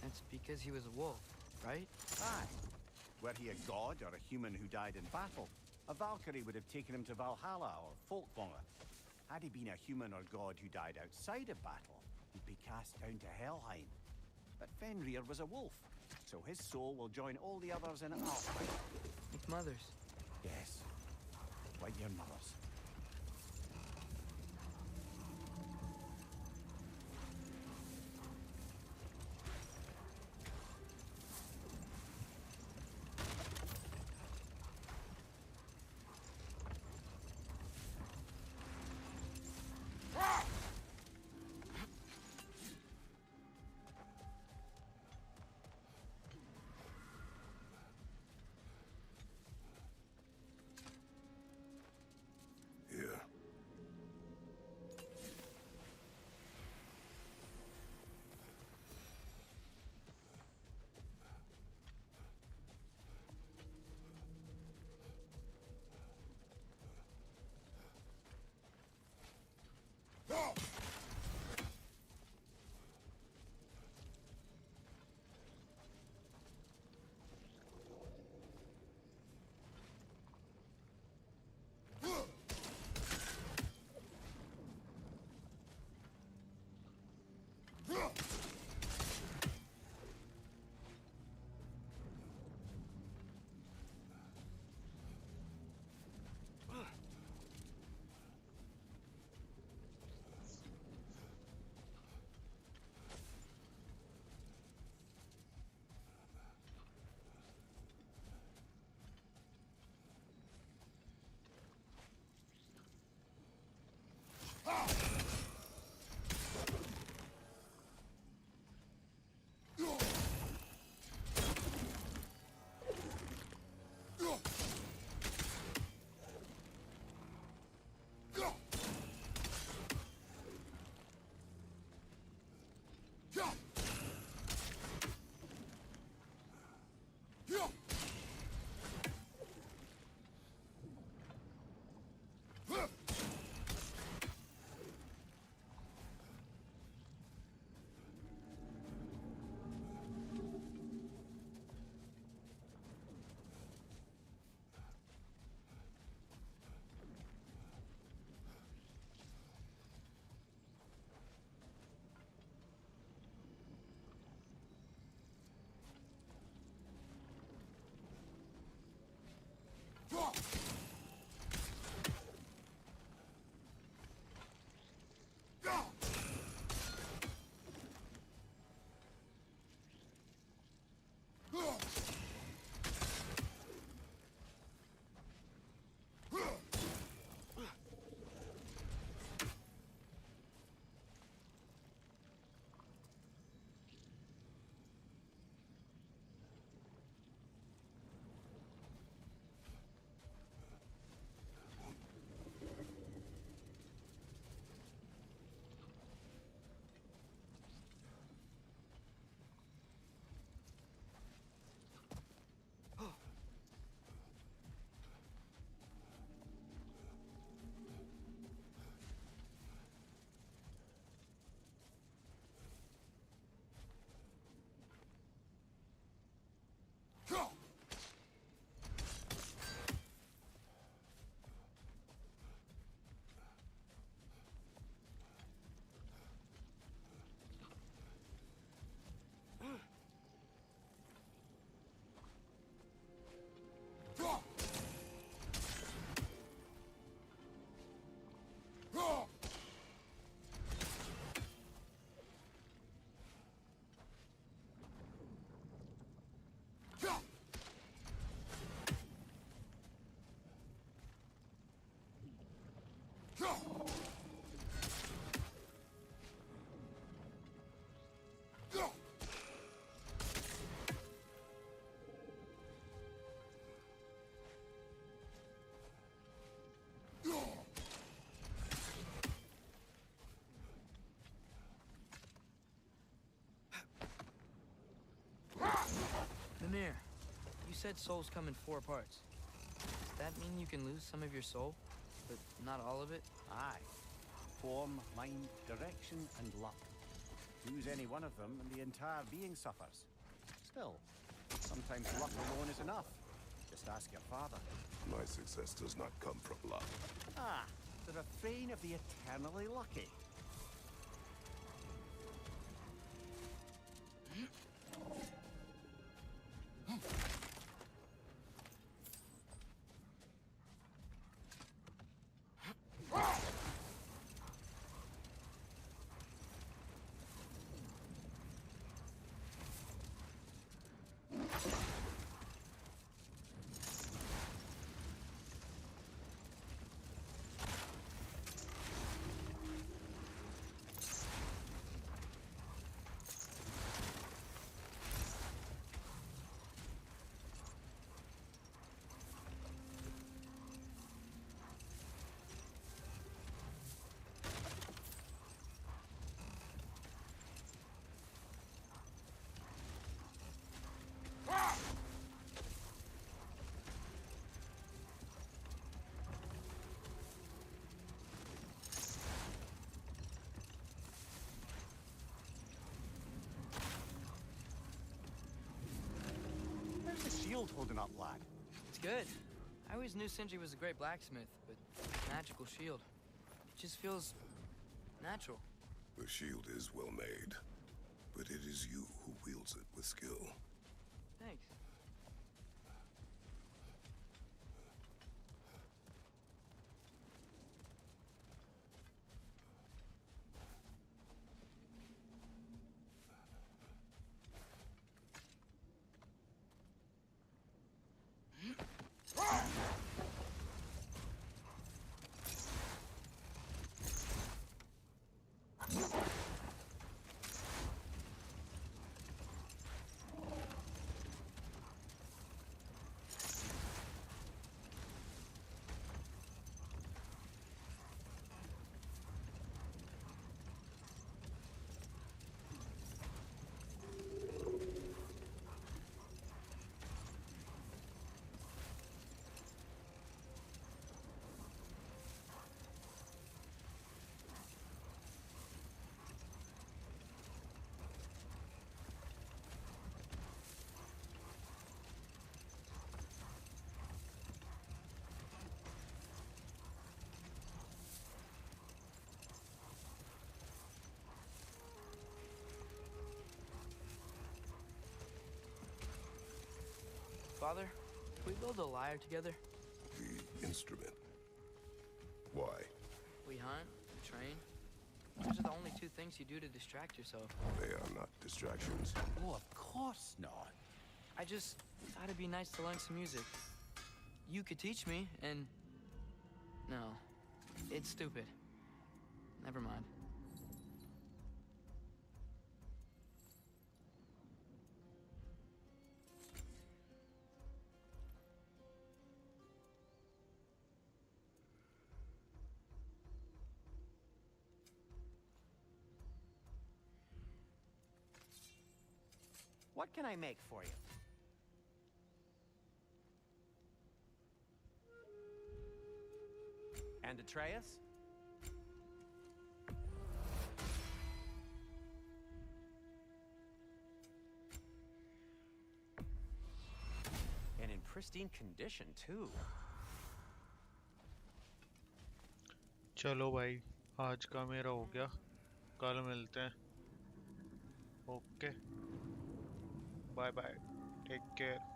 That's because he was a wolf, right? Aye. Were he a god or a human who died in battle, a Valkyrie would have taken him to Valhalla or Folkvanga. Had he been a human or god who died outside of battle, he'd be cast down to Helheim. But Fenrir was a wolf, so his soul will join all the others in Alfheim. Like mothers. Yes. Like your mothers. Here. Mimir, you said souls come in 4 parts. Does that mean you can lose some of your soul, but not all of it? Aye. form, mind, direction, and luck. Lose any one of them, and the entire being suffers. Still, sometimes luck alone is enough. Just ask your father. My success does not come from luck. Ah, the refrain of the eternally lucky. How's the shield holding up, lad? It's good. I always knew Sindri was a great blacksmith, but magical shield. It just feels natural. The shield is well made, but it is you who wields it with skill. Thanks. Father, can we build a lyre together? The instrument. Why? We hunt, train. Those are the only two things you do to distract yourself. They are not distractions. Oh, of course not. I just thought it'd be nice to learn some music. You could teach me, and... No, it's stupid. Never mind. What can I make for you? And Atreus? And in pristine condition, too. चलो भाई आज का मेरा हो गया कल मिलते हैं okay bye bye take care